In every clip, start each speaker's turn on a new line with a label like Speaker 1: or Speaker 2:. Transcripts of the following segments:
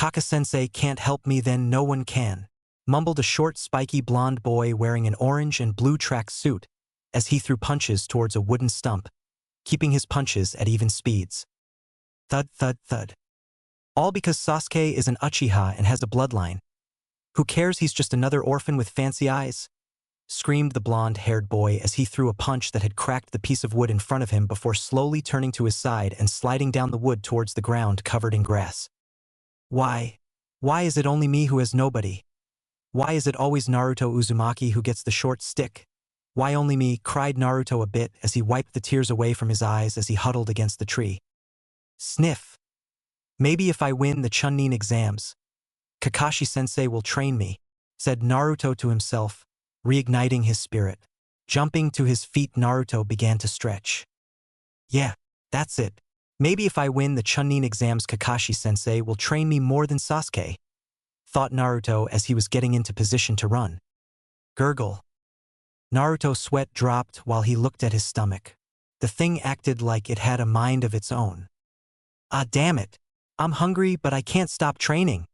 Speaker 1: Kaka-sensei can't help me, then no one can, mumbled a short, spiky blonde boy wearing an orange and blue track suit as he threw punches towards a wooden stump, keeping his punches at even speeds. Thud, thud, thud. All because Sasuke is an Uchiha and has a bloodline. Who cares, he's just another orphan with fancy eyes? Screamed the blonde-haired boy as he threw a punch that had cracked the piece of wood in front of him before slowly turning to his side and sliding down the wood towards the ground covered in grass. Why? Why is it only me who has nobody? Why is it always Naruto Uzumaki who gets the short stick? Why only me? Cried Naruto a bit as he wiped the tears away from his eyes as he huddled against the tree. Sniff. Maybe if I win the Chunin exams, Kakashi-sensei will train me, said Naruto to himself, reigniting his spirit. Jumping to his feet, Naruto began to stretch. Yeah, that's it. Maybe if I win the Chunin exams, Kakashi-sensei will train me more than Sasuke, thought Naruto as he was getting into position to run. Gurgle. Naruto's sweat dropped while he looked at his stomach. The thing acted like it had a mind of its own. Ah, damn it. I'm hungry, but I can't stop training,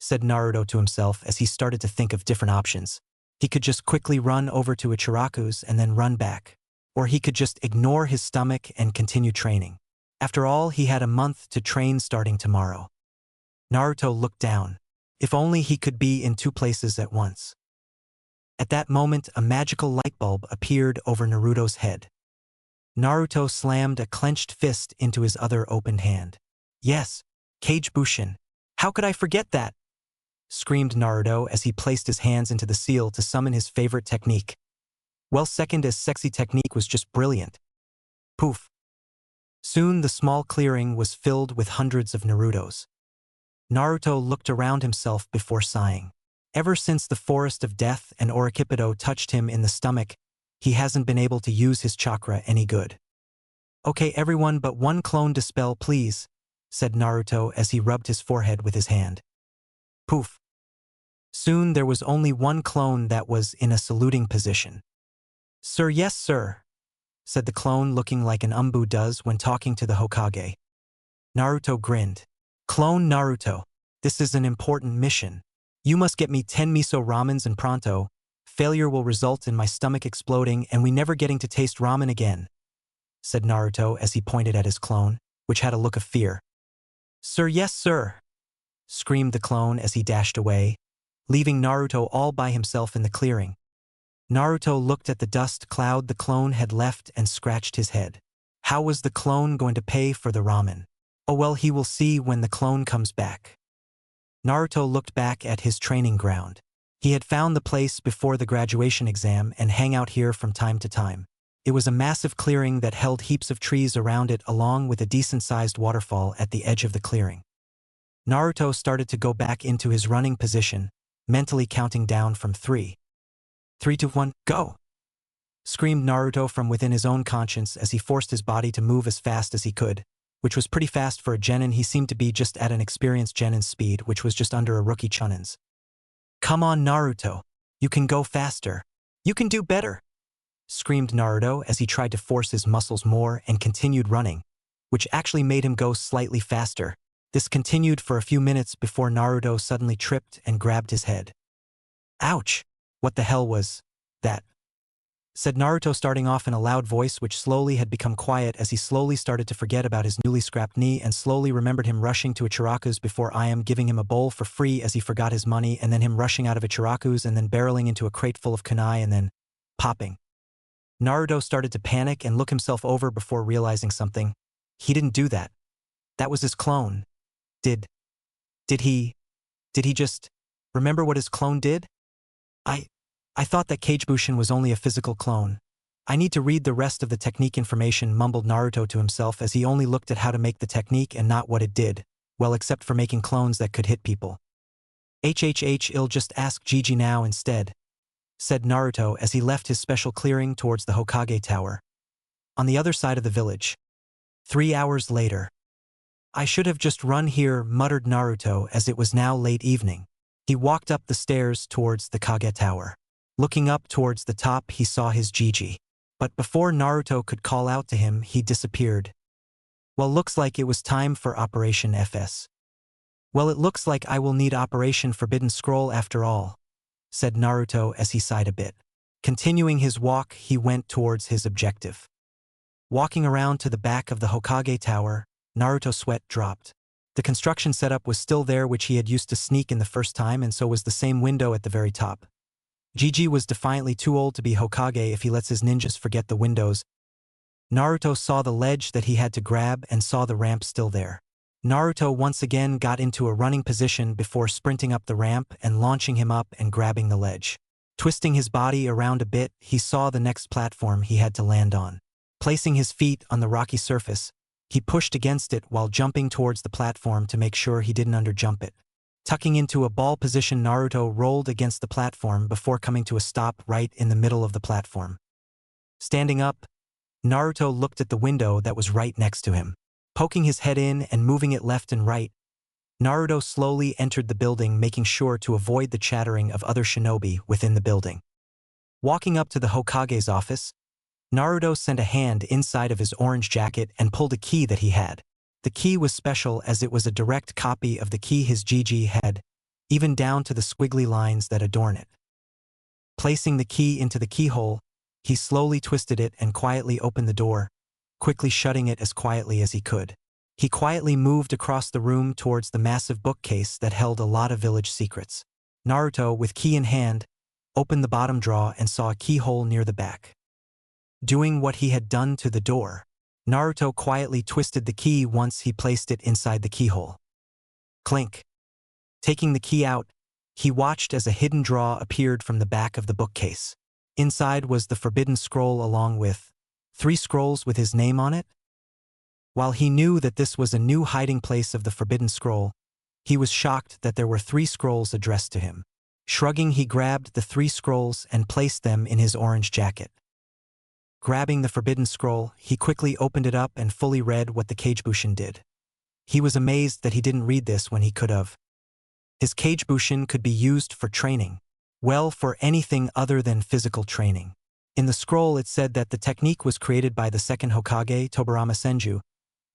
Speaker 1: said Naruto to himself as he started to think of different options. He could just quickly run over to Ichiraku's and then run back. Or he could just ignore his stomach and continue training. After all, he had a month to train starting tomorrow. Naruto looked down. If only he could be in two places at once. At that moment, a magical light bulb appeared over Naruto's head. Naruto slammed a clenched fist into his other opened hand. Yes, Kage-Bushin. How could I forget that? Screamed Naruto as he placed his hands into the seal to summon his favorite technique. Well, second as sexy technique was just brilliant. Poof. Soon the small clearing was filled with hundreds of Narutos. Naruto looked around himself before sighing. Ever since the Forest of Death and Orochimaru touched him in the stomach, he hasn't been able to use his chakra any good. Okay, everyone but one clone dispel, please, said Naruto as he rubbed his forehead with his hand. Poof. Soon there was only one clone that was in a saluting position. Sir, yes, sir, said the clone looking like an Anbu does when talking to the Hokage. Naruto grinned. Clone Naruto, this is an important mission. You must get me 10 miso ramens and pronto. Failure will result in my stomach exploding and we never getting to taste ramen again, said Naruto as he pointed at his clone, which had a look of fear. Sir, yes, sir, screamed the clone as he dashed away, leaving Naruto all by himself in the clearing. Naruto looked at the dust cloud the clone had left and scratched his head. How was the clone going to pay for the ramen? Oh well, he will see when the clone comes back. Naruto looked back at his training ground. He had found the place before the graduation exam and hang out here from time to time. It was a massive clearing that held heaps of trees around it along with a decent-sized waterfall at the edge of the clearing. Naruto started to go back into his running position, mentally counting down from 3. 3, 2, 1, go! Screamed Naruto from within his own conscience as he forced his body to move as fast as he could, which was pretty fast for a genin. He seemed to be just at an experienced genin's speed, which was just under a rookie chunin's. Come on, Naruto. You can go faster. You can do better, screamed Naruto as he tried to force his muscles more and continued running, which actually made him go slightly faster. This continued for a few minutes before Naruto suddenly tripped and grabbed his head. Ouch! What the hell was that? Said Naruto, starting off in a loud voice which slowly had become quiet as he slowly started to forget about his newly scrapped knee and slowly remembered him rushing to Ichiraku's before giving him a bowl for free as he forgot his money, and then him rushing out of Ichiraku's and then barreling into a crate full of kunai and then popping. Naruto started to panic and look himself over before realizing something. He didn't do that. That was his clone. Did he just remember what his clone did? I thought that Kage-Bushin was only a physical clone. I need to read the rest of the technique information, mumbled Naruto to himself as he only looked at how to make the technique and not what it did, well, except for making clones that could hit people. I'll just ask Gigi now instead, said Naruto as he left his special clearing towards the Hokage Tower. On the other side of the village. 3 hours later. I should have just run here, muttered Naruto as it was now late evening. He walked up the stairs towards the Kage Tower. Looking up towards the top, he saw his Gigi. But before Naruto could call out to him, he disappeared. Well, looks like it was time for Operation FS. Well, it looks like I will need Operation Forbidden Scroll after all, said Naruto as he sighed a bit. Continuing his walk, he went towards his objective. Walking around to the back of the Hokage Tower, Naruto's sweat dropped. The construction setup was still there, which he had used to sneak in the first time, and so was the same window at the very top. Gigi was defiantly too old to be Hokage if he lets his ninjas forget the windows. Naruto saw the ledge that he had to grab and saw the ramp still there. Naruto once again got into a running position before sprinting up the ramp and launching him up and grabbing the ledge. Twisting his body around a bit, he saw the next platform he had to land on. Placing his feet on the rocky surface, he pushed against it while jumping towards the platform to make sure he didn't underjump it. Tucking into a ball position, Naruto rolled against the platform before coming to a stop right in the middle of the platform. Standing up, Naruto looked at the window that was right next to him. Poking his head in and moving it left and right, Naruto slowly entered the building, making sure to avoid the chattering of other shinobi within the building. Walking up to the Hokage's office, Naruto sent a hand inside of his orange jacket and pulled a key that he had. The key was special as it was a direct copy of the key his Gigi had, even down to the squiggly lines that adorn it. Placing the key into the keyhole, he slowly twisted it and quietly opened the door, quickly shutting it as quietly as he could. He quietly moved across the room towards the massive bookcase that held a lot of village secrets. Naruto, with key in hand, opened the bottom drawer and saw a keyhole near the back. Doing what he had done to the door, Naruto quietly twisted the key once he placed it inside the keyhole. Clink. Taking the key out, he watched as a hidden drawer appeared from the back of the bookcase. Inside was the Forbidden Scroll along with 3 scrolls with his name on it. While he knew that this was a new hiding place of the Forbidden Scroll, he was shocked that there were 3 scrolls addressed to him. Shrugging, he grabbed the 3 scrolls and placed them in his orange jacket. Grabbing the Forbidden Scroll, he quickly opened it up and fully read what the Kage-Bushin did. He was amazed that he didn't read this when he could have. His Kage-Bushin could be used for training. Well, for anything other than physical training. In the scroll it said that the technique was created by the second Hokage, Tobirama Senju,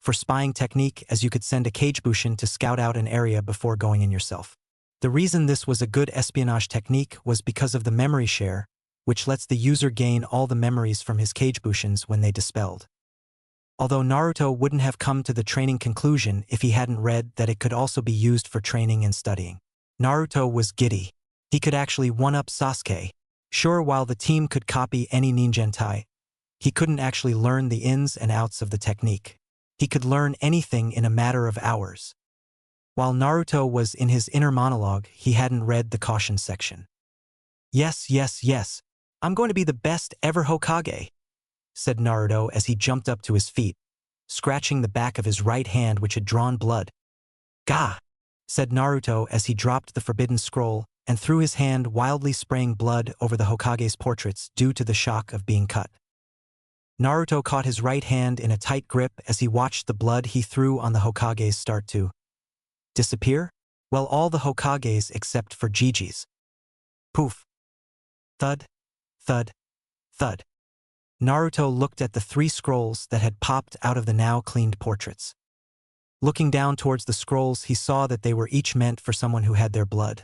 Speaker 1: for spying technique, as you could send a Kage-Bushin to scout out an area before going in yourself. The reason this was a good espionage technique was because of the memory share, which lets the user gain all the memories from his Kage-Bushins when they dispelled. Although Naruto wouldn't have come to the training conclusion if he hadn't read that it could also be used for training and studying. Naruto was giddy. He could actually one-up Sasuke. Sure, while the team could copy any ninjentai, he couldn't actually learn the ins and outs of the technique. He could learn anything in a matter of hours. While Naruto was in his inner monologue, he hadn't read the caution section. Yes, yes, yes. I'm going to be the best ever Hokage, said Naruto as he jumped up to his feet, scratching the back of his right hand which had drawn blood. Gah, said Naruto as he dropped the Forbidden Scroll and threw his hand, wildly spraying blood over the Hokage's portraits due to the shock of being cut. Naruto caught his right hand in a tight grip as he watched the blood he threw on the Hokages start to disappear? Well, all the Hokages except for Gigi's. Poof. Thud. Thud. Thud. Naruto looked at the 3 scrolls that had popped out of the now cleaned portraits. Looking down towards the scrolls, he saw that they were each meant for someone who had their blood.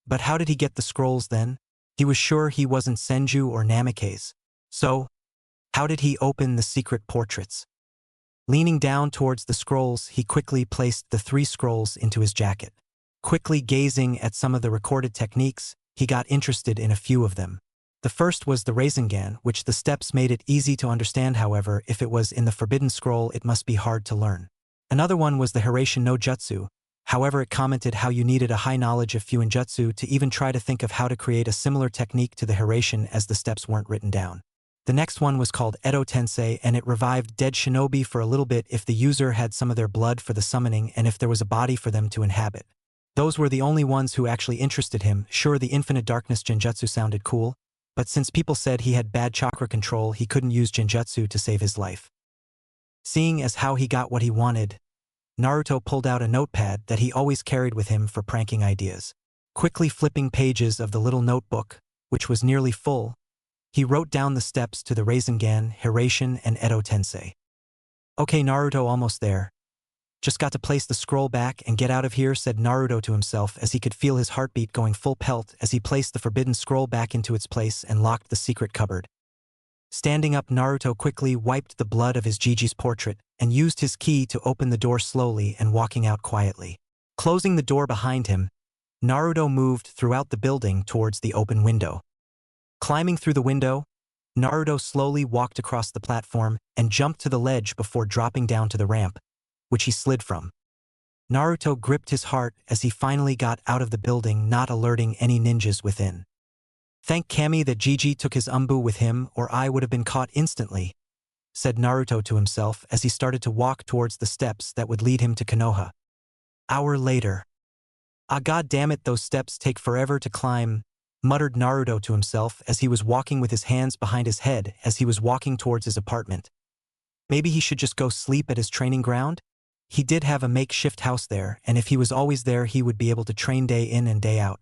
Speaker 1: But how did he get the scrolls then? He was sure he wasn't Senju or Namikaze. So, how did he open the secret portraits? Leaning down towards the scrolls, he quickly placed the 3 scrolls into his jacket. Quickly gazing at some of the recorded techniques, he got interested in a few of them. The first was the Rasengan, which the steps made it easy to understand. However, if it was in the Forbidden Scroll, it must be hard to learn. Another one was the Hiraishin no Jutsu. However, it commented how you needed a high knowledge of Fuinjutsu to even try to think of how to create a similar technique to the Hiraishin, as the steps weren't written down. The next one was called Edo Tensei, and it revived dead shinobi for a little bit if the user had some of their blood for the summoning and if there was a body for them to inhabit. Those were the only ones who actually interested him. Sure, the Infinite Darkness Genjutsu sounded cool, but since people said he had bad chakra control, he couldn't use Genjutsu to save his life. Seeing as how he got what he wanted, Naruto pulled out a notepad that he always carried with him for pranking ideas. Quickly flipping pages of the little notebook, which was nearly full, he wrote down the steps to the Rasengan, Hiraishin, and Edo Tensei. Okay, Naruto, almost there. Just got to place the scroll back and get out of here, said Naruto to himself as he could feel his heartbeat going full pelt as he placed the forbidden scroll back into its place and locked the secret cupboard. Standing up, Naruto quickly wiped the blood of his Gigi's portrait and used his ki to open the door slowly and walking out quietly. Closing the door behind him, Naruto moved throughout the building towards the open window. Climbing through the window, Naruto slowly walked across the platform and jumped to the ledge before dropping down to the ramp, which he slid from. Naruto gripped his heart as he finally got out of the building, not alerting any ninjas within. Thank Kami that Gigi took his Anbu with him, or I would have been caught instantly, said Naruto to himself as he started to walk towards the steps that would lead him to Konoha. Hour later. Ah, god damn it, those steps take forever to climb, muttered Naruto to himself as he was walking with his hands behind his head as he was walking towards his apartment. Maybe he should just go sleep at his training ground? He did have a makeshift house there, and if he was always there he would be able to train day in and day out.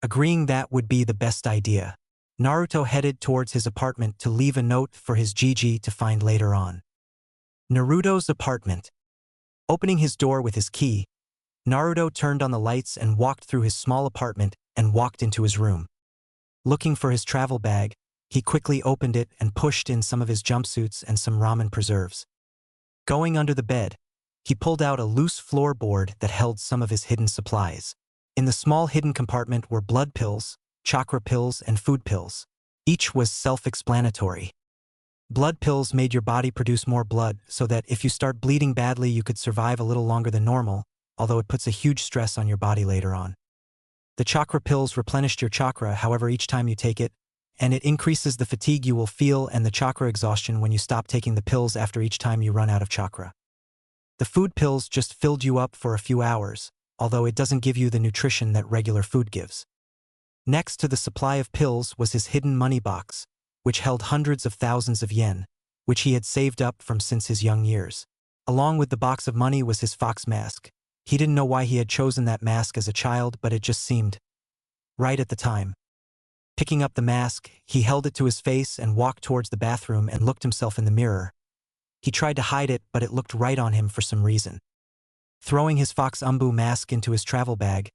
Speaker 1: Agreeing that would be the best idea, Naruto headed towards his apartment to leave a note for his Gigi to find later on. Naruto's apartment. Opening his door with his key, Naruto turned on the lights and walked through his small apartment and walked into his room. Looking for his travel bag, he quickly opened it and pushed in some of his jumpsuits and some ramen preserves. Going under the bed, he pulled out a loose floorboard that held some of his hidden supplies. In the small hidden compartment were blood pills, chakra pills, and food pills. Each was self-explanatory. Blood pills made your body produce more blood so that if you start bleeding badly you could survive a little longer than normal, although it puts a huge stress on your body later on. The chakra pills replenished your chakra, however, each time you take it, and it increases the fatigue you will feel and the chakra exhaustion when you stop taking the pills after each time you run out of chakra. The food pills just filled you up for a few hours, although it doesn't give you the nutrition that regular food gives. Next to the supply of pills was his hidden money box, which held hundreds of thousands of yen, which he had saved up from since his young years. Along with the box of money was his fox mask. He didn't know why he had chosen that mask as a child, but it just seemed right at the time. Picking up the mask, he held it to his face and walked towards the bathroom and looked himself in the mirror. He tried to hide it, but it looked right on him for some reason. Throwing his fox Anbu mask into his travel bag,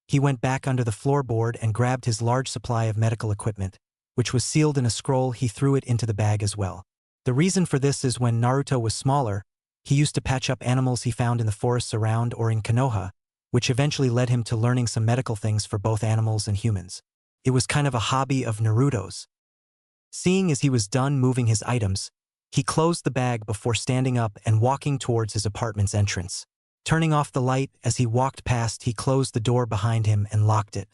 Speaker 1: he went back under the floorboard and grabbed his large supply of medical equipment, which was sealed in a scroll. He threw it into the bag as well. The reason for this is when Naruto was smaller, he used to patch up animals he found in the forests around or in Konoha, which eventually led him to learning some medical things for both animals and humans. It was kind of a hobby of Naruto's. Seeing as he was done moving his items, he closed the bag before standing up and walking towards his apartment's entrance. Turning off the light as he walked past, he closed the door behind him and locked it.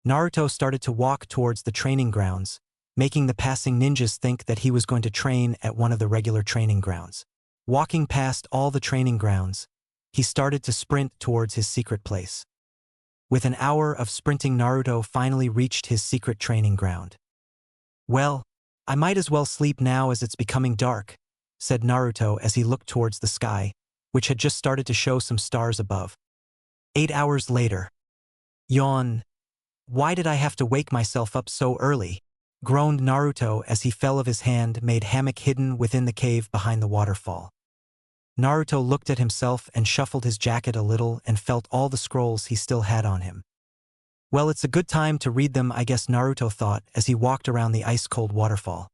Speaker 1: Naruto started to walk towards the training grounds, making the passing ninjas think that he was going to train at one of the regular training grounds. Walking past all the training grounds, he started to sprint towards his secret place. With an hour of sprinting, Naruto finally reached his secret training ground. Well, I might as well sleep now as it's becoming dark, said Naruto as he looked towards the sky, which had just started to show some stars above. 8 hours later. Yawn. Why did I have to wake myself up so early? Groaned Naruto as he fell of his hand-made hammock hidden within the cave behind the waterfall. Naruto looked at himself and shuffled his jacket a little and felt all the scrolls he still had on him. Well, it's a good time to read them, I guess, Naruto thought as he walked around the ice-cold waterfall.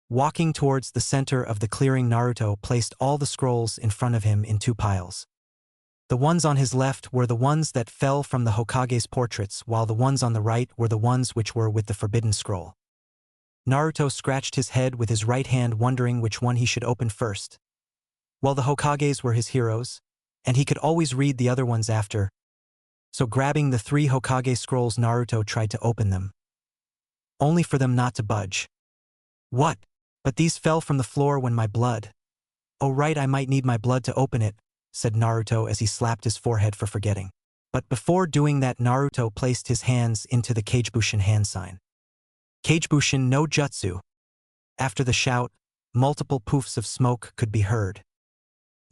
Speaker 1: Walking towards the center of the clearing, Naruto placed all the scrolls in front of him in 2 piles. The ones on his left were the ones that fell from the Hokage's portraits, while the ones on the right were the ones which were with the forbidden scroll. Naruto scratched his head with his right hand, wondering which one he should open first. Well, the Hokages were his heroes, and he could always read the other ones after. So grabbing the 3 Hokage scrolls, Naruto tried to open them, only for them not to budge. What? But these fell from the floor when my blood. Oh right, I might need my blood to open it, said Naruto as he slapped his forehead for forgetting. But before doing that, Naruto placed his hands into the Kagebushin hand sign. Kagebushin no jutsu. After the shout, multiple poofs of smoke could be heard.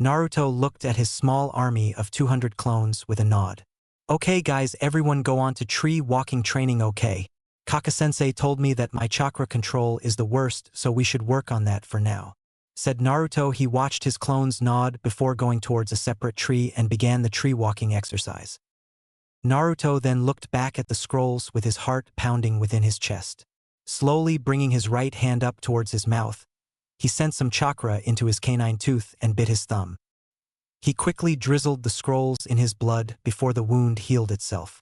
Speaker 1: Naruto looked at his small army of 200 clones with a nod. Okay guys, everyone go on to tree walking training, okay? Kaka-sensei told me that my chakra control is the worst, so we should work on that for now. said Naruto. He watched his clones nod before going towards a separate tree and began the tree walking exercise. Naruto then looked back at the scrolls with his heart pounding within his chest. Slowly bringing his right hand up towards his mouth, he sent some chakra into his canine tooth and bit his thumb. He quickly drizzled the scrolls in his blood before the wound healed itself.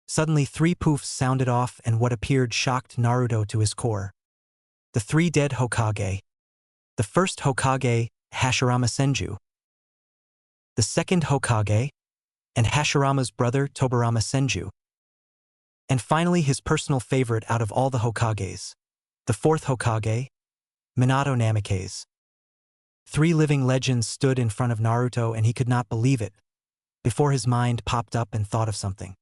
Speaker 1: Suddenly 3 poofs sounded off and what appeared shocked Naruto to his core. The 3 dead Hokage. The first Hokage, Hashirama Senju. The second Hokage, and Hashirama's brother Tobirama Senju. And finally his personal favorite out of all the Hokages, the 4th Hokage, Minato Namikaze. 3 living legends stood in front of Naruto and he could not believe it, before his mind popped up and thought of something.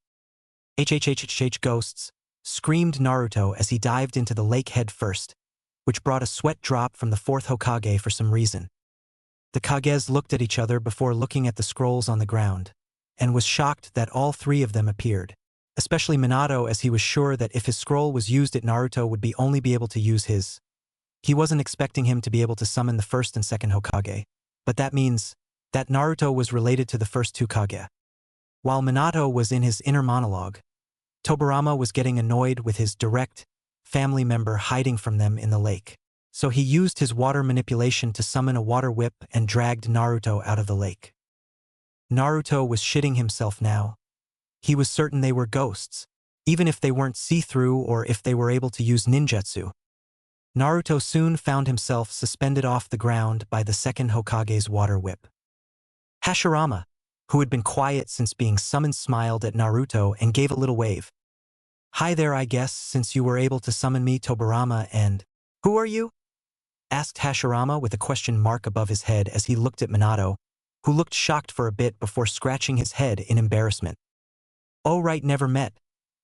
Speaker 1: HHHH ghosts, screamed Naruto as he dived into the lake head first, which brought a sweat drop from the 4th Hokage for some reason. The Kages looked at each other before looking at the scrolls on the ground, and was shocked that all 3 of them appeared, especially Minato as he was sure that if his scroll was used Naruto would only be able to use his. He wasn't expecting him to be able to summon the 1st and 2nd Hokage, but that means that Naruto was related to the first 2 Kage. While Minato was in his inner monologue, Tobirama was getting annoyed with his direct family member hiding from them in the lake. So he used his water manipulation to summon a water whip and dragged Naruto out of the lake. Naruto was shitting himself now. He was certain they were ghosts, even if they weren't see-through or if they were able to use ninjutsu. Naruto soon found himself suspended off the ground by the 2nd Hokage's water whip. Hashirama, who had been quiet since being summoned, smiled at Naruto and gave a little wave. "Hi there, I guess, since you were able to summon me, Tobirama, and who are you?" asked Hashirama with a question mark above his head as he looked at Minato, who looked shocked for a bit before scratching his head in embarrassment. "Oh right, never met.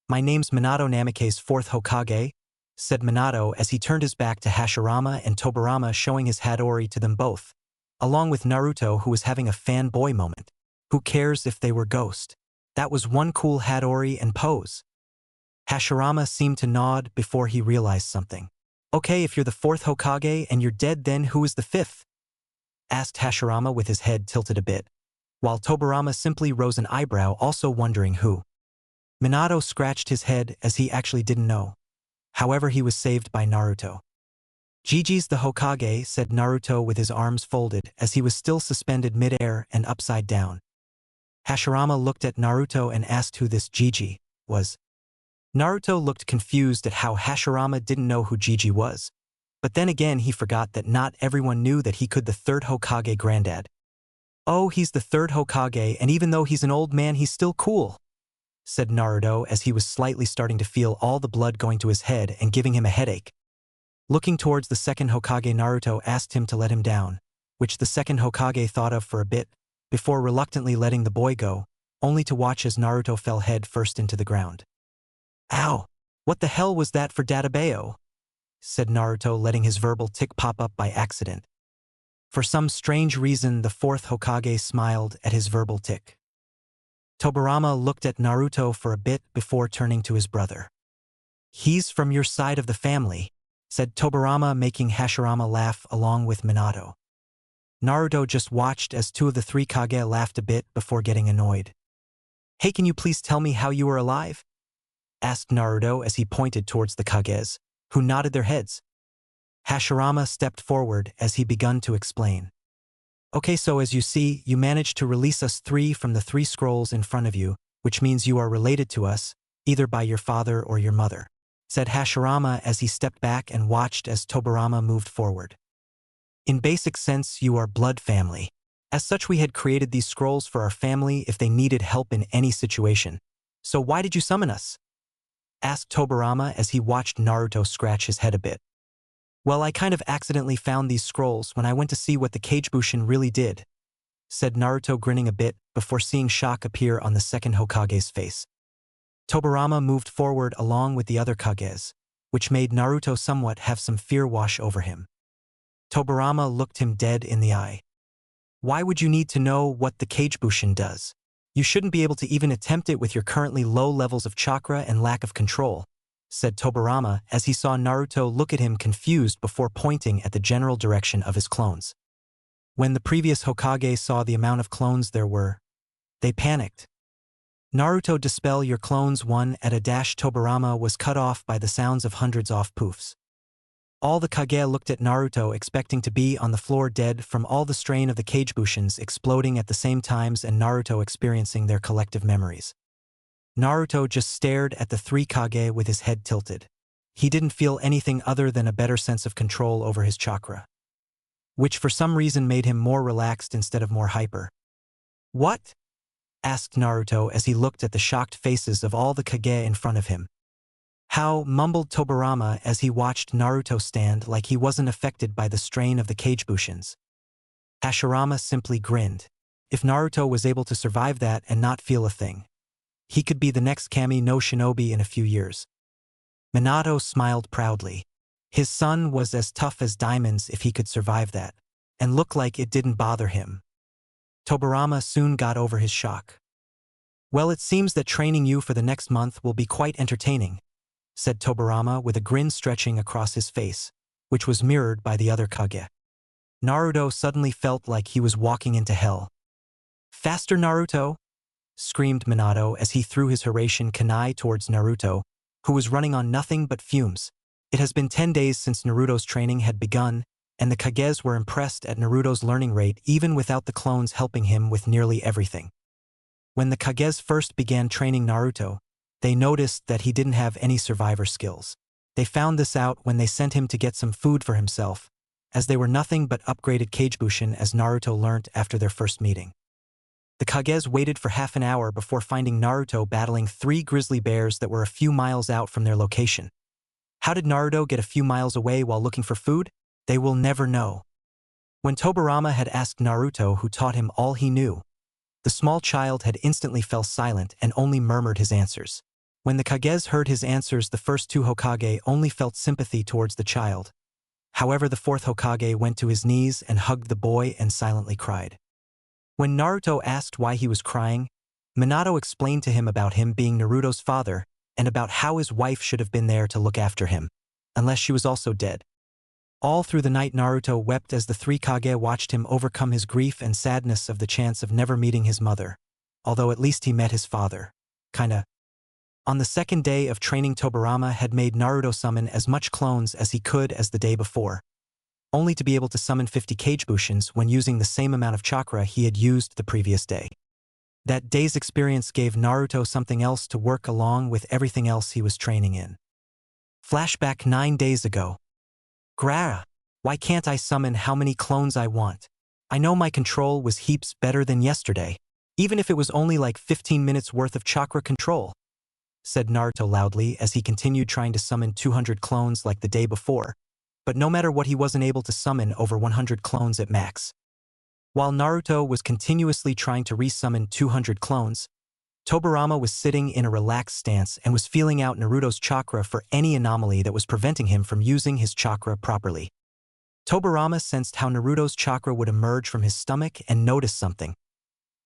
Speaker 1: My name's Minato Namikaze, 4th Hokage," said Minato as he turned his back to Hashirama and Tobirama, showing his Hattori to them both, along with Naruto, who was having a fanboy moment. Who cares if they were ghost? That was one cool Hattori and pose. Hashirama seemed to nod before he realized something. "Okay, if you're the 4th Hokage and you're dead, then who is the 5th? Asked Hashirama with his head tilted a bit, while Tobirama simply rose an eyebrow, also wondering who. Minato scratched his head as he actually didn't know. However, he was saved by Naruto. "Gigi's the Hokage," said Naruto with his arms folded as he was still suspended mid-air and upside down. Hashirama looked at Naruto and asked who this Gigi was. Naruto looked confused at how Hashirama didn't know who Gigi was, but then again he forgot that not everyone knew that he could the 3rd Hokage granddad. "Oh, he's the 3rd Hokage, and even though he's an old man he's still cool," said Naruto as he was slightly starting to feel all the blood going to his head and giving him a headache. Looking towards the 2nd Hokage, Naruto asked him to let him down, which the 2nd Hokage thought of for a bit, before reluctantly letting the boy go, only to watch as Naruto fell head first into the ground. "Ow! What the hell was that for Databeo?" said Naruto, letting his verbal tick pop up by accident. For some strange reason, the 4th Hokage smiled at his verbal tick. Tobirama looked at Naruto for a bit before turning to his brother. "He's from your side of the family," said Tobirama, making Hashirama laugh along with Minato. Naruto just watched as 2 of the 3 Kage laughed a bit before getting annoyed. "Hey, can you please tell me how you were alive?" asked Naruto as he pointed towards the Kages, who nodded their heads. Hashirama stepped forward as he began to explain. "Okay, so as you see, you managed to release us 3 from the 3 scrolls in front of you, which means you are related to us, either by your father or your mother," said Hashirama as he stepped back and watched as Tobirama moved forward. "In basic sense, you are blood family. As such, we had created these scrolls for our family if they needed help in any situation. So why did you summon us?" asked Tobirama as he watched Naruto scratch his head a bit. "Well, I kind of accidentally found these scrolls when I went to see what the Kagebushin really did," said Naruto, grinning a bit before seeing shock appear on the 2nd Hokage's face. Tobirama moved forward along with the other Kages, which made Naruto somewhat have some fear wash over him. Tobirama looked him dead in the eye. "Why would you need to know what the Kagebushin does? You shouldn't be able to even attempt it with your currently low levels of chakra and lack of control," said Tobirama as he saw Naruto look at him confused before pointing at the general direction of his clones. When the previous Hokage saw the amount of clones there were, they panicked. Naruto, dispel your clones. One at a dash. Tobirama was cut off by the sounds of hundreds of poofs. All the Kage looked at Naruto expecting to be on the floor dead from all the strain of the Kage-Bushins exploding at the same times and Naruto experiencing their collective memories. Naruto just stared at the three Kage with his head tilted. He didn't feel anything other than a better sense of control over his chakra, which for some reason made him more relaxed instead of more hyper. "What?" asked Naruto as he looked at the shocked faces of all the Kage in front of him. "How?" mumbled Tobirama as he watched Naruto stand like he wasn't affected by the strain of the Kage-Bushins. Hashirama simply grinned. If Naruto was able to survive that and not feel a thing, he could be the next Kami no Shinobi in a few years. Minato smiled proudly. His son was as tough as diamonds if he could survive that, and looked like it didn't bother him. Tobirama soon got over his shock. "Well, it seems that training you for the next month will be quite entertaining," said Tobirama with a grin stretching across his face, which was mirrored by the other Kage. Naruto suddenly felt like he was walking into hell. "Faster, Naruto!" screamed Minato as he threw his Hiraishin kunai towards Naruto, who was running on nothing but fumes. It has been 10 days since Naruto's training had begun, and the Kages were impressed at Naruto's learning rate even without the clones helping him with nearly everything. When the Kages first began training Naruto, they noticed that he didn't have any survivor skills. They found this out when they sent him to get some food for himself, as they were nothing but upgraded Kage-Bushin as Naruto learnt after their first meeting. The Kages waited for half an hour before finding Naruto battling 3 grizzly bears that were a few miles out from their location. How did Naruto get a few miles away while looking for food? They will never know. When Tobirama had asked Naruto who taught him all he knew, the small child had instantly fell silent and only murmured his answers. When the Kages heard his answers, the first 2 Hokage only felt sympathy towards the child. However, the 4th Hokage went to his knees and hugged the boy and silently cried. When Naruto asked why he was crying, Minato explained to him about him being Naruto's father and about how his wife should have been there to look after him, unless she was also dead. All through the night Naruto wept as the 3 Kage watched him overcome his grief and sadness of the chance of never meeting his mother, although at least he met his father. Kinda. On the second day of training, Tobirama had made Naruto summon as much clones as he could as the day before, only to be able to summon 50 Kage-Bushins when using the same amount of chakra he had used the previous day. That day's experience gave Naruto something else to work along with everything else he was training in. Flashback 9 days ago. Gaara, why can't I summon how many clones I want? I know my control was heaps better than yesterday, even if it was only like 15 minutes worth of chakra control, said Naruto loudly as he continued trying to summon 200 clones like the day before, but no matter what he wasn't able to summon over 100 clones at max. While Naruto was continuously trying to resummon 200 clones, Tobirama was sitting in a relaxed stance and was feeling out Naruto's chakra for any anomaly that was preventing him from using his chakra properly. Tobirama sensed how Naruto's chakra would emerge from his stomach and noticed something.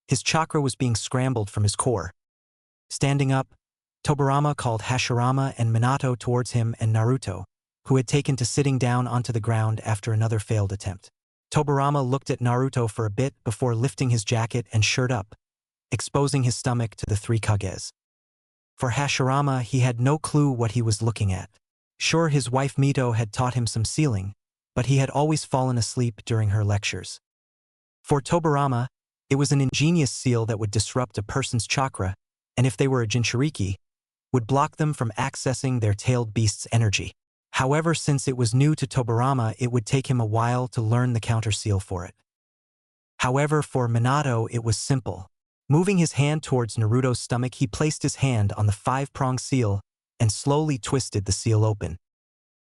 Speaker 1: His chakra was being scrambled from his core. Standing up, Tobirama called Hashirama and Minato towards him and Naruto, who had taken to sitting down onto the ground after another failed attempt. Tobirama looked at Naruto for a bit before lifting his jacket and shirt up, exposing his stomach to the 3 Kages. For Hashirama, he had no clue what he was looking at. Sure, his wife Mito had taught him some sealing, but he had always fallen asleep during her lectures. For Tobirama, it was an ingenious seal that would disrupt a person's chakra, and if they were a Jinchuriki, would block them from accessing their tailed beast's energy. However, since it was new to Tobirama, it would take him a while to learn the counter seal for it. However, for Minato, it was simple. Moving his hand towards Naruto's stomach, he placed his hand on the 5-prong seal and slowly twisted the seal open.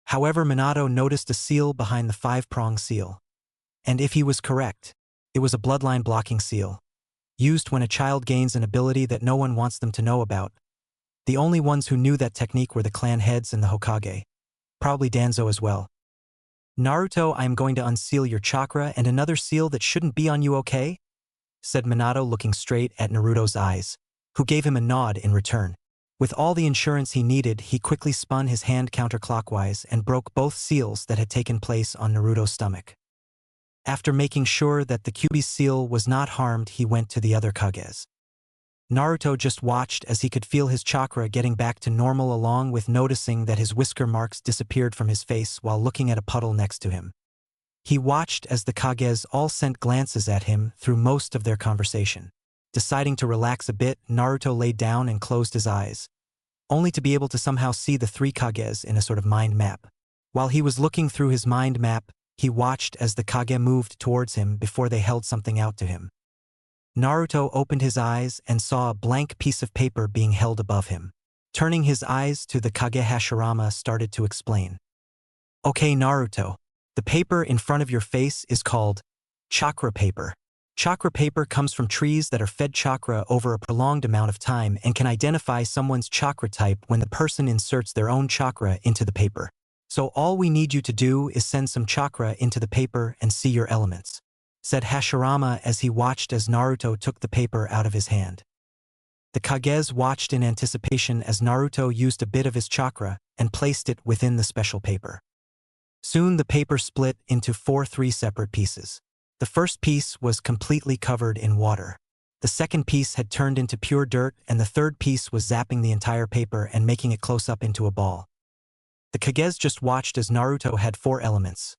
Speaker 1: However, Minato noticed a seal behind the 5-prong seal. And if he was correct, it was a bloodline blocking seal, used when a child gains an ability that no one wants them to know about. The only ones who knew that technique were the clan heads and the Hokage. Probably Danzo as well. Naruto, I am going to unseal your chakra and another seal that shouldn't be on you, okay? Said Minato looking straight at Naruto's eyes, who gave him a nod in return. With all the insurance he needed, he quickly spun his hand counterclockwise and broke both seals that had taken place on Naruto's stomach. After making sure that the Kyuubi's seal was not harmed, he went to the other Kages. Naruto just watched as he could feel his chakra getting back to normal, along with noticing that his whisker marks disappeared from his face while looking at a puddle next to him. He watched as the Kages all sent glances at him through most of their conversation. Deciding to relax a bit, Naruto laid down and closed his eyes, only to be able to somehow see the three Kages in a sort of mind map. While he was looking through his mind map, he watched as the Kage moved towards him before they held something out to him. Naruto opened his eyes and saw a blank piece of paper being held above him. Turning his eyes to the Kage, Hashirama started to explain. "Okay, Naruto, the paper in front of your face is called chakra paper. Chakra paper comes from trees that are fed chakra over a prolonged amount of time and can identify someone's chakra type when the person inserts their own chakra into the paper. So all we need you to do is send some chakra into the paper and see your elements," said Hashirama as he watched as Naruto took the paper out of his hand. The Kages watched in anticipation as Naruto used a bit of his chakra and placed it within the special paper. Soon the paper split into three separate pieces. The first piece was completely covered in water. The second piece had turned into pure dirt, and the third piece was zapping the entire paper and making it close up into a ball. The Kages just watched as Naruto had 4 elements: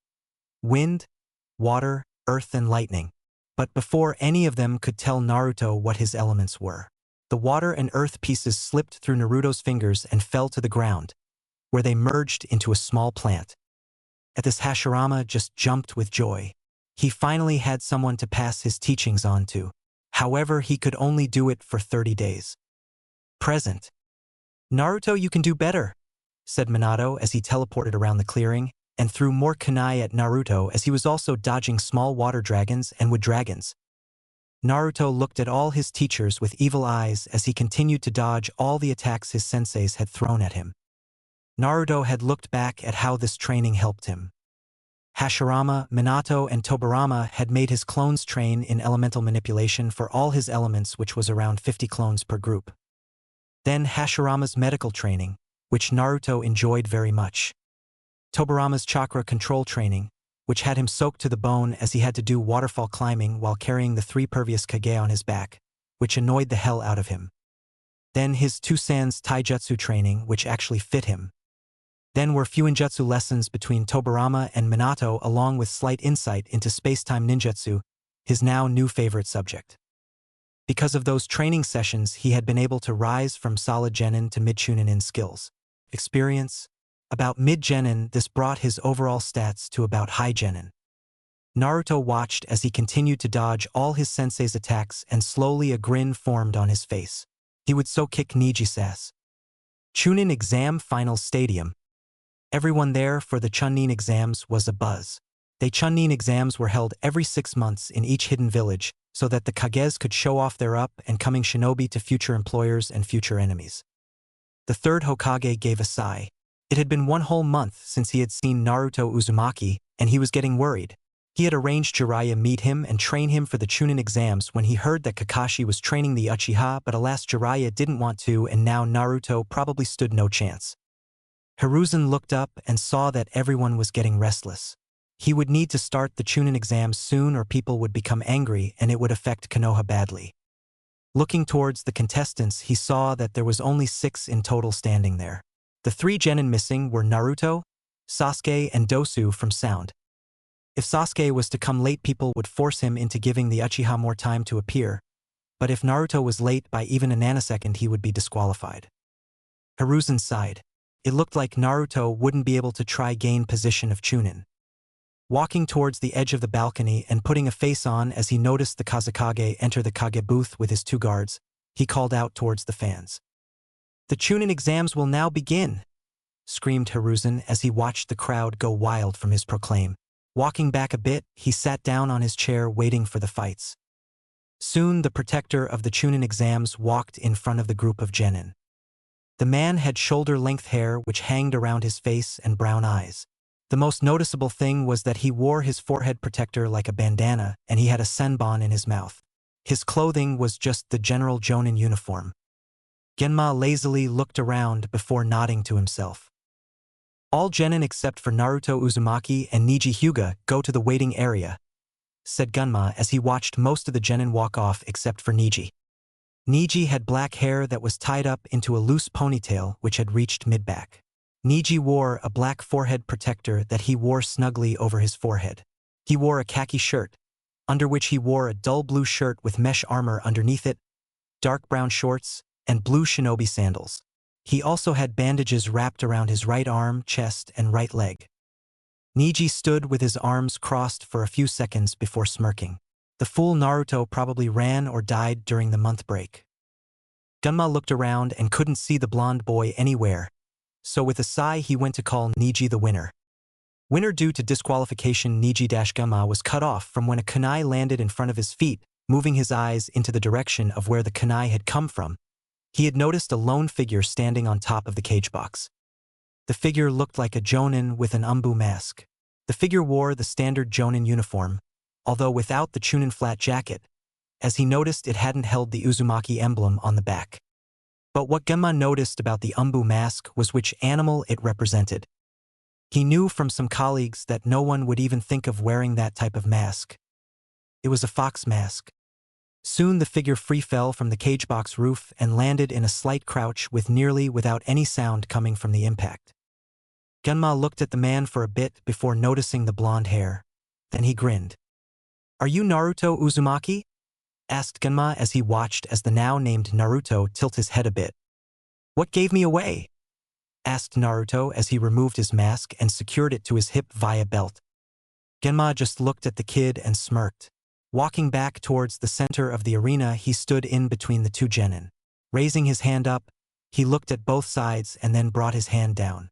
Speaker 1: wind, water, earth, and lightning. But before any of them could tell Naruto what his elements were, the water and earth pieces slipped through Naruto's fingers and fell to the ground, where they merged into a small plant. At this, Hashirama just jumped with joy. He finally had someone to pass his teachings on to. However, he could only do it for 30 days. Present. "Naruto, you can do better," said Minato as he teleported around the clearing and threw more kunai at Naruto as he was also dodging small water dragons and wood dragons. Naruto looked at all his teachers with evil eyes as he continued to dodge all the attacks his senseis had thrown at him. Naruto had looked back at how this training helped him. Hashirama, Minato, and Tobirama had made his clones train in elemental manipulation for all his elements, which was around 50 clones per group. Then Hashirama's medical training, which Naruto enjoyed very much. Tobirama's chakra control training, which had him soaked to the bone as he had to do waterfall climbing while carrying the 3 pervious Kage on his back, which annoyed the hell out of him. Then his Tusan's taijutsu training, which actually fit him. Then were Fuinjutsu lessons between Tobirama and Minato, along with slight insight into space-time ninjutsu, his now new favorite subject. Because of those training sessions, he had been able to rise from solid genin to mid-chunin in skills. Experience. About mid-genin, this brought his overall stats to about high genin. Naruto watched as he continued to dodge all his sensei's attacks, and slowly a grin formed on his face. He would so kick Neji's ass. Chunin exam final stadium. Everyone there for the Chunin exams was a buzz. The Chunin exams were held every 6 months in each hidden village, so that the Kages could show off their up-and-coming shinobi to future employers and future enemies. The third Hokage gave a sigh. It had been 1 whole month since he had seen Naruto Uzumaki, and he was getting worried. He had arranged Jiraiya meet him and train him for the Chunin exams when he heard that Kakashi was training the Uchiha, but alas, Jiraiya didn't want to, and now Naruto probably stood no chance. Hiruzen looked up and saw that everyone was getting restless. He would need to start the Chunin exams soon or people would become angry and it would affect Konoha badly. Looking towards the contestants, he saw that there was only 6 in total standing there. The 3 genin missing were Naruto, Sasuke, and Dosu from Sound. If Sasuke was to come late, people would force him into giving the Uchiha more time to appear, but if Naruto was late by even a nanosecond, he would be disqualified. Hiruzen sighed. It looked like Naruto wouldn't be able to try gain position of Chunin. Walking towards the edge of the balcony and putting a face on as he noticed the Kazekage enter the Kage booth with his 2 guards, he called out towards the fans. "The Chunin exams will now begin," screamed Hiruzen as he watched the crowd go wild from his proclaim. Walking back a bit, he sat down on his chair waiting for the fights. Soon the protector of the Chunin exams walked in front of the group of genin. The man had shoulder-length hair which hanged around his face and brown eyes. The most noticeable thing was that he wore his forehead protector like a bandana, and he had a senbon in his mouth. His clothing was just the general jonin uniform. Genma lazily looked around before nodding to himself. All genin except for Naruto Uzumaki and Neji Hyuga go to the waiting area, said Genma as he watched most of the genin walk off except for Neji. Neji had black hair that was tied up into a loose ponytail which had reached mid-back. Neji wore a black forehead protector that he wore snugly over his forehead. He wore a khaki shirt, under which he wore a dull blue shirt with mesh armor underneath it, dark brown shorts, and blue shinobi sandals. He also had bandages wrapped around his right arm, chest, and right leg. Neji stood with his arms crossed for a few seconds before smirking. The fool Naruto probably ran or died during the month break. Genma looked around and couldn't see the blonde boy anywhere, so with a sigh he went to call Neji the winner. Winner due to disqualification. Neji-Genma was cut off from when a kunai landed in front of his feet, moving his eyes into the direction of where the kunai had come from. He had noticed a lone figure standing on top of the cage box. The figure looked like a Jonin with an Anbu mask. The figure wore the standard Jonin uniform, although without the Chunin flat jacket, as he noticed it hadn't held the Uzumaki emblem on the back. But what Genma noticed about the Anbu mask was which animal it represented. He knew from some colleagues that no one would even think of wearing that type of mask. It was a fox mask. Soon the figure free fell from the cage box roof and landed in a slight crouch without any sound coming from the impact. Genma looked at the man for a bit before noticing the blonde hair. Then he grinned. "Are you Naruto Uzumaki?" asked Genma as he watched as the now named Naruto tilt his head a bit. "What gave me away?" asked Naruto as he removed his mask and secured it to his hip via belt. Genma just looked at the kid and smirked. Walking back towards the center of the arena, he stood in between the two genin. Raising his hand up, he looked at both sides and then brought his hand down.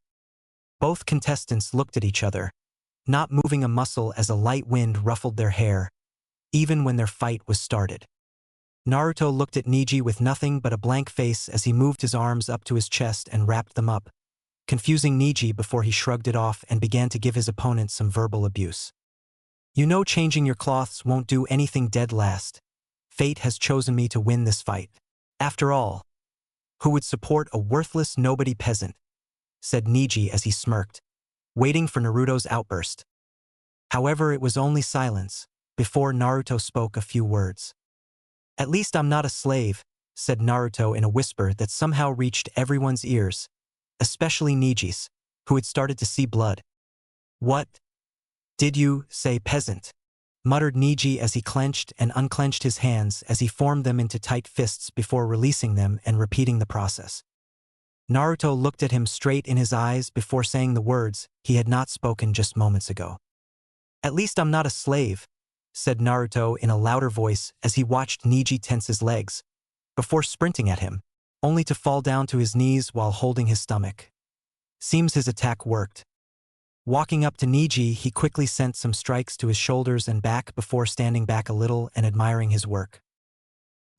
Speaker 1: Both contestants looked at each other, not moving a muscle as a light wind ruffled their hair, even when their fight was started. Naruto looked at Neji with nothing but a blank face as he moved his arms up to his chest and wrapped them up, confusing Neji before he shrugged it off and began to give his opponent some verbal abuse. "You know changing your cloths won't do anything dead last. Fate has chosen me to win this fight. After all, who would support a worthless nobody peasant?" said Neji as he smirked, waiting for Naruto's outburst. However, it was only silence before Naruto spoke a few words. "At least I'm not a slave," said Naruto in a whisper that somehow reached everyone's ears, especially Neji's, who had started to see blood. "What did you say, peasant?" muttered Neji as he clenched and unclenched his hands as he formed them into tight fists before releasing them and repeating the process. Naruto looked at him straight in his eyes before saying the words he had not spoken just moments ago. "At least I'm not a slave," said Naruto in a louder voice as he watched Neji tense his legs, before sprinting at him, only to fall down to his knees while holding his stomach. Seems his attack worked. Walking up to Neji, he quickly sent some strikes to his shoulders and back before standing back a little and admiring his work.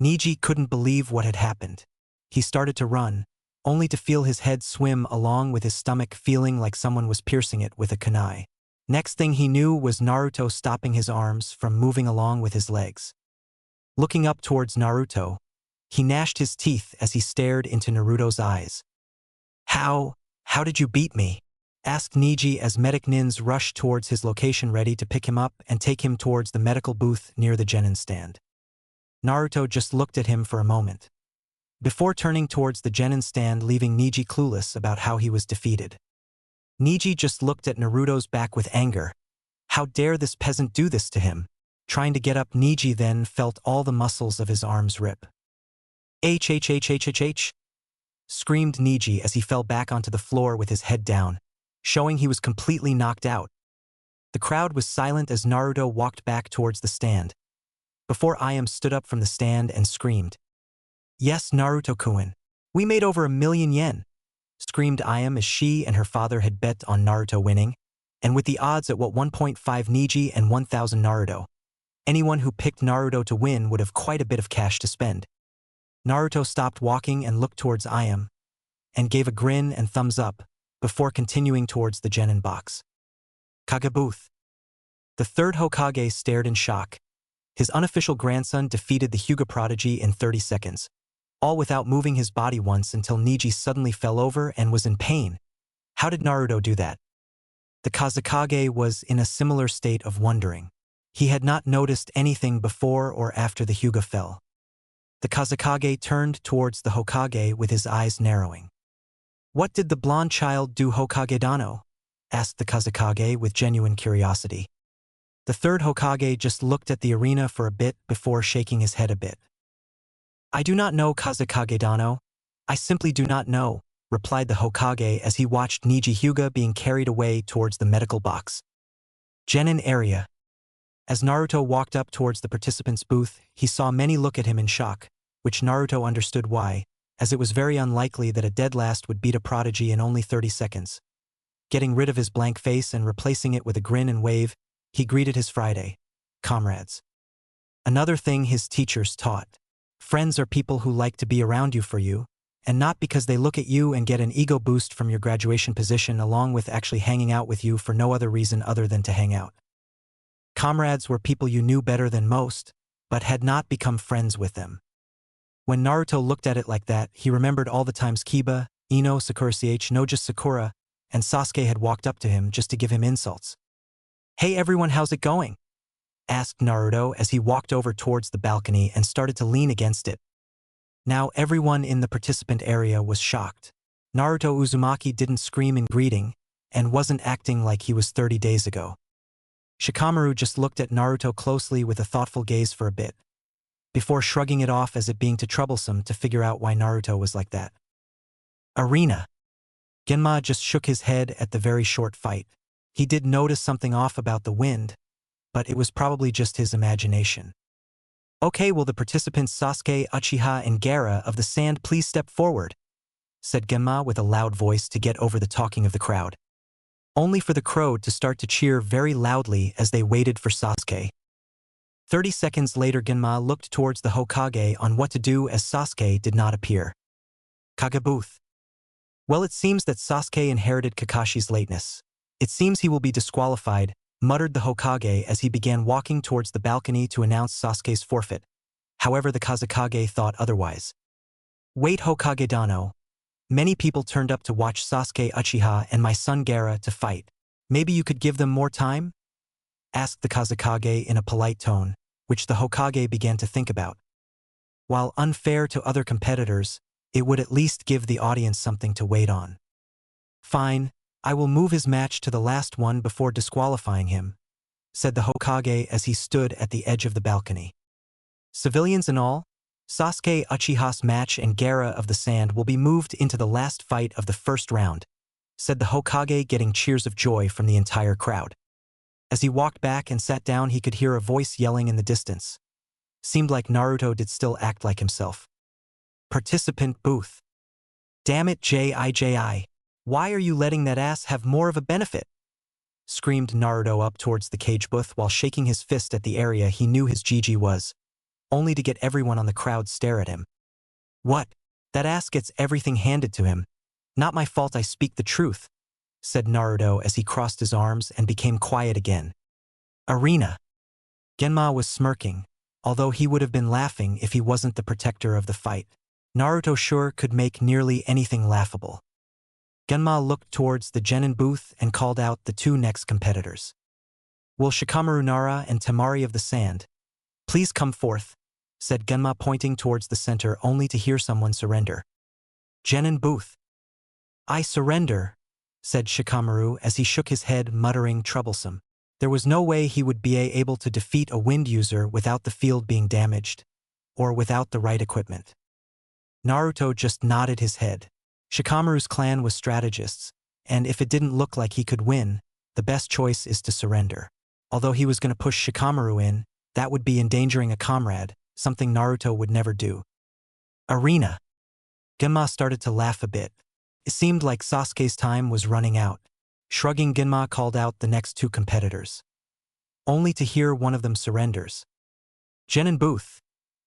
Speaker 1: Neji couldn't believe what had happened. He started to run, only to feel his head swim along with his stomach, feeling like someone was piercing it with a kunai. Next thing he knew was Naruto stopping his arms from moving along with his legs. Looking up towards Naruto, he gnashed his teeth as he stared into Naruto's eyes. How did you beat me?" asked Neji as medic nins rushed towards his location ready to pick him up and take him towards the medical booth near the genin stand. Naruto just looked at him for a moment, before turning towards the genin stand, leaving Neji clueless about how he was defeated. Neji just looked at Naruto's back with anger. How dare this peasant do this to him? Trying to get up, Neji then felt all the muscles of his arms rip. "H," screamed Neji as he fell back onto the floor with his head down, showing he was completely knocked out. The crowd was silent as Naruto walked back towards the stand, before Ayam stood up from the stand and screamed. "Yes, Naruto-kun. We made over 1,000,000 yen," screamed Ayam as she and her father had bet on Naruto winning, and with the odds at 1.5 Neji and 1,000 Naruto, anyone who picked Naruto to win would have quite a bit of cash to spend. Naruto stopped walking and looked towards Ayam, and gave a grin and thumbs up, before continuing towards the genin box. Kage-booth. The third Hokage stared in shock. His unofficial grandson defeated the Hyuga prodigy in 30 seconds. all without moving his body once until Neji suddenly fell over and was in pain. How did Naruto do that? The Kage was in a similar state of wondering. He had not noticed anything before or after the Hyuga fell. The Kage turned towards the Hokage with his eyes narrowing. "What did the blonde child do, Hokage Dano?" asked the Kage with genuine curiosity. The third Hokage just looked at the arena for a bit before shaking his head a bit. "I do not know, Kage Dano. I simply do not know," replied the Hokage as he watched Neji Hyuga being carried away towards the medical box. Genin area. As Naruto walked up towards the participants' booth, he saw many look at him in shock, which Naruto understood why, as it was very unlikely that a dead last would beat a prodigy in only 30 seconds. Getting rid of his blank face and replacing it with a grin and wave, he greeted his Friday comrades. Another thing his teachers taught. Friends are people who like to be around you for you, and not because they look at you and get an ego boost from your graduation position along with actually hanging out with you for no other reason other than to hang out. Comrades were people you knew better than most, but had not become friends with them. When Naruto looked at it like that, he remembered all the times Kiba, Ino, no just Sakura, and Sasuke had walked up to him just to give him insults. "Hey everyone, how's it going?" asked Naruto as he walked over towards the balcony and started to lean against it. Now everyone in the participant area was shocked. Naruto Uzumaki didn't scream in greeting, and wasn't acting like he was 30 days ago. Shikamaru just looked at Naruto closely with a thoughtful gaze for a bit, before shrugging it off as it being too troublesome to figure out why Naruto was like that. Arena. Genma just shook his head at the very short fight. He did notice something off about the wind, but it was probably just his imagination. "Okay, will the participants Sasuke, Uchiha, and Gaara of the Sand please step forward?" said Genma with a loud voice to get over the talking of the crowd. Only for the crowd to start to cheer very loudly as they waited for Sasuke. 30 seconds later, Genma looked towards the Hokage on what to do as Sasuke did not appear. Kage booth. "Well, it seems that Sasuke inherited Kakashi's lateness. It seems he will be disqualified," muttered the Hokage as he began walking towards the balcony to announce Sasuke's forfeit. However, the Kage thought otherwise. "Wait, Hokage Dano. Many people turned up to watch Sasuke, Uchiha, and my son Gaara to fight. Maybe you could give them more time?" asked the Kage in a polite tone, which the Hokage began to think about. While unfair to other competitors, it would at least give the audience something to wait on. "Fine, I will move his match to the last one before disqualifying him," said the Hokage as he stood at the edge of the balcony. "Civilians and all, Sasuke, Uchiha's match and Gaara of the Sand will be moved into the last fight of the first round," said the Hokage, getting cheers of joy from the entire crowd. As he walked back and sat down, he could hear a voice yelling in the distance. Seemed like Naruto did still act like himself. "Participant booth. Damn it, Ji. Why are you letting that ass have more of a benefit?" screamed Naruto up towards the cage booth while shaking his fist at the area he knew his Gigi was, only to get everyone on the crowd stare at him. "What? That ass gets everything handed to him. Not my fault, I speak the truth," said Naruto as he crossed his arms and became quiet again. Arena. Genma was smirking, although he would have been laughing if he wasn't the protector of the fight. Naruto sure could make nearly anything laughable. Genma looked towards the Genin booth and called out the two next competitors. "Will Shikamaru Nara and Temari of the Sand please come forth?" said Genma, pointing towards the center only to hear someone surrender. "Genin booth." "I surrender," said Shikamaru as he shook his head, muttering troublesome. There was no way he would be able to defeat a wind user without the field being damaged, or without the right equipment. Naruto just nodded his head. Shikamaru's clan was strategists, and if it didn't look like he could win, the best choice is to surrender. Although he was going to push Shikamaru in, that would be endangering a comrade, something Naruto would never do. Arena. Genma started to laugh a bit. It seemed like Sasuke's time was running out. Shrugging, Genma called out the next two competitors, only to hear one of them surrenders. "Genin booth.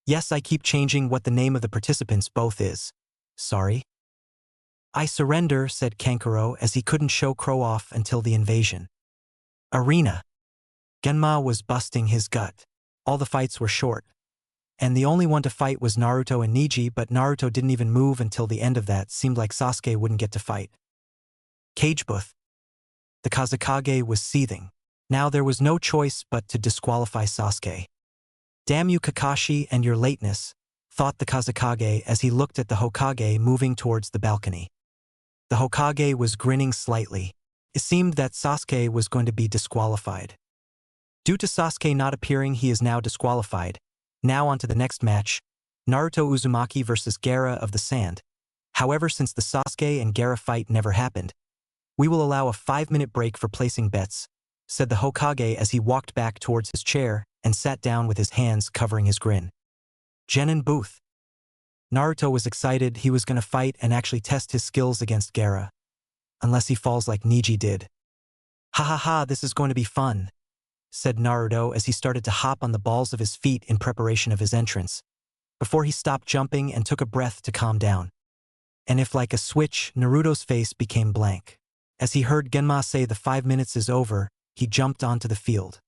Speaker 1: Yes, I keep changing what the name of the participants both is. Sorry." "I surrender," said Kankuro as he couldn't show Crow off until the invasion. Arena. Genma was busting his gut. All the fights were short, and the only one to fight was Naruto and Neji, but Naruto didn't even move until the end of that. Seemed like Sasuke wouldn't get to fight. Cage booth. The Kazekage was seething. Now there was no choice but to disqualify Sasuke. "Damn you, Kakashi, and your lateness," thought the Kazekage as he looked at the Hokage moving towards the balcony. The Hokage was grinning slightly. It seemed that Sasuke was going to be disqualified. Due to Sasuke not appearing, he is now disqualified. Now on to the next match, Naruto Uzumaki versus Gaara of the Sand. However, since the Sasuke and Gaara fight never happened, we will allow a 5-minute break for placing bets, said the Hokage as he walked back towards his chair and sat down with his hands covering his grin. Genin booth. Naruto was excited. He was going to fight and actually test his skills against Gaara. Unless he falls like Neji did. "Ha ha ha, this is going to be fun," said Naruto as he started to hop on the balls of his feet in preparation of his entrance, before he stopped jumping and took a breath to calm down. And if like a switch, Naruto's face became blank. As he heard Genma say the 5 minutes is over, he jumped onto the field.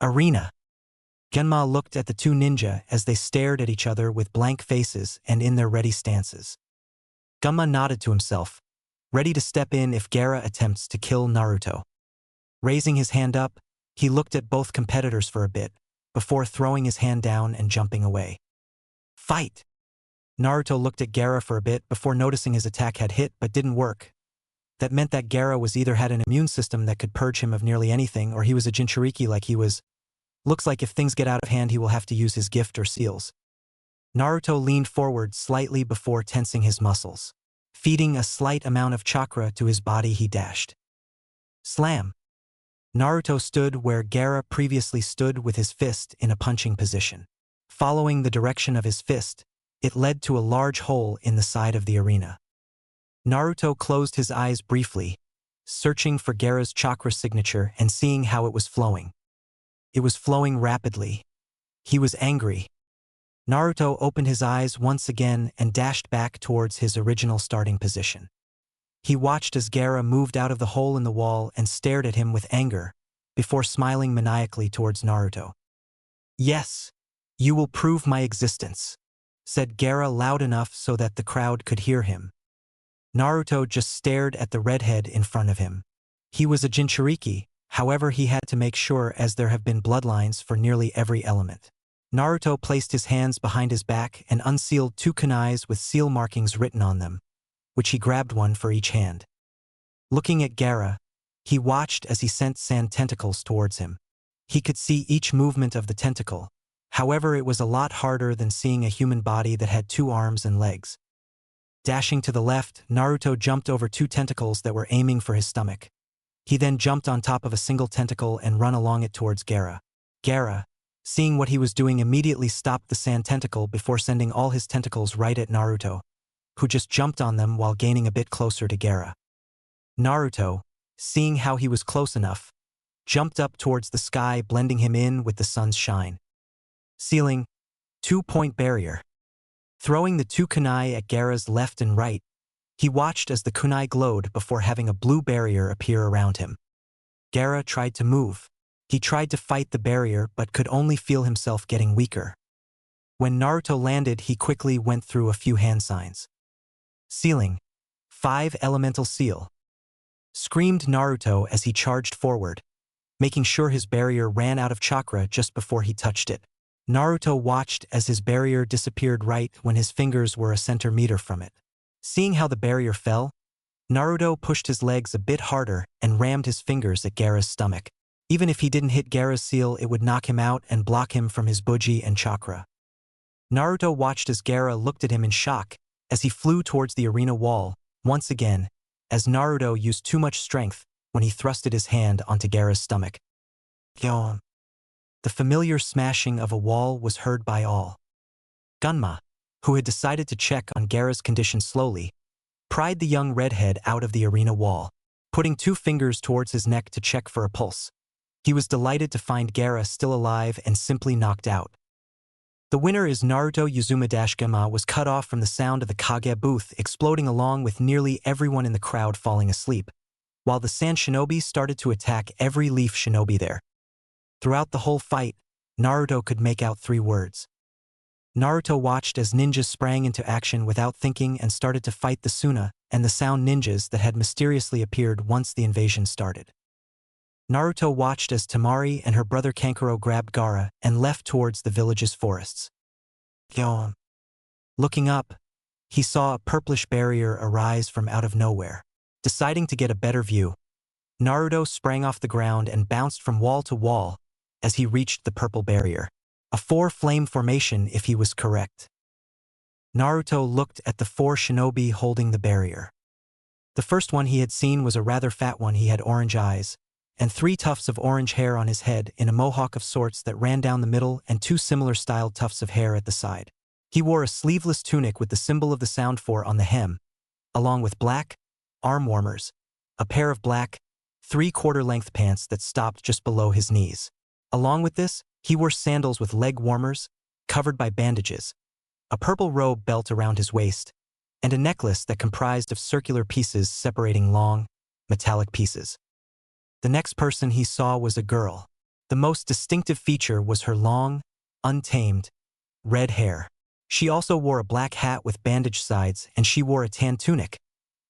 Speaker 1: Arena. Genma looked at the two ninja as they stared at each other with blank faces and in their ready stances. Genma nodded to himself, ready to step in if Gaara attempts to kill Naruto. Raising his hand up, he looked at both competitors for a bit, before throwing his hand down and jumping away. Fight! Naruto looked at Gaara for a bit before noticing his attack had hit but didn't work. That meant that Gaara was either had an immune system that could purge him of nearly anything, or he was a Jinchuriki like he was. Looks like if things get out of hand he will have to use his gift or seals. Naruto leaned forward slightly before tensing his muscles. Feeding a slight amount of chakra to his body, he dashed. Slam! Naruto stood where Gaara previously stood with his fist in a punching position. Following the direction of his fist, it led to a large hole in the side of the arena. Naruto closed his eyes briefly, searching for Gaara's chakra signature and seeing how it was flowing. It was flowing rapidly. He was angry. Naruto opened his eyes once again and dashed back towards his original starting position. He watched as Gaara moved out of the hole in the wall and stared at him with anger, before smiling maniacally towards Naruto. "Yes, you will prove my existence," said Gaara loud enough so that the crowd could hear him. Naruto just stared at the redhead in front of him. He was a Jinchuriki, however he had to make sure as there have been bloodlines for nearly every element. Naruto placed his hands behind his back and unsealed 2 kunais with seal markings written on them, which he grabbed one for each hand. Looking at Gaara, he watched as he sent sand tentacles towards him. He could see each movement of the tentacle, however it was a lot harder than seeing a human body that had 2 arms and legs. Dashing to the left, Naruto jumped over 2 tentacles that were aiming for his stomach. He then jumped on top of a single tentacle and ran along it towards Gaara. Gaara, seeing what he was doing, immediately stopped the sand tentacle before sending all his tentacles right at Naruto, who just jumped on them while gaining a bit closer to Gaara. Naruto, seeing how he was close enough, jumped up towards the sky, blending him in with the sun's shine. Ceiling, 2-point barrier. Throwing the 2 kunai at Gaara's left and right, he watched as the kunai glowed before having a blue barrier appear around him. Gaara tried to move. He tried to fight the barrier but could only feel himself getting weaker. When Naruto landed, he quickly went through a few hand signs. Sealing, 5 elemental seal. Screamed Naruto as he charged forward, making sure his barrier ran out of chakra just before he touched it. Naruto watched as his barrier disappeared right when his fingers were a centimeter from it. Seeing how the barrier fell, Naruto pushed his legs a bit harder and rammed his fingers at Gaara's stomach. Even if he didn't hit Gaara's seal, it would knock him out and block him from his buji and chakra. Naruto watched as Gaara looked at him in shock as he flew towards the arena wall, once again, as Naruto used too much strength when he thrusted his hand onto Gaara's stomach. Yawn. The familiar smashing of a wall was heard by all. Gunma, who had decided to check on Gaara's condition slowly, pried the young redhead out of the arena wall, putting 2 fingers towards his neck to check for a pulse. He was delighted to find Gaara still alive and simply knocked out. The winner is Naruto Uzumaki. Gunma was cut off from the sound of the Kage booth exploding along with nearly everyone in the crowd falling asleep, while the Sand Shinobi started to attack every Leaf Shinobi there. Throughout the whole fight, Naruto could make out 3 words. Naruto watched as ninjas sprang into action without thinking and started to fight the Suna and the sound ninjas that had mysteriously appeared once the invasion started. Naruto watched as Temari and her brother Kankuro grabbed Gaara and left towards the village's forests. Yo. Looking up, he saw a purplish barrier arise from out of nowhere. Deciding to get a better view, Naruto sprang off the ground and bounced from wall to wall as he reached the purple barrier. A 4-flame formation if he was correct. Naruto looked at the 4 shinobi holding the barrier. The first one he had seen was a rather fat one. He had orange eyes and 3 tufts of orange hair on his head in a mohawk of sorts that ran down the middle and 2 similar styled tufts of hair at the side. He wore a sleeveless tunic with the symbol of the sound 4 on the hem, along with black arm warmers, a pair of black 3/4 length pants that stopped just below his knees. Along with this, he wore sandals with leg warmers, covered by bandages, a purple robe belt around his waist, and a necklace that comprised of circular pieces separating long, metallic pieces. The next person he saw was a girl. The most distinctive feature was her long, untamed, red hair. She also wore a black hat with bandaged sides, and she wore a tan tunic,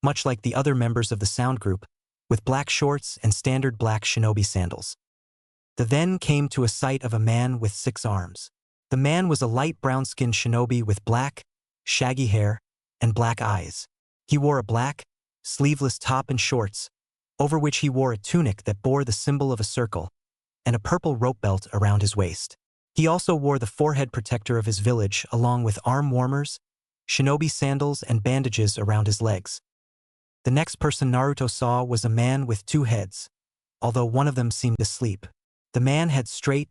Speaker 1: much like the other members of the sound group, with black shorts and standard black shinobi sandals. The then came to a sight of a man with 6 arms. The man was a light brown-skinned shinobi with black, shaggy hair, and black eyes. He wore a black, sleeveless top and shorts, over which he wore a tunic that bore the symbol of a circle, and a purple rope belt around his waist. He also wore the forehead protector of his village along with arm warmers, shinobi sandals, and bandages around his legs. The next person Naruto saw was a man with 2 heads, although one of them seemed asleep. The man had straight,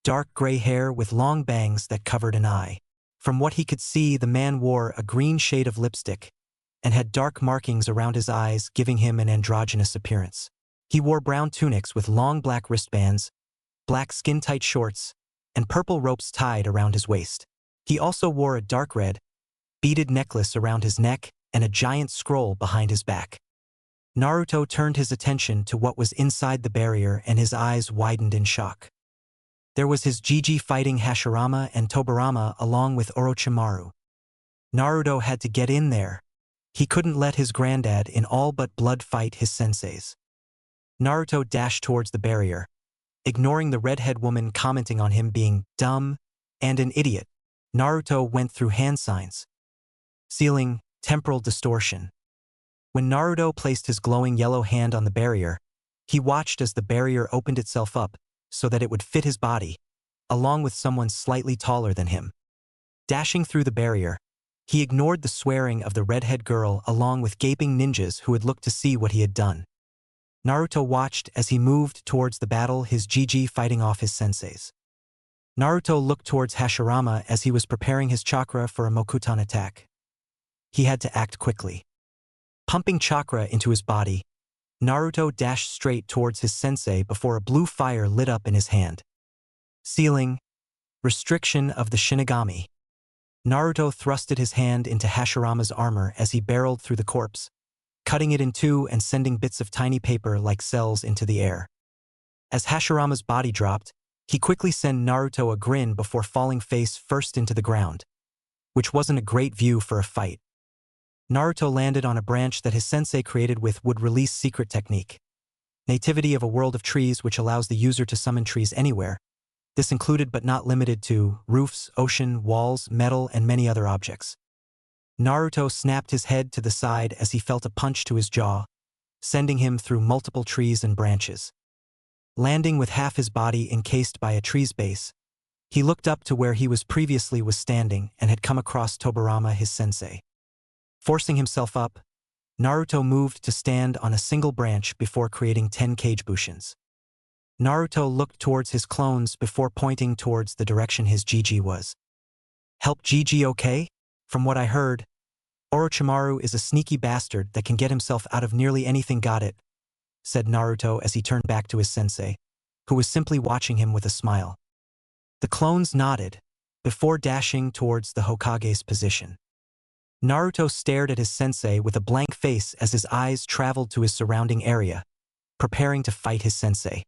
Speaker 1: dark gray hair with long bangs that covered an eye. From what he could see, the man wore a green shade of lipstick and had dark markings around his eyes, giving him an androgynous appearance. He wore brown tunics with long black wristbands, black skin-tight shorts, and purple ropes tied around his waist. He also wore a dark red, beaded necklace around his neck and a giant scroll behind his back. Naruto turned his attention to what was inside the barrier and his eyes widened in shock. There was his Jiji fighting Hashirama and Tobirama along with Orochimaru. Naruto had to get in there. He couldn't let his granddad in all but blood fight his senseis. Naruto dashed towards the barrier, ignoring the redhead woman commenting on him being dumb and an idiot. Naruto went through hand signs, sealing temporal distortion. When Naruto placed his glowing yellow hand on the barrier, he watched as the barrier opened itself up so that it would fit his body, along with someone slightly taller than him. Dashing through the barrier, he ignored the swearing of the redhead girl along with gaping ninjas who had looked to see what he had done. Naruto watched as he moved towards the battle, his Jiji fighting off his senseis. Naruto looked towards Hashirama as he was preparing his chakra for a Mokutan attack. He had to act quickly. Pumping chakra into his body, Naruto dashed straight towards his sensei before a blue fire lit up in his hand. Sealing, restriction of the Shinigami. Naruto thrusted his hand into Hashirama's armor as he barreled through the corpse, cutting it in 2 and sending bits of tiny paper like cells into the air. As Hashirama's body dropped, he quickly sent Naruto a grin before falling face first into the ground, which wasn't a great view for a fight. Naruto landed on a branch that his sensei created with would release secret technique. Nativity of a world of trees which allows the user to summon trees anywhere. This included but not limited to roofs, ocean, walls, metal, and many other objects. Naruto snapped his head to the side as he felt a punch to his jaw, sending him through multiple trees and branches. Landing with half his body encased by a tree's base, he looked up to where he was previously standing and had come across Tobirama, his sensei. Forcing himself up, Naruto moved to stand on a single branch before creating 10 cage bushins. Naruto looked towards his clones before pointing towards the direction his Jiji was. "Help Jiji, okay? From what I heard, Orochimaru is a sneaky bastard that can get himself out of nearly anything, got it?" said Naruto as he turned back to his sensei, who was simply watching him with a smile. The clones nodded, before dashing towards the Hokage's position. Naruto stared at his sensei with a blank face as his eyes traveled to his surrounding area, preparing to fight his sensei.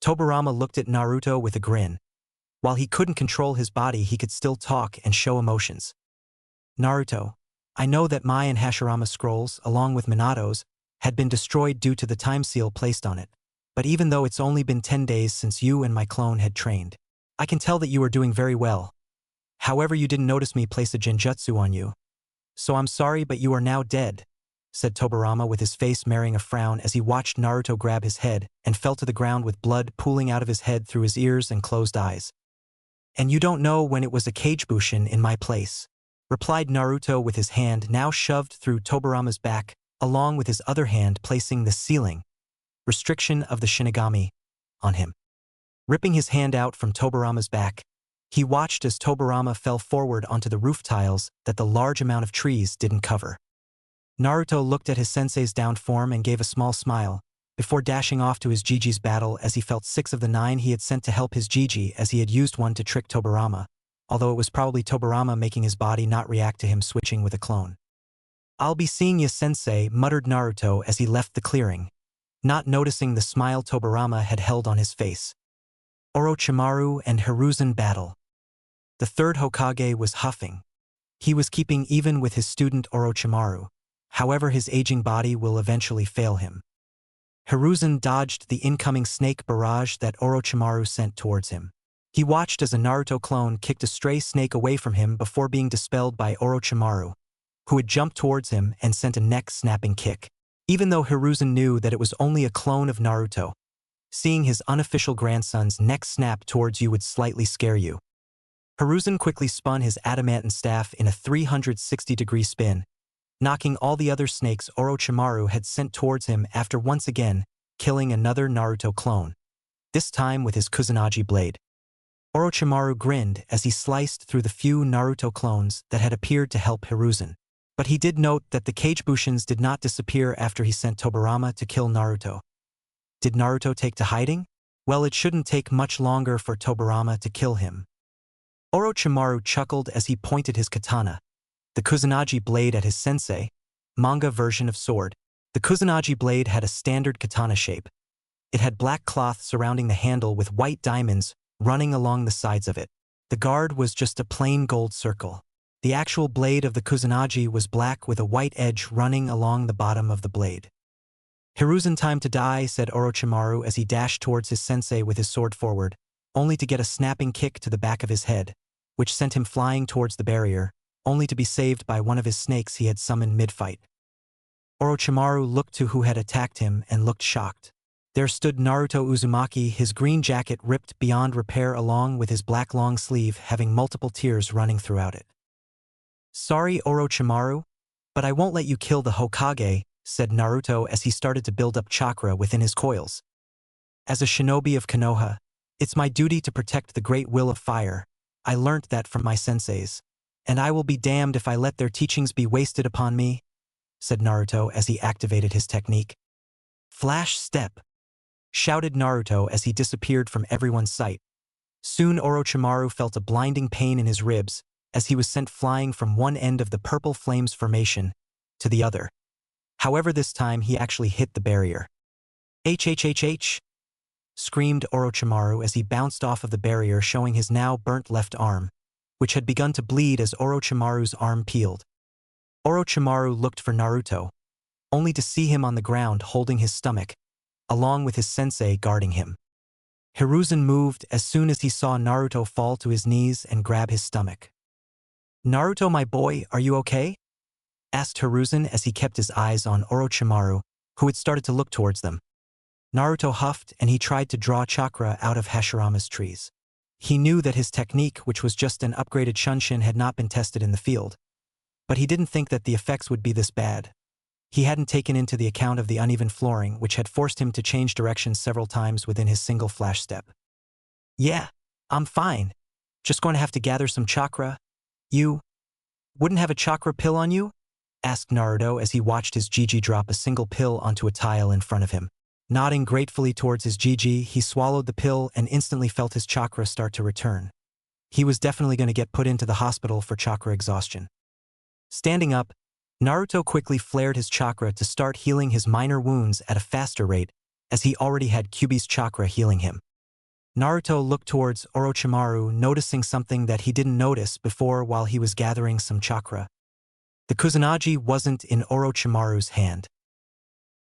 Speaker 1: Tobirama looked at Naruto with a grin, While he couldn't control his body, he could still talk and show emotions. Naruto, I know that Mai and Hashirama's scrolls, along with Minato's, had been destroyed due to the time seal placed on it. But even though it's only been 10 days since you and my clone had trained, I can tell that you are doing very well. However, you didn't notice me place a genjutsu on you. So I'm sorry, but you are now dead, said Tobirama with his face marring a frown as he watched Naruto grab his head and fell to the ground with blood pooling out of his head through his ears and closed eyes. And you don't know when it was a Kage-Bushin in my place, replied Naruto with his hand now shoved through Tobirama's back, along with his other hand placing the ceiling, restriction of the Shinigami, on him. Ripping his hand out from Tobirama's back, he watched as Tobirama fell forward onto the roof tiles that the large amount of trees didn't cover. Naruto looked at his sensei's downed form and gave a small smile, before dashing off to his Jiji's battle as he felt 6 of the 9 he had sent to help his Jiji as he had used one to trick Tobirama, although it was probably Tobirama making his body not react to him switching with a clone. I'll be seeing ya, sensei, muttered Naruto as he left the clearing, not noticing the smile Tobirama had held on his face. Orochimaru and Hiruzen battle. The third Hokage was huffing. He was keeping even with his student Orochimaru, however his aging body will eventually fail him. Hiruzen dodged the incoming snake barrage that Orochimaru sent towards him. He watched as a Naruto clone kicked a stray snake away from him before being dispelled by Orochimaru, who had jumped towards him and sent a neck-snapping kick. Even though Hiruzen knew that it was only a clone of Naruto, seeing his unofficial grandson's neck snap towards you would slightly scare you. Hiruzen quickly spun his adamantine staff in a 360-degree spin, knocking all the other snakes Orochimaru had sent towards him after once again killing another Naruto clone, this time with his Kusanagi blade. Orochimaru grinned as he sliced through the few Naruto clones that had appeared to help Hiruzen. But he did note that the Kage-Bushins did not disappear after he sent Tobirama to kill Naruto. Did Naruto take to hiding? Well, it shouldn't take much longer for Tobirama to kill him. Orochimaru chuckled as he pointed his katana, the Kusanagi blade, at his sensei, manga version of sword. The Kusanagi blade had a standard katana shape. It had black cloth surrounding the handle with white diamonds running along the sides of it. The guard was just a plain gold circle. The actual blade of the Kusanagi was black with a white edge running along the bottom of the blade. Hiruzen, time to die, said Orochimaru as he dashed towards his sensei with his sword forward, only to get a snapping kick to the back of his head, which sent him flying towards the barrier, only to be saved by one of his snakes he had summoned mid-fight. Orochimaru looked to who had attacked him and looked shocked. There stood Naruto Uzumaki, his green jacket ripped beyond repair along with his black long sleeve having multiple tears running throughout it. Sorry, Orochimaru, but I won't let you kill the Hokage, said Naruto as he started to build up chakra within his coils. As a shinobi of Konoha, it's my duty to protect the great will of fire. I learnt that from my senseis, and I will be damned if I let their teachings be wasted upon me, said Naruto as he activated his technique. Flash step, shouted Naruto as he disappeared from everyone's sight. Soon Orochimaru felt a blinding pain in his ribs as he was sent flying from one end of the purple flames formation to the other. However, this time he actually hit the barrier. HHHH! Screamed Orochimaru as he bounced off of the barrier, showing his now burnt left arm, which had begun to bleed as Orochimaru's arm peeled. Orochimaru looked for Naruto, only to see him on the ground holding his stomach, along with his sensei guarding him. Hiruzen moved as soon as he saw Naruto fall to his knees and grab his stomach. Naruto, my boy, are you okay? Asked Hiruzen as he kept his eyes on Orochimaru, who had started to look towards them. Naruto huffed and he tried to draw chakra out of Hashirama's trees. He knew that his technique, which was just an upgraded Shunshin, had not been tested in the field. But he didn't think that the effects would be this bad. He hadn't taken into the account of the uneven flooring, which had forced him to change directions several times within his single flash step. Yeah, I'm fine. Just going to have to gather some chakra. You wouldn't have a chakra pill on you? Asked Naruto as he watched his Jiji drop a single pill onto a tile in front of him. Nodding gratefully towards his Jiji, he swallowed the pill and instantly felt his chakra start to return. He was definitely going to get put into the hospital for chakra exhaustion. Standing up, Naruto quickly flared his chakra to start healing his minor wounds at a faster rate, as he already had Kyuubi's chakra healing him. Naruto looked towards Orochimaru, noticing something that he didn't notice before while he was gathering some chakra. The Kusanagi wasn't in Orochimaru's hand.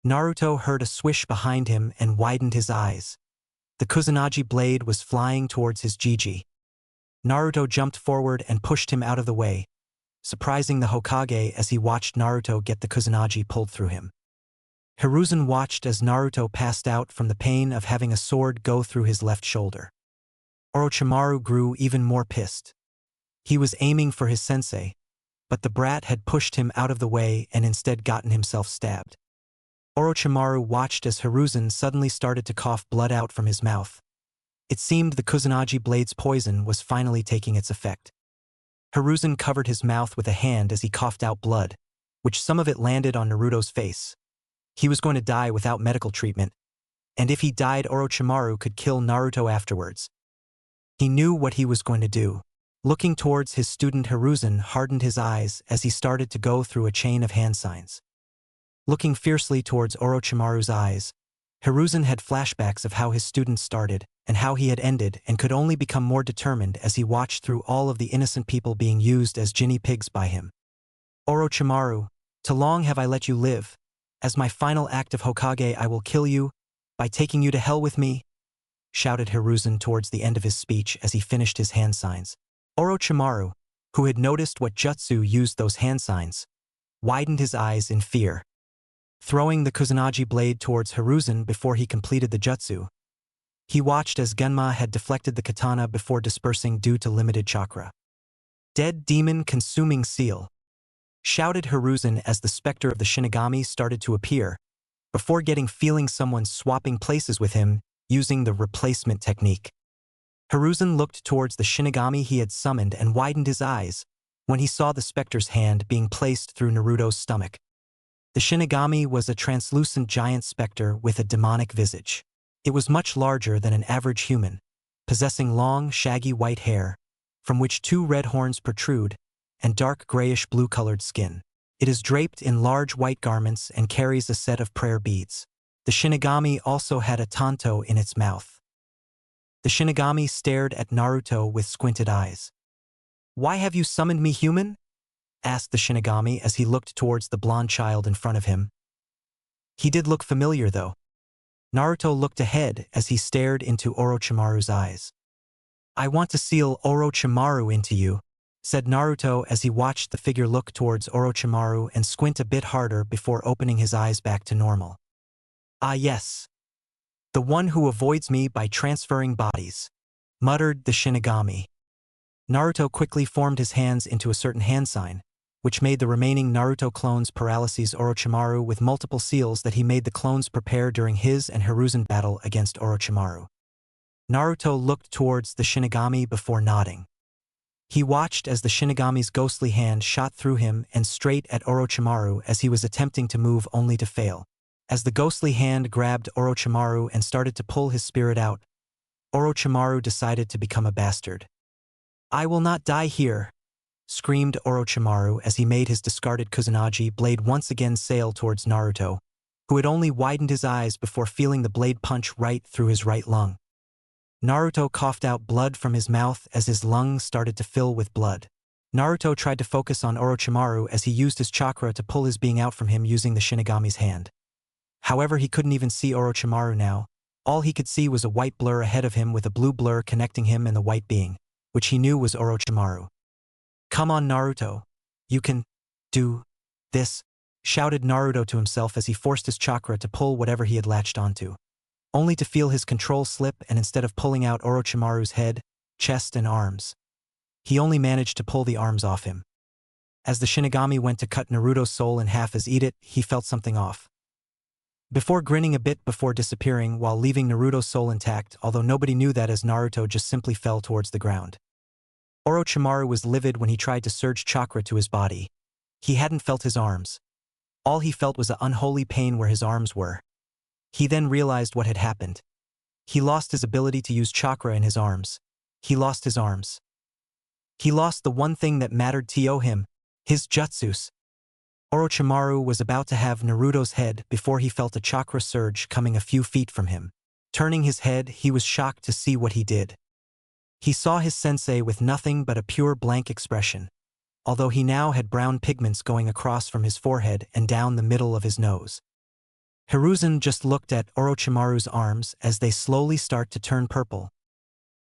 Speaker 1: Naruto heard a swish behind him and widened his eyes. The Kusanagi blade was flying towards his Jiji. Naruto jumped forward and pushed him out of the way, surprising the Hokage as he watched Naruto get the Kusanagi pulled through him. Hiruzen watched as Naruto passed out from the pain of having a sword go through his left shoulder. Orochimaru grew even more pissed. He was aiming for his sensei, but the brat had pushed him out of the way and instead gotten himself stabbed. Orochimaru watched as Hiruzen suddenly started to cough blood out from his mouth. It seemed the Kusanagi blade's poison was finally taking its effect. Hiruzen covered his mouth with a hand as he coughed out blood, which some of it landed on Naruto's face. He was going to die without medical treatment, and if he died, Orochimaru could kill Naruto afterwards. He knew what he was going to do. Looking towards his student, Hiruzen hardened his eyes as he started to go through a chain of hand signs. Looking fiercely towards Orochimaru's eyes, Hiruzen had flashbacks of how his student started and how he had ended, and could only become more determined as he watched through all of the innocent people being used as guinea pigs by him. Orochimaru, too long have I let you live. As my final act of Hokage, I will kill you by taking you to hell with me, shouted Hiruzen towards the end of his speech as he finished his hand signs. Orochimaru, who had noticed what jutsu used those hand signs, widened his eyes in fear. Throwing the Kusanagi blade towards Hiruzen before he completed the jutsu, he watched as Genma had deflected the katana before dispersing due to limited chakra. Dead demon consuming seal, shouted Hiruzen as the specter of the Shinigami started to appear, before feeling someone swapping places with him using the replacement technique. Hiruzen looked towards the Shinigami he had summoned and widened his eyes when he saw the specter's hand being placed through Naruto's stomach. The Shinigami was a translucent giant specter with a demonic visage. It was much larger than an average human, possessing long, shaggy white hair, from which 2 red horns protrude, and dark grayish-blue-colored skin. It is draped in large white garments and carries a set of prayer beads. The Shinigami also had a tanto in its mouth. The Shinigami stared at Naruto with squinted eyes. "Why have you summoned me, human?" asked the Shinigami as he looked towards the blonde child in front of him. He did look familiar, though. Naruto looked ahead as he stared into Orochimaru's eyes. "I want to seal Orochimaru into you," said Naruto as he watched the figure look towards Orochimaru and squint a bit harder before opening his eyes back to normal. "Ah yes. The one who avoids me by transferring bodies," muttered the Shinigami. Naruto quickly formed his hands into a certain hand sign, which made the remaining Naruto clones paralyze Orochimaru with multiple seals that he made the clones prepare during his and Hiruzen battle against Orochimaru. Naruto looked towards the Shinigami before nodding. He watched as the Shinigami's ghostly hand shot through him and straight at Orochimaru as he was attempting to move only to fail. As the ghostly hand grabbed Orochimaru and started to pull his spirit out, Orochimaru decided to become a bastard. "I will not die here," screamed Orochimaru as he made his discarded Kusanagi blade once again sail towards Naruto, who had only widened his eyes before feeling the blade punch right through his right lung. Naruto coughed out blood from his mouth as his lungs started to fill with blood. Naruto tried to focus on Orochimaru as he used his chakra to pull his being out from him using the Shinigami's hand. However, he couldn't even see Orochimaru now. All he could see was a white blur ahead of him with a blue blur connecting him and the white being, which he knew was Orochimaru. "Come on, Naruto. You can do this," shouted Naruto to himself as he forced his chakra to pull whatever he had latched onto, only to feel his control slip, and instead of pulling out Orochimaru's head, chest and arms, he only managed to pull the arms off him. As the Shinigami went to cut Naruto's soul in half as eat it, he felt something off. Before grinning a bit before disappearing while leaving Naruto's soul intact, although nobody knew that as Naruto just simply fell towards the ground. Orochimaru was livid when he tried to surge chakra to his body. He hadn't felt his arms. All he felt was an unholy pain where his arms were. He then realized what had happened. He lost his ability to use chakra in his arms. He lost his arms. He lost the one thing that mattered to him, his jutsus. Orochimaru was about to have Naruto's head before he felt a chakra surge coming a few feet from him. Turning his head, he was shocked to see what he did. He saw his sensei with nothing but a pure blank expression, although he now had brown pigments going across from his forehead and down the middle of his nose. Hiruzen just looked at Orochimaru's arms as they slowly start to turn purple.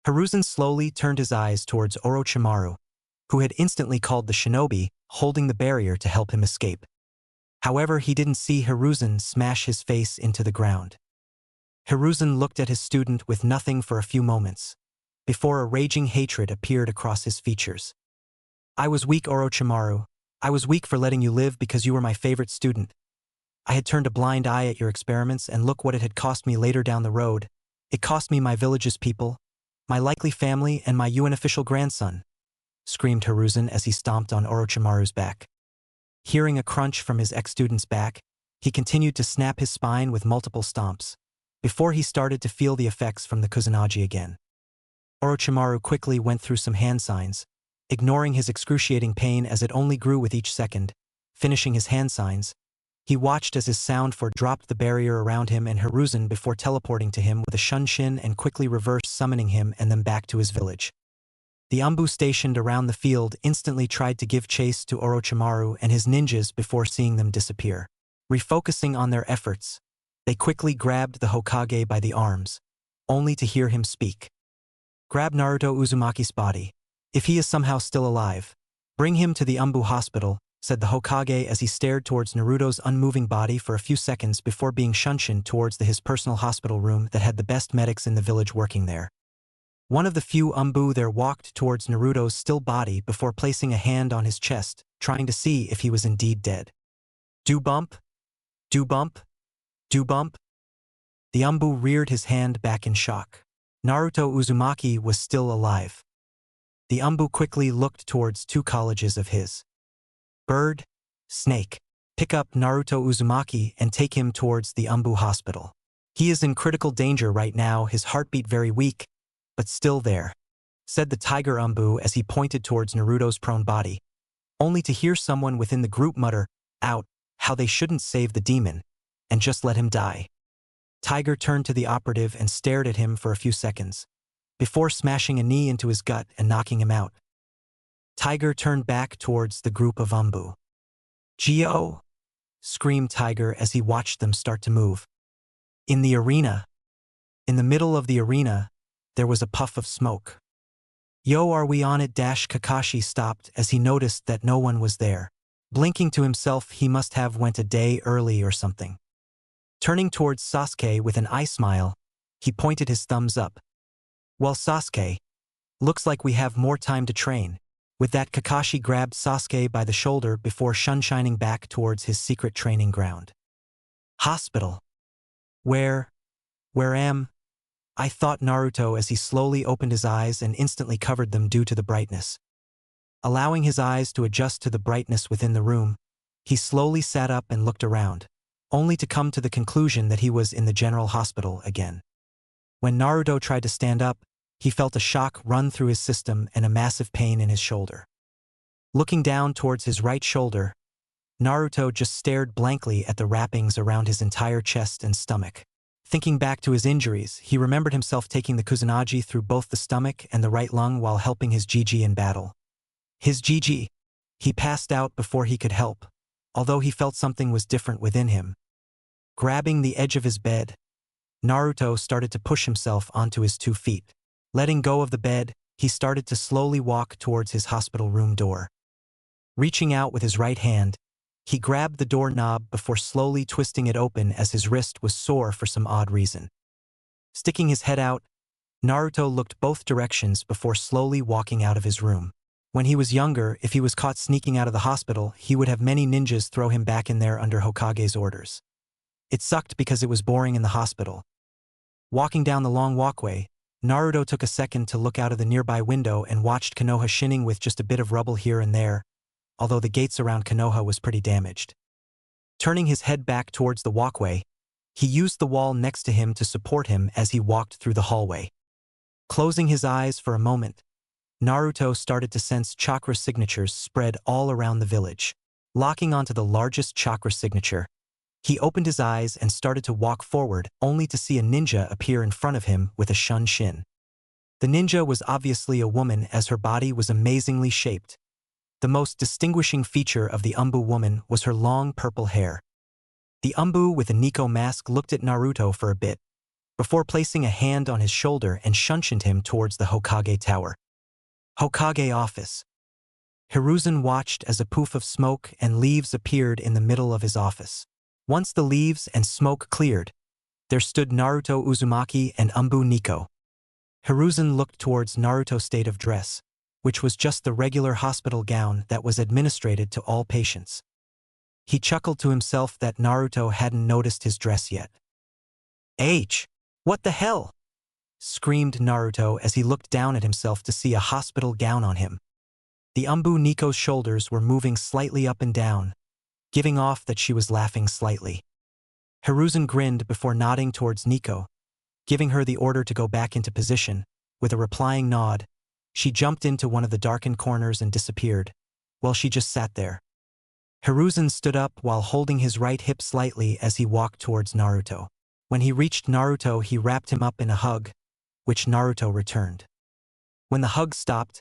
Speaker 1: Hiruzen slowly turned his eyes towards Orochimaru, who had instantly called the shinobi, holding the barrier to help him escape. However, he didn't see Hiruzen smash his face into the ground. Hiruzen looked at his student with nothing for a few moments, before a raging hatred appeared across his features. I was weak, Orochimaru. I was weak for letting you live because you were my favorite student. I had turned a blind eye at your experiments, and look what it had cost me later down the road. It cost me my village's people, my likely family, and my UN official grandson, screamed Hiruzen as he stomped on Orochimaru's back. Hearing a crunch from his ex-student's back, he continued to snap his spine with multiple stomps, before he started to feel the effects from the Kusanagi again. Orochimaru quickly went through some hand signs, ignoring his excruciating pain as it only grew with each second. Finishing his hand signs, he watched as his sound form dropped the barrier around him and Hiruzen before teleporting to him with a shunshin and quickly reverse summoning him and them back to his village. The Anbu stationed around the field instantly tried to give chase to Orochimaru and his ninjas before seeing them disappear. Refocusing on their efforts, they quickly grabbed the Hokage by the arms, only to hear him speak. Grab Naruto Uzumaki's body. If he is somehow still alive, bring him to the Anbu hospital, said the Hokage as he stared towards Naruto's unmoving body for a few seconds before being shunshined towards his personal hospital room that had the best medics in the village working there. One of the few Anbu there walked towards Naruto's still body before placing a hand on his chest, trying to see if he was indeed dead. Do bump? Do bump? Do bump? The Anbu reared his hand back in shock. Naruto Uzumaki was still alive. The Anbu quickly looked towards two colleges of his. Bird, Snake, pick up Naruto Uzumaki and take him towards the Anbu hospital. He is in critical danger right now, his heartbeat very weak, but still there, said the Tiger Anbu as he pointed towards Naruto's prone body, only to hear someone within the group mutter out how they shouldn't save the demon and just let him die. Tiger turned to the operative and stared at him for a few seconds, before smashing a knee into his gut and knocking him out. Tiger turned back towards the group of Anbu. Gio! Screamed Tiger as he watched them start to move. In the arena. In the middle of the arena, there was a puff of smoke. Yo, are we on it? Kakashi stopped as he noticed that no one was there. Blinking to himself, he must have went a day early or something. Turning towards Sasuke with an eye smile, he pointed his thumbs up. Well, Sasuke, looks like we have more time to train. With that, Kakashi grabbed Sasuke by the shoulder before shining back towards his secret training ground. Hospital. Where am I? Thought Naruto as he slowly opened his eyes and instantly covered them due to the brightness. Allowing his eyes to adjust to the brightness within the room, he slowly sat up and looked around, only to come to the conclusion that he was in the general hospital again. When Naruto tried to stand up, he felt a shock run through his system and a massive pain in his shoulder. Looking down towards his right shoulder, Naruto just stared blankly at the wrappings around his entire chest and stomach. Thinking back to his injuries, he remembered himself taking the Kusanagi through both the stomach and the right lung while helping his Gigi in battle. His Gigi. He passed out before he could help, although he felt something was different within him. Grabbing the edge of his bed, Naruto started to push himself onto his 2 feet. Letting go of the bed, he started to slowly walk towards his hospital room door. Reaching out with his right hand, he grabbed the doorknob before slowly twisting it open as his wrist was sore for some odd reason. Sticking his head out, Naruto looked both directions before slowly walking out of his room. When he was younger, if he was caught sneaking out of the hospital, he would have many ninjas throw him back in there under Hokage's orders. It sucked because it was boring in the hospital. Walking down the long walkway, Naruto took a second to look out of the nearby window and watched Konoha shinning with just a bit of rubble here and there, although the gates around Konoha was pretty damaged. Turning his head back towards the walkway, he used the wall next to him to support him as he walked through the hallway. Closing his eyes for a moment, Naruto started to sense chakra signatures spread all around the village. Locking onto the largest chakra signature, He opened his eyes and started to walk forward, only to see a ninja appear in front of him with a shin. The ninja was obviously a woman, as her body was amazingly shaped. The most distinguishing feature of the Anbu woman was her long purple hair. The Anbu with a Nico mask looked at Naruto for a bit, before placing a hand on his shoulder and shunshined him towards the Hokage tower. Hokage office. Hiruzen watched as a poof of smoke and leaves appeared in the middle of his office. Once the leaves and smoke cleared, there stood Naruto Uzumaki and Anbu Nico. Hiruzen looked towards Naruto's state of dress, which was just the regular hospital gown that was administered to all patients. He chuckled to himself that Naruto hadn't noticed his dress yet. What the hell?" screamed Naruto as he looked down at himself to see a hospital gown on him. The Anbu Nico's shoulders were moving slightly up and down, giving off that she was laughing slightly. Hiruzen grinned before nodding towards Nico, giving her the order to go back into position. With a replying nod, she jumped into one of the darkened corners and disappeared, while she just sat there. Hiruzen stood up while holding his right hip slightly as he walked towards Naruto. When he reached Naruto, he wrapped him up in a hug, which Naruto returned. When the hug stopped,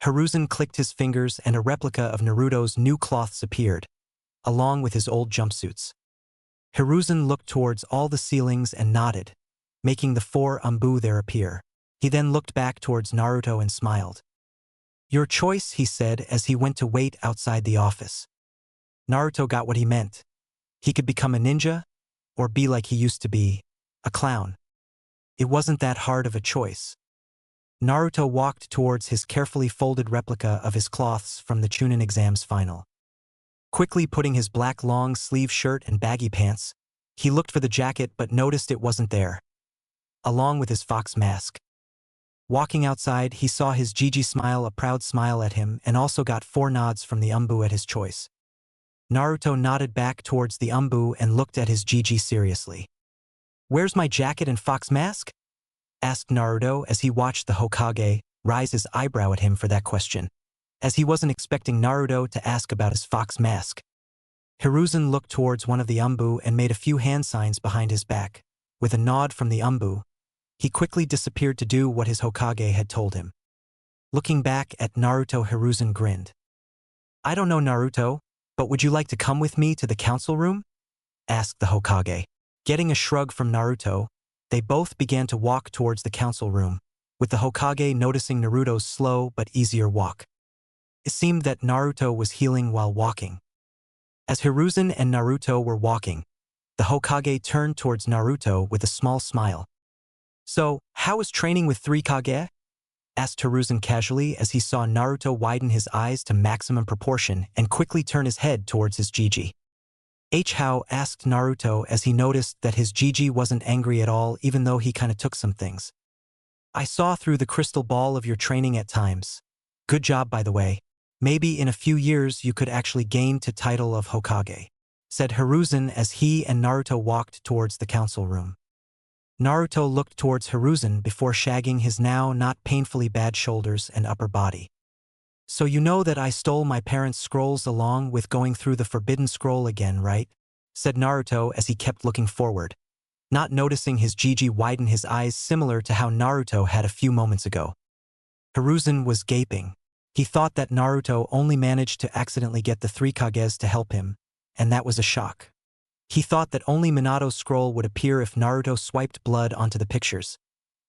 Speaker 1: Hiruzen clicked his fingers and a replica of Naruto's new cloths appeared, along with his old jumpsuits. Hiruzen looked towards all the ceilings and nodded, making the 4 Anbu there appear. He then looked back towards Naruto and smiled. "Your choice," he said as he went to wait outside the office. Naruto got what he meant. He could become a ninja, or be like he used to be, a clown. It wasn't that hard of a choice. Naruto walked towards his carefully folded replica of his cloths from the Chunin exams final. Quickly putting his black long-sleeve shirt and baggy pants, he looked for the jacket but noticed it wasn't there, along with his fox mask. Walking outside, he saw his Gigi smile a proud smile at him and also got 4 nods from the Anbu at his choice. Naruto nodded back towards the Anbu and looked at his Gigi seriously. "Where's my jacket and fox mask?" asked Naruto as he watched the Hokage raise his eyebrow at him for that question, as he wasn't expecting Naruto to ask about his fox mask. Hiruzen looked towards one of the Anbu and made a few hand signs behind his back. With a nod from the Anbu, he quickly disappeared to do what his Hokage had told him. Looking back at Naruto, Hiruzen grinned. "I don't know, Naruto, but would you like to come with me to the council room?" asked the Hokage. Getting a shrug from Naruto, they both began to walk towards the council room, with the Hokage noticing Naruto's slow but easier walk. It seemed that Naruto was healing while walking. As Hiruzen and Naruto were walking, the Hokage turned towards Naruto with a small smile. "So, how is training with 3 Kage?" asked Hiruzen casually as he saw Naruto widen his eyes to maximum proportion and quickly turn his head towards his Gigi. "How?" asked Naruto as he noticed that his Gigi wasn't angry at all, even though he kinda took some things. "I saw through the crystal ball of your training at times. Good job, by the way. Maybe in a few years you could actually gain the title of Hokage," said Hiruzen as he and Naruto walked towards the council room. Naruto looked towards Hiruzen before shagging his now not painfully bad shoulders and upper body. "So you know that I stole my parents' scrolls along with going through the forbidden scroll again, right?" said Naruto as he kept looking forward, not noticing his Gigi widen his eyes similar to how Naruto had a few moments ago. Hiruzen was gaping. He thought that Naruto only managed to accidentally get the 3 Kages to help him, and that was a shock. He thought that only Minato's scroll would appear if Naruto swiped blood onto the pictures.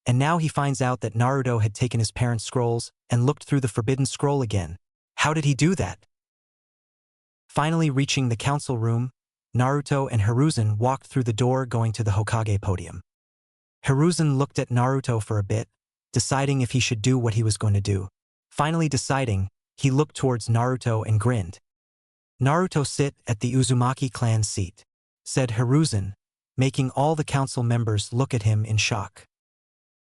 Speaker 1: And now he finds out that Naruto had taken his parents' scrolls and looked through the forbidden scroll again. How did he do that? Finally reaching the council room, Naruto and Hiruzen walked through the door going to the Hokage podium. Hiruzen looked at Naruto for a bit, deciding if he should do what he was going to do. Finally deciding, he looked towards Naruto and grinned. "Naruto, sit at the Uzumaki clan seat," said Hiruzen, making all the council members look at him in shock.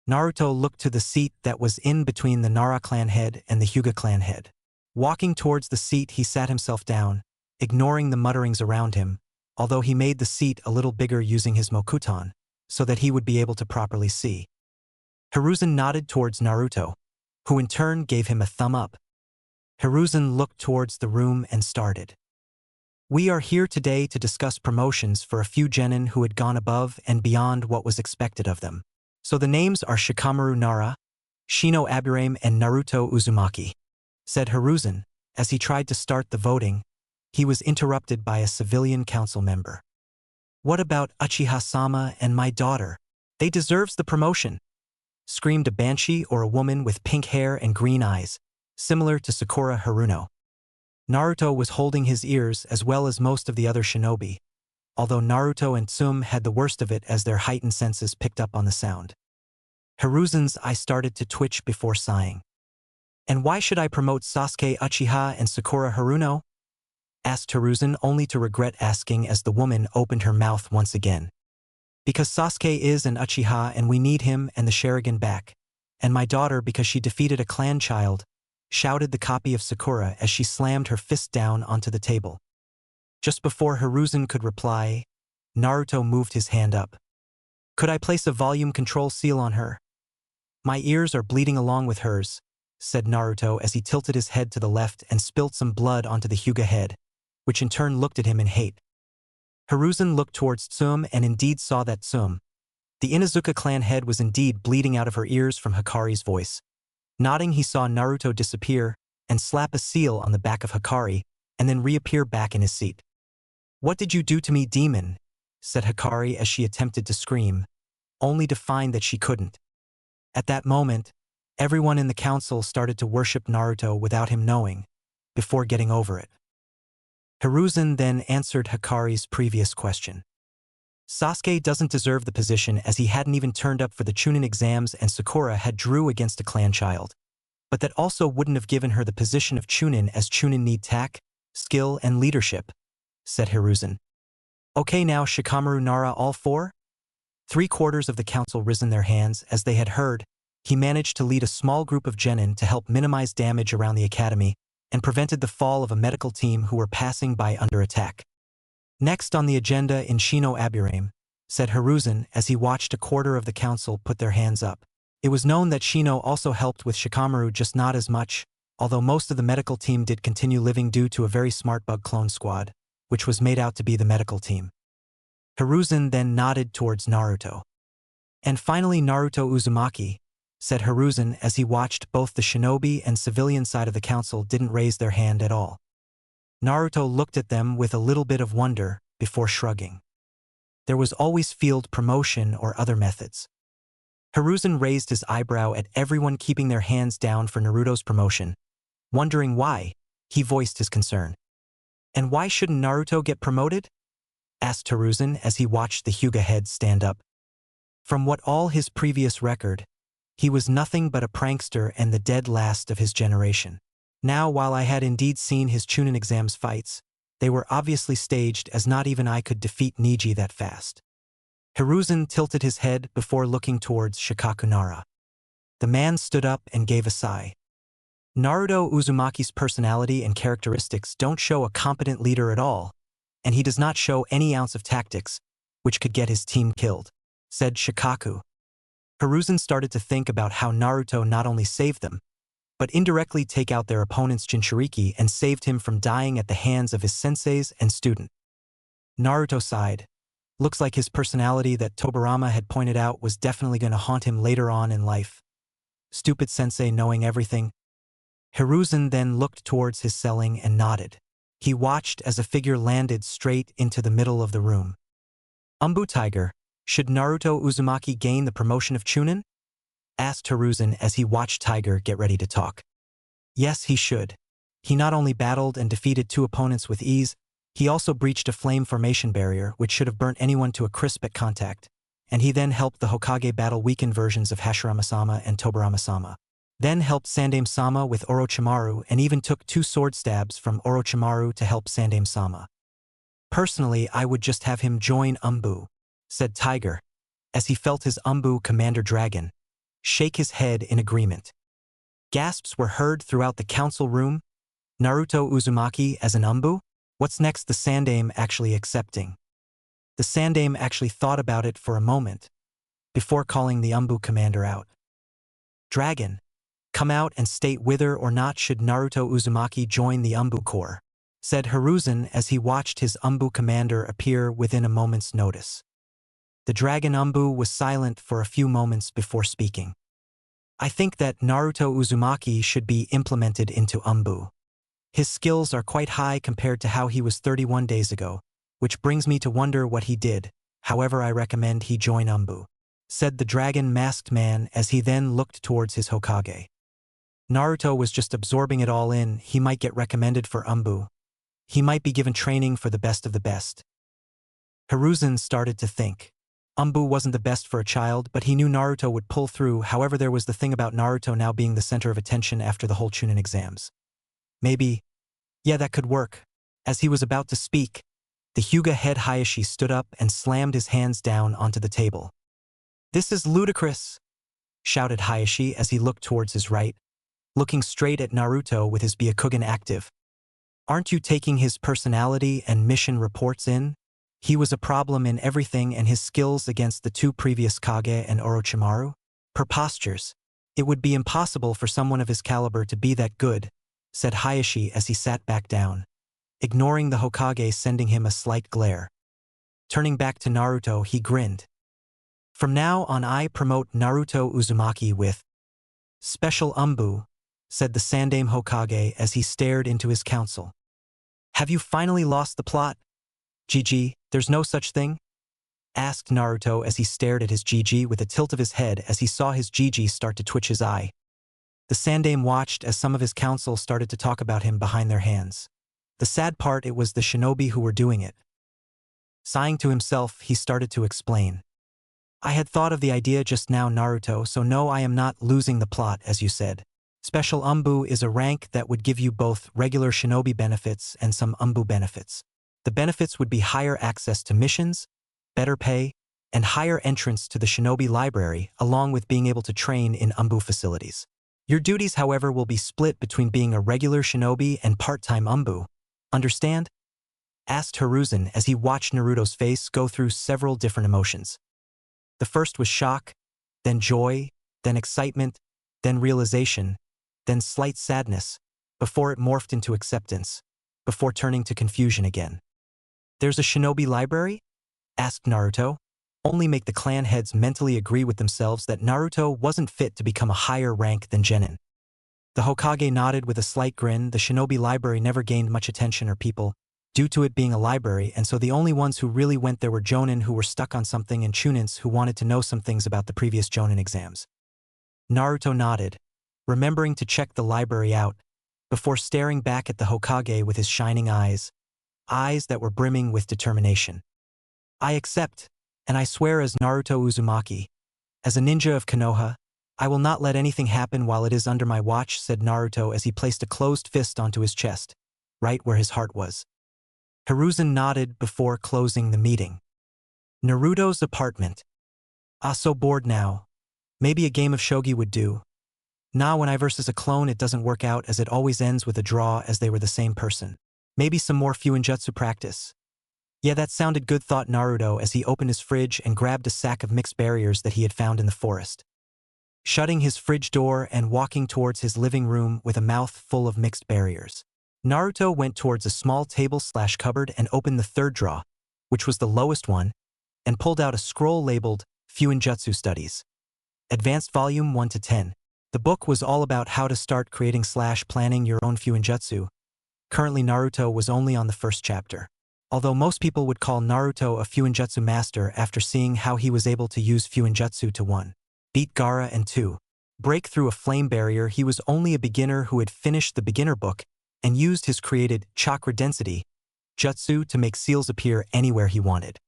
Speaker 1: Naruto looked to the seat that was in between the Nara clan head and the Hyuga clan head. Walking towards the seat, he sat himself down, ignoring the mutterings around him, although he made the seat a little bigger using his Mokuton, so that he would be able to properly see. Hiruzen nodded towards Naruto, who in turn gave him a thumb up. Hiruzen looked towards the room and started. We are here today to discuss promotions for a few genin who had gone above and beyond what was expected of them. So the names are Shikamaru Nara, Shino Aburame, and Naruto Uzumaki," said Hiruzen. As he tried to start the voting, he was interrupted by a civilian council member. "What about Uchiha-sama and my daughter? They deserves the promotion," screamed a banshee, or a woman with pink hair and green eyes, similar to Sakura Haruno. Naruto was holding his ears as well as most of the other shinobi, although Naruto and Tsume had the worst of it as their heightened senses picked up on the sound. Hiruzen's eye started to twitch before sighing. "And why should I promote Sasuke Uchiha and Sakura Haruno?" asked Hiruzen, only to regret asking as the woman opened her mouth once again. "Because Sasuke is an Uchiha and we need him and the Sharingan back. And my daughter because she defeated a clan child," shouted the copy of Sakura as she slammed her fist down onto the table. Just before Hiruzen could reply, Naruto moved his hand up. "Could I place a volume control seal on her?" "My ears are bleeding along with hers," said Naruto as he tilted his head to the left and spilled some blood onto the Hyuga head, which in turn looked at him in hate. Hiruzen looked towards Tsume and indeed saw that Tsume, the Inuzuka clan head, was indeed bleeding out of her ears from Hikari's voice. Nodding, he saw Naruto disappear and slap a seal on the back of Hikari and then reappear back in his seat. "What did you do to me, demon?" said Hikari as she attempted to scream, only to find that she couldn't. At that moment, everyone in the council started to worship Naruto without him knowing, before getting over it. Hiruzen then answered Hikari's previous question. "Sasuke doesn't deserve the position as he hadn't even turned up for the Chunin exams and Sakura had drew against a clan child. But that also wouldn't have given her the position of Chunin as Chunin need tact, skill, and leadership," said Hiruzen. "Okay, now Shikamaru Nara, all four?" 3/4 of the council risen their hands as they had heard. He managed to lead a small group of genin to help minimize damage around the academy and prevented the fall of a medical team who were passing by under attack. "Next on the agenda in Shino Aburame," said Hiruzen as he watched 1/4 of the council put their hands up. It was known that Shino also helped with Shikamaru, just not as much, although most of the medical team did continue living due to a very smart bug clone squad, which was made out to be the medical team. Hiruzen then nodded towards Naruto. "And finally Naruto Uzumaki," said Hiruzen as he watched both the shinobi and civilian side of the council didn't raise their hand at all. Naruto looked at them with a little bit of wonder before shrugging. There was always field promotion or other methods. Hiruzen raised his eyebrow at everyone keeping their hands down for Naruto's promotion. Wondering why, he voiced his concern. "And why shouldn't Naruto get promoted?" asked Hiruzen as he watched the Hyuga head stand up. From what all his previous record, he was nothing but a prankster and the dead last of his generation. Now, while I had indeed seen his Chunin exams fights, they were obviously staged as not even I could defeat Neji that fast. Hiruzen tilted his head before looking towards Shikaku Nara. The man stood up and gave a sigh. "Naruto Uzumaki's personality and characteristics don't show a competent leader at all, and he does not show any ounce of tactics, which could get his team killed," said Shikaku. Hiruzen started to think about how Naruto not only saved them, but indirectly take out their opponent's Jinchuriki and saved him from dying at the hands of his senseis and student. Naruto sighed. Looks like his personality that Tobirama had pointed out was definitely going to haunt him later on in life. Stupid sensei knowing everything. Hiruzen then looked towards his ceiling and nodded. He watched as a figure landed straight into the middle of the room. "Anbu Tiger, should Naruto Uzumaki gain the promotion of Chunin?" asked Hiruzen as he watched Tiger get ready to talk. "Yes, he should. He not only battled and defeated 2 opponents with ease, he also breached a flame formation barrier which should have burnt anyone to a crisp at contact, and he then helped the Hokage battle weakened versions of Hashirama-sama and Tobirama-sama. Then helped Sandaime-sama with Orochimaru and even took 2 sword stabs from Orochimaru to help Sandaime-sama. Personally, I would just have him join Anbu," said Tiger, as he felt his Anbu Commander Dragon shake his head in agreement. Gasps were heard throughout the council room. Naruto Uzumaki as an Anbu? What's next? The Sandaime actually accepting. The Sandaime actually thought about it for a moment, before calling the Anbu commander out. "Dragon, come out and state whether or not should Naruto Uzumaki join the Anbu Corps," said Hiruzen as he watched his Anbu commander appear within a moment's notice. The dragon Anbu was silent for a few moments before speaking. I think that Naruto Uzumaki should be implemented into Anbu. His skills are quite high compared to how he was 31 days ago, which brings me to wonder what he did. However, I recommend he join Anbu, said the dragon-masked man as he then looked towards his Hokage. Naruto was just absorbing it all in. He might get recommended for Anbu. He might be given training for the best of the best. Hiruzen started to think. Anbu wasn't the best for a child, but he knew Naruto would pull through. However, there was the thing about Naruto now being the center of attention after the whole Chunin exams. Maybe, yeah, that could work. As he was about to speak, the Hyuga head Hayashi stood up and slammed his hands down onto the table. "This is ludicrous," shouted Hayashi as he looked towards his right, looking straight at Naruto with his Byakugan active. "Aren't you taking his personality and mission reports in? He was a problem in everything, and his skills against the two previous Kage and Orochimaru? Preposterous. It would be impossible for someone of his caliber to be that good," said Hayashi as he sat back down, ignoring the Hokage sending him a slight glare. Turning back to Naruto, he grinned. "From now on I promote Naruto Uzumaki with Special Anbu," said the Sandaime Hokage as he stared into his council. "Have you finally lost the plot? GG, there's no such thing?" asked Naruto as he stared at his GG with a tilt of his head as he saw his GG start to twitch his eye. The Sandaime watched as some of his council started to talk about him behind their hands. The sad part, it was the shinobi who were doing it. Sighing to himself, he started to explain. "I had thought of the idea just now, Naruto, so no, I am not losing the plot, as you said. Special Anbu is a rank that would give you both regular shinobi benefits and some Anbu benefits. The benefits would be higher access to missions, better pay, and higher entrance to the shinobi library, along with being able to train in Anbu facilities. Your duties, however, will be split between being a regular shinobi and part-time Anbu. Understand?" asked Hiruzen as he watched Naruto's face go through several different emotions. The first was shock, then joy, then excitement, then realization, then slight sadness, before it morphed into acceptance, before turning to confusion again. "There's a shinobi library?" asked Naruto. Only make the clan heads mentally agree with themselves that Naruto wasn't fit to become a higher rank than Genin. The Hokage nodded with a slight grin. The shinobi library never gained much attention or people, due to it being a library, and so the only ones who really went there were Jonin who were stuck on something and Chunins who wanted to know some things about the previous Jonin exams. Naruto nodded, remembering to check the library out, before staring back at the Hokage with his shining eyes that were brimming with determination. "I accept, and I swear as Naruto Uzumaki, as a ninja of Konoha, I will not let anything happen while it is under my watch," said Naruto as he placed a closed fist onto his chest, right where his heart was. Hiruzen nodded before closing the meeting. Naruto's apartment. So bored now. Maybe a game of shogi would do. Nah, when I versus a clone it doesn't work out as it always ends with a draw as they were the same person. Maybe some more Fuinjutsu practice. Yeah, that sounded good, thought Naruto as he opened his fridge and grabbed a sack of mixed barriers that he had found in the forest. Shutting his fridge door and walking towards his living room with a mouth full of mixed barriers, Naruto went towards a small table/cupboard and opened the third drawer, which was the lowest one, and pulled out a scroll labeled Fuinjutsu Studies. Advanced Volume 1 to 10. The book was all about how to start creating/planning your own Fuinjutsu. Currently Naruto was only on the first chapter. Although most people would call Naruto a Fuinjutsu master after seeing how he was able to use Fuinjutsu to 1. Beat Gaara and 2. Break through a flame barrier, he was only a beginner who had finished the beginner book and used his created Chakra density jutsu to make seals appear anywhere he wanted.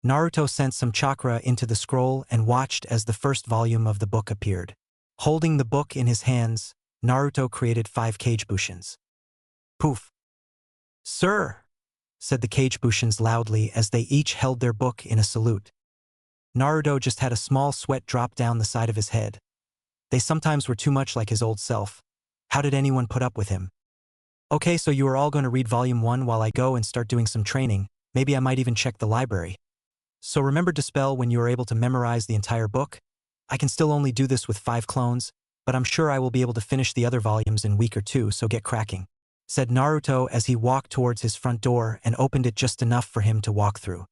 Speaker 1: Naruto sent some chakra into the scroll and watched as the first volume of the book appeared. Holding the book in his hands, Naruto created 5 Kage-Bushins. Poof. "Sir," said the Kage-Bushins loudly as they each held their book in a salute. Naruto just had a small sweat drop down the side of his head. They sometimes were too much like his old self. How did anyone put up with him? "Okay, so you are all going to read Volume 1 while I go and start doing some training. Maybe I might even check the library. So remember to spell when you are able to memorize the entire book. I can still only do this with 5 clones, but I'm sure I will be able to finish the other volumes in a week or 2, so get cracking," said Naruto as he walked towards his front door and opened it just enough for him to walk through.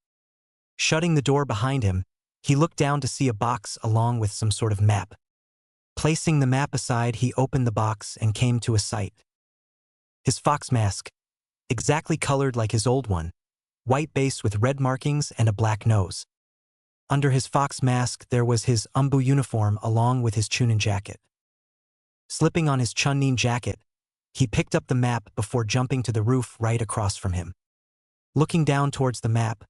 Speaker 1: Shutting the door behind him, he looked down to see a box along with some sort of map. Placing the map aside, he opened the box and came to a sight. His fox mask, exactly colored like his old one, white base with red markings and a black nose. Under his fox mask there was his Anbu uniform along with his Chunin jacket. Slipping on his Chunin jacket, he picked up the map before jumping to the roof right across from him. Looking down towards the map,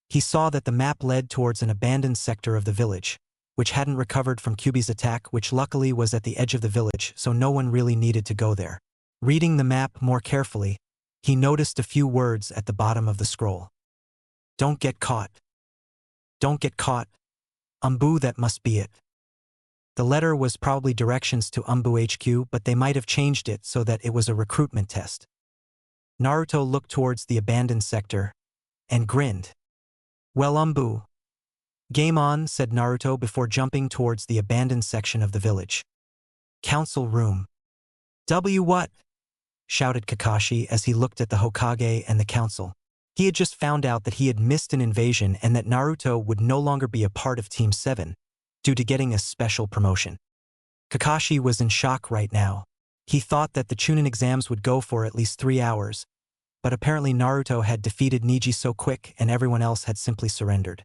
Speaker 1: he saw that the map led towards an abandoned sector of the village, which hadn't recovered from Kyuubi's attack, which luckily was at the edge of the village, so no one really needed to go there. Reading the map more carefully, he noticed a few words at the bottom of the scroll. Don't get caught. Don't get caught. Anbu, that must be it. The letter was probably directions to Anbu HQ, but they might have changed it so that it was a recruitment test. Naruto looked towards the abandoned sector and grinned. Well, Anbu. Game on, said Naruto before jumping towards the abandoned section of the village. Council room. What? Shouted Kakashi as he looked at the Hokage and the council. He had just found out that he had missed an invasion and that Naruto would no longer be a part of Team 7 due to getting a special promotion. Kakashi was in shock right now. He thought that the Chunin exams would go for at least 3 hours, but apparently Naruto had defeated Neji so quick and everyone else had simply surrendered.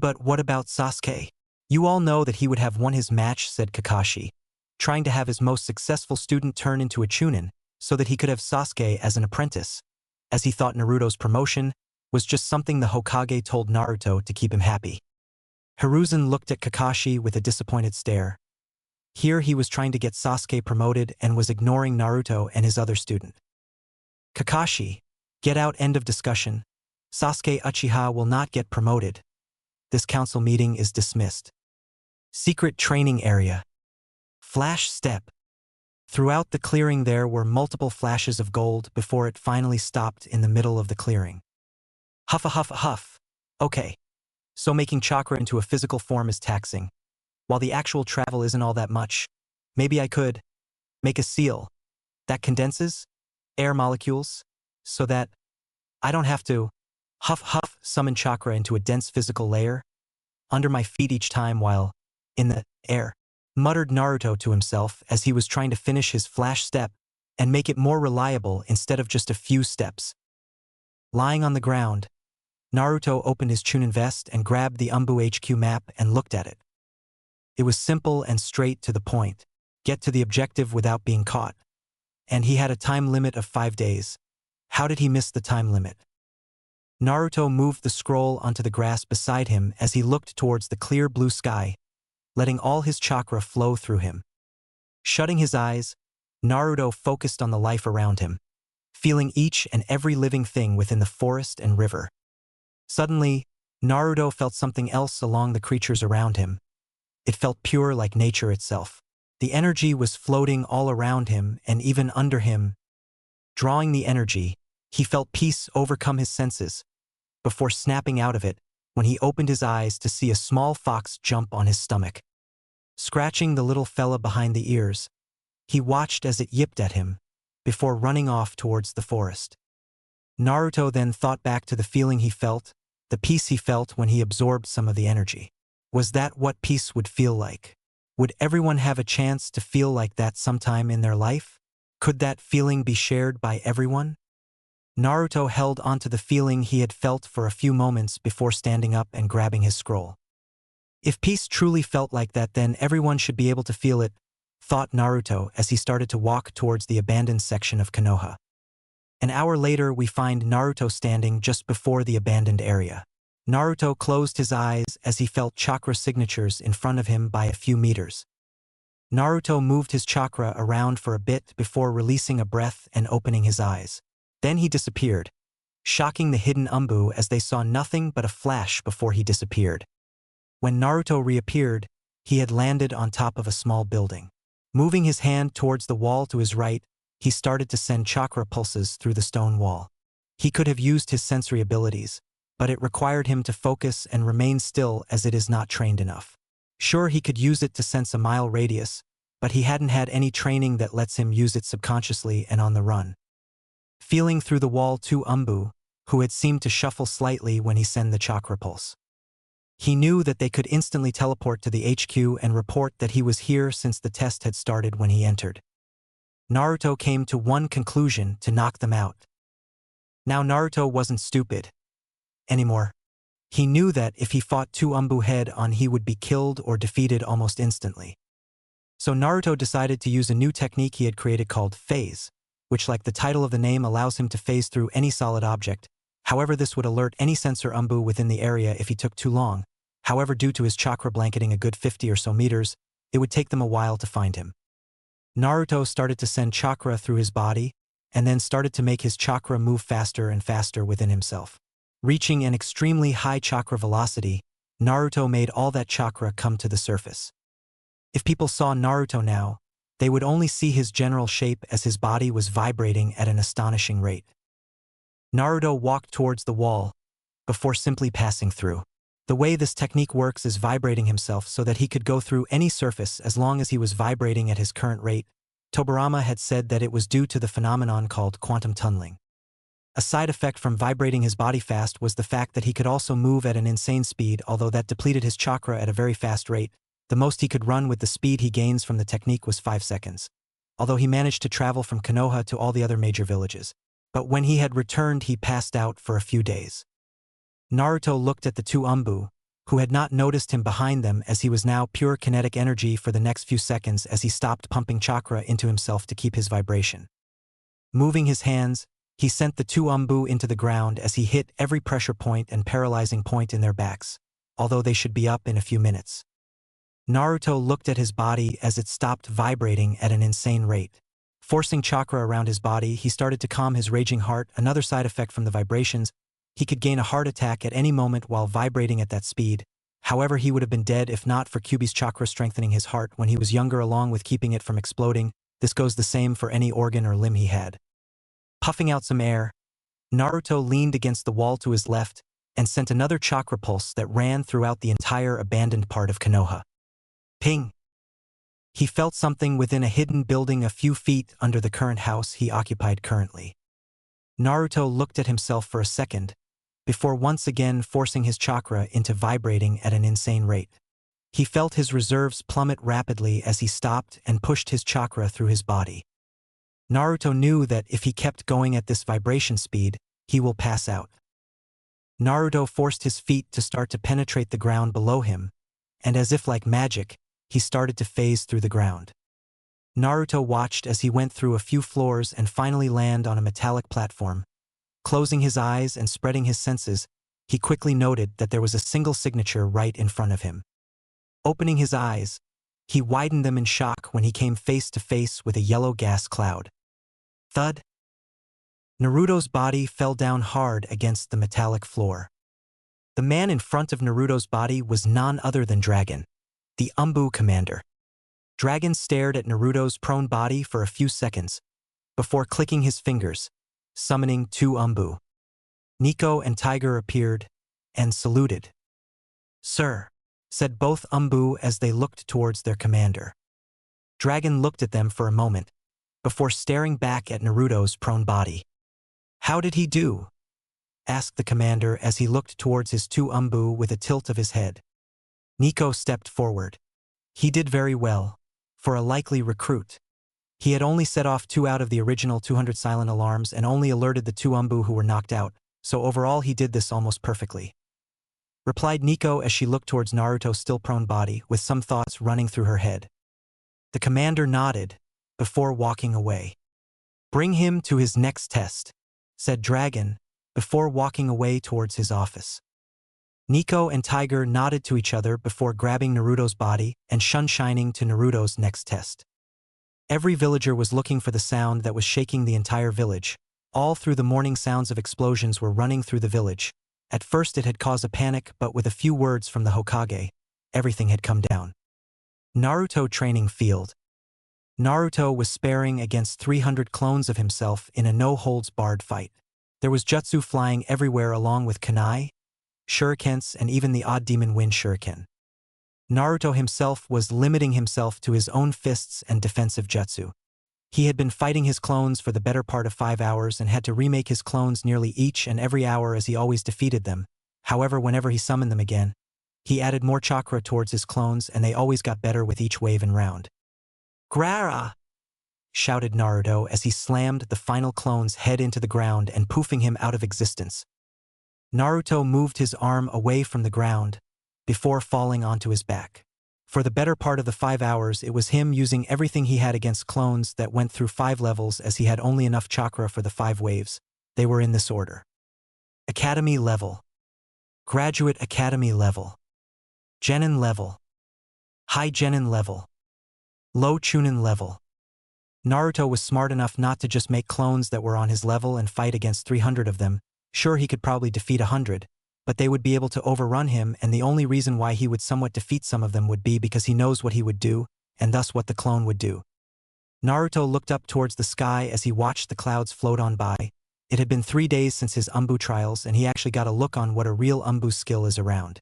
Speaker 1: But what about Sasuke? You all know that he would have won his match, said Kakashi, trying to have his most successful student turn into a Chunin so that he could have Sasuke as an apprentice, as he thought Naruto's promotion was just something the Hokage told Naruto to keep him happy. Hiruzen looked at Kakashi with a disappointed stare. Here he was trying to get Sasuke promoted and was ignoring Naruto and his other student. Kakashi, get out, end of discussion. Sasuke Uchiha will not get promoted. This council meeting is dismissed. Secret training area. Flash step. Throughout the clearing there were multiple flashes of gold before it finally stopped in the middle of the clearing. Huff a huff a huff. Okay. So making chakra into a physical form is taxing. While the actual travel isn't all that much, maybe I could make a seal that condenses air molecules so that I don't have to huff huff summon chakra into a dense physical layer under my feet each time while in the air, muttered Naruto to himself as he was trying to finish his flash step and make it more reliable instead of just a few steps. Lying on the ground, Naruto opened his Chunin vest and grabbed the Anbu HQ map and looked at it. It was simple and straight to the point. Get to the objective without being caught. And he had a time limit of 5 days. How did he miss the time limit? Naruto moved the scroll onto the grass beside him as he looked towards the clear blue sky, letting all his chakra flow through him. Shutting his eyes, Naruto focused on the life around him, feeling each and every living thing within the forest and river. Suddenly, Naruto felt something else along the creatures around him. It felt pure like nature itself. The energy was floating all around him and even under him. Drawing the energy, he felt peace overcome his senses, before snapping out of it when he opened his eyes to see a small fox jump on his stomach. Scratching the little fella behind the ears, he watched as it yipped at him, before running off towards the forest. Naruto then thought back to the feeling he felt, the peace he felt when he absorbed some of the energy. Was that what peace would feel like? Would everyone have a chance to feel like that sometime in their life? Could that feeling be shared by everyone? Naruto held onto the feeling he had felt for a few moments before standing up and grabbing his scroll. If peace truly felt like that, then everyone should be able to feel it, thought Naruto as he started to walk towards the abandoned section of Konoha. An hour later, we find Naruto standing just before the abandoned area. Naruto closed his eyes as he felt chakra signatures in front of him by a few meters. Naruto moved his chakra around for a bit before releasing a breath and opening his eyes. Then he disappeared, shocking the hidden Anbu as they saw nothing but a flash before he disappeared. When Naruto reappeared, he had landed on top of a small building. Moving his hand towards the wall to his right, he started to send chakra pulses through the stone wall. He could have used his sensory abilities, but it required him to focus and remain still as it is not trained enough. Sure, he could use it to sense a mile radius, but he hadn't had any training that lets him use it subconsciously and on the run. feeling through the wall to Anbu, who had seemed to shuffle slightly when he sent the chakra pulse. He knew that they could instantly teleport to the HQ and report that he was here since the test had started when he entered. Naruto came to one conclusion: to knock them out. Now Naruto wasn't stupid anymore. He knew that if he fought to Anbu head-on he would be killed or defeated almost instantly. So Naruto decided to use a new technique he had created called phase, which, like the title of the name, allows him to phase through any solid object. However, this would alert any sensor Anbu within the area if he took too long. However, due to his chakra blanketing a good 50 or so meters, it would take them a while to find him. Naruto started to send chakra through his body, and then started to make his chakra move faster and faster within himself. Reaching an extremely high chakra velocity, Naruto made all that chakra come to the surface. If people saw Naruto now, they would only see his general shape as his body was vibrating at an astonishing rate. Naruto walked towards the wall, before simply passing through. The way this technique works is vibrating himself so that he could go through any surface as long as he was vibrating at his current rate. Tobirama had said that it was due to the phenomenon called quantum tunneling. A side effect from vibrating his body fast was the fact that he could also move at an insane speed, although that depleted his chakra at a very fast rate. The most he could run with the speed he gains from the technique was 5 seconds. Although he managed to travel from Konoha to all the other major villages. But when he had returned he passed out for a few days. Naruto looked at the two Anbu, who had not noticed him behind them, as he was now pure kinetic energy for the next few seconds as he stopped pumping chakra into himself to keep his vibration. Moving his hands, he sent the two Anbu into the ground as he hit every pressure point and paralyzing point in their backs, although they should be up in a few minutes. Naruto looked at his body as it stopped vibrating at an insane rate. Forcing chakra around his body, he started to calm his raging heart. Another side effect from the vibrations, he could gain a heart attack at any moment while vibrating at that speed. However, he would have been dead if not for Kyuubi's chakra strengthening his heart when he was younger, along with keeping it from exploding. This goes the same for any organ or limb he had. Puffing out some air, Naruto leaned against the wall to his left and sent another chakra pulse that ran throughout the entire abandoned part of Konoha. Ping! He felt something within a hidden building a few feet under the current house he occupied currently. Naruto looked at himself for a second, before once again forcing his chakra into vibrating at an insane rate. He felt his reserves plummet rapidly as he stopped and pushed his chakra through his body. Naruto knew that if he kept going at this vibration speed, he will pass out. Naruto forced his feet to start to penetrate the ground below him, and as if like magic, he started to phase through the ground. Naruto watched as he went through a few floors and finally landed on a metallic platform. Closing his eyes and spreading his senses, he quickly noted that there was a single signature right in front of him. Opening his eyes, he widened them in shock when he came face to face with a yellow gas cloud. Thud! Naruto's body fell down hard against the metallic floor. The man in front of Naruto's body was none other than Dragon, the Anbu commander. Dragon stared at Naruto's prone body for a few seconds, before clicking his fingers, summoning two Anbu. Nico and Tiger appeared, and saluted. "Sir," said both Anbu as they looked towards their commander. Dragon looked at them for a moment, before staring back at Naruto's prone body. "How did he do?" asked the commander as he looked towards his two Anbu with a tilt of his head. Nico stepped forward. "He did very well, for a likely recruit. He had only set off 2 out of the original 200 silent alarms and only alerted the two Anbu who were knocked out, so overall he did this almost perfectly," replied Nico as she looked towards Naruto's still prone body with some thoughts running through her head. The commander nodded, before walking away. "Bring him to his next test," said Dragon, before walking away towards his office. Nico and Tiger nodded to each other before grabbing Naruto's body and shining to Naruto's next test. Every villager was looking for the sound that was shaking the entire village. All through the morning sounds of explosions were running through the village. At first it had caused a panic, but with a few words from the Hokage, everything had come down. Naruto training field. Naruto was sparring against 300 clones of himself in a no-holds-barred fight. There was jutsu flying everywhere along with kunai, shurikens, and even the odd demon wind shuriken. Naruto himself was limiting himself to his own fists and defensive jutsu. He had been fighting his clones for the better part of 5 hours and had to remake his clones nearly each and every hour as he always defeated them. However, whenever he summoned them again, he added more chakra towards his clones and they always got better with each wave and round. "Gaara!" shouted Naruto as he slammed the final clone's head into the ground and poofing him out of existence. Naruto moved his arm away from the ground before falling onto his back. For the better part of the 5 hours, it was him using everything he had against clones that went through 5 levels as he had only enough chakra for the 5 waves. They were in this order: Academy level, Graduate Academy level, Genin level, High Genin level, Low Chunin level. Naruto was smart enough not to just make clones that were on his level and fight against 300 of them. Sure, he could probably defeat 100, but they would be able to overrun him, and the only reason why he would somewhat defeat some of them would be because he knows what he would do, and thus what the clone would do. Naruto looked up towards the sky as he watched the clouds float on by. It had been 3 days since his Anbu trials, and he actually got a look on what a real Anbu skill is around.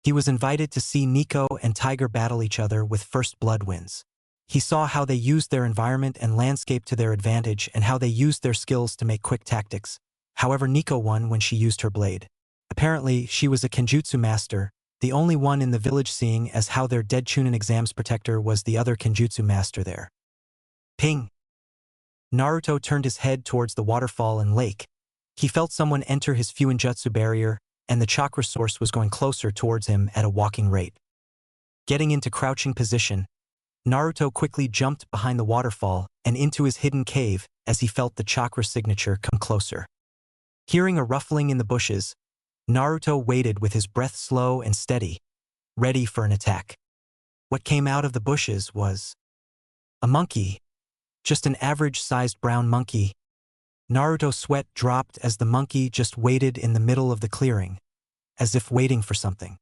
Speaker 1: He was invited to see Nico and Tiger battle each other with first blood wins. He saw how they used their environment and landscape to their advantage and how they used their skills to make quick tactics. However, Nico won when she used her blade. Apparently, she was a Kenjutsu master, the only one in the village, seeing as how their dead Chunin exams protector was the other Kenjutsu master there. Ping! Naruto turned his head towards the waterfall and lake. He felt someone enter his Fuinjutsu barrier, and the chakra source was going closer towards him at a walking rate. Getting into crouching position, Naruto quickly jumped behind the waterfall and into his hidden cave as he felt the chakra signature come closer. Hearing a ruffling in the bushes, Naruto waited with his breath slow and steady, ready for an attack. What came out of the bushes was a monkey, just an average-sized brown monkey. Naruto's sweat dropped as the monkey just waited in the middle of the clearing, as if waiting for something.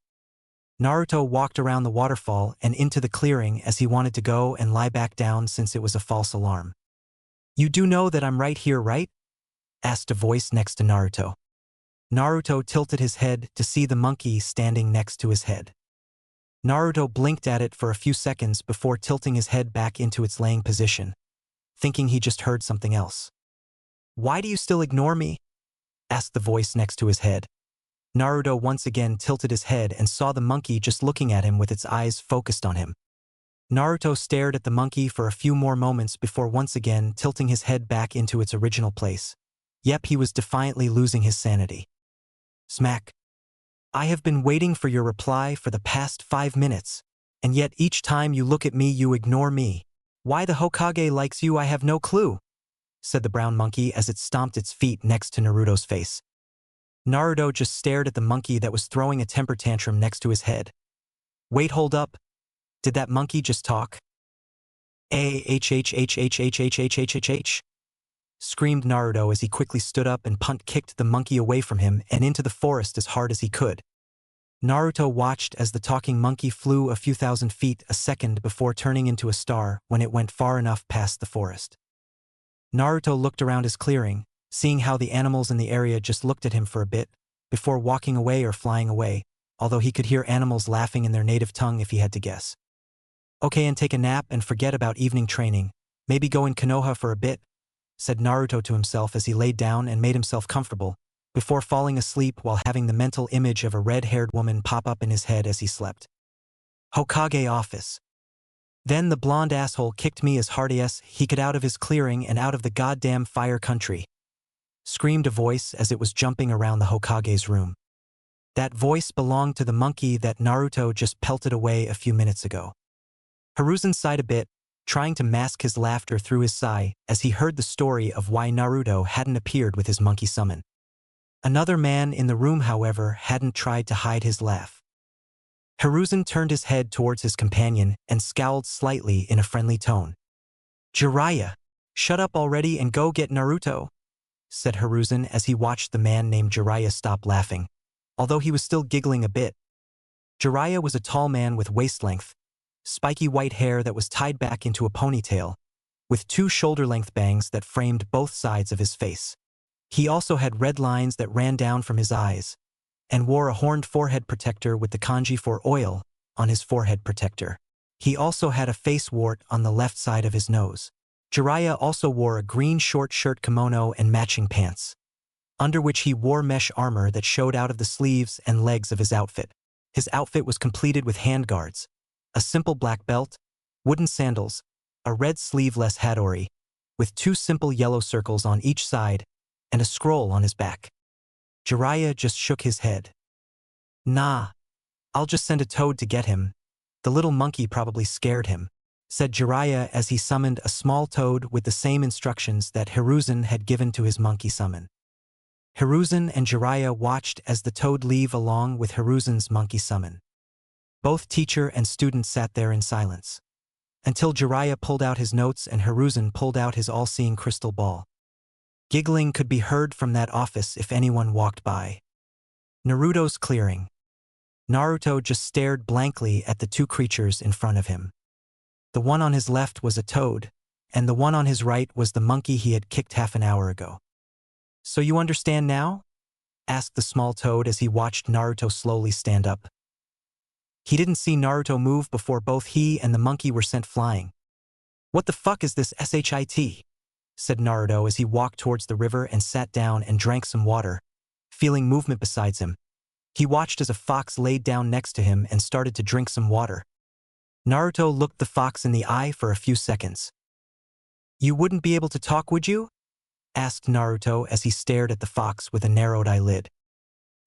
Speaker 1: Naruto walked around the waterfall and into the clearing as he wanted to go and lie back down since it was a false alarm. "You do know that I'm right here, right?" asked a voice next to Naruto. Naruto tilted his head to see the monkey standing next to his head. Naruto blinked at it for a few seconds before tilting his head back into its laying position, thinking he just heard something else. "Why do you still ignore me?" asked the voice next to his head. Naruto once again tilted his head and saw the monkey just looking at him with its eyes focused on him. Naruto stared at the monkey for a few more moments before once again tilting his head back into its original place. Yep, he was defiantly losing his sanity. Smack. "I have been waiting for your reply for the past 5 minutes, and yet each time you look at me you ignore me. Why the Hokage likes you I have no clue," said the brown monkey as it stomped its feet next to Naruto's face. Naruto just stared at the monkey that was throwing a temper tantrum next to his head. "Wait, hold up. Did that monkey just talk?" "H," screamed Naruto as he quickly stood up and punt-kicked the monkey away from him and into the forest as hard as he could. Naruto watched as the talking monkey flew a few thousand feet a second before turning into a star when it went far enough past the forest. Naruto looked around his clearing, seeing how the animals in the area just looked at him for a bit, before walking away or flying away, although he could hear animals laughing in their native tongue if he had to guess. "Okay, and take a nap and forget about evening training. Maybe go in Konoha for a bit," said Naruto to himself as he laid down and made himself comfortable, before falling asleep while having the mental image of a red-haired woman pop up in his head as he slept. Hokage office. Then the blonde asshole kicked me as hard as he could out of his clearing and out of the goddamn fire country, screamed a voice as it was jumping around the Hokage's room. That voice belonged to the monkey that Naruto just pelted away a few minutes ago. Hiruzen sighed a bit, trying to mask his laughter through his sigh as he heard the story of why Naruto hadn't appeared with his monkey summon. Another man in the room, however, hadn't tried to hide his laugh. Hiruzen turned his head towards his companion and scowled slightly in a friendly tone. "Jiraiya, shut up already and go get Naruto," said Hiruzen as he watched the man named Jiraiya stop laughing, although he was still giggling a bit. Jiraiya was a tall man with waist-length, spiky white hair that was tied back into a ponytail, with 2 shoulder-length bangs that framed both sides of his face. He also had red lines that ran down from his eyes, and wore a horned forehead protector with the kanji for oil on his forehead protector. He also had a face wart on the left side of his nose. Jiraiya also wore a green short shirt kimono and matching pants, under which he wore mesh armor that showed out of the sleeves and legs of his outfit. His outfit was completed with handguards, a simple black belt, wooden sandals, a red sleeveless hattori, with 2 simple yellow circles on each side, and a scroll on his back. Jiraiya just shook his head. "Nah, I'll just send a toad to get him. The little monkey probably scared him," said Jiraiya as he summoned a small toad with the same instructions that Hiruzen had given to his monkey summon. Hiruzen and Jiraiya watched as the toad leave along with Hiruzen's monkey summon. Both teacher and student sat there in silence, until Jiraiya pulled out his notes and Hiruzen pulled out his all-seeing crystal ball. Giggling could be heard from that office if anyone walked by. Naruto's clearing. Naruto just stared blankly at the 2 creatures in front of him. The one on his left was a toad, and the one on his right was the monkey he had kicked half an hour ago. "So you understand now?" asked the small toad as he watched Naruto slowly stand up. He didn't see Naruto move before both he and the monkey were sent flying. "What the fuck is this shit?" said Naruto as he walked towards the river and sat down and drank some water, feeling movement beside him. He watched as a fox laid down next to him and started to drink some water. Naruto looked the fox in the eye for a few seconds. "You wouldn't be able to talk, would you?" asked Naruto as he stared at the fox with a narrowed eyelid.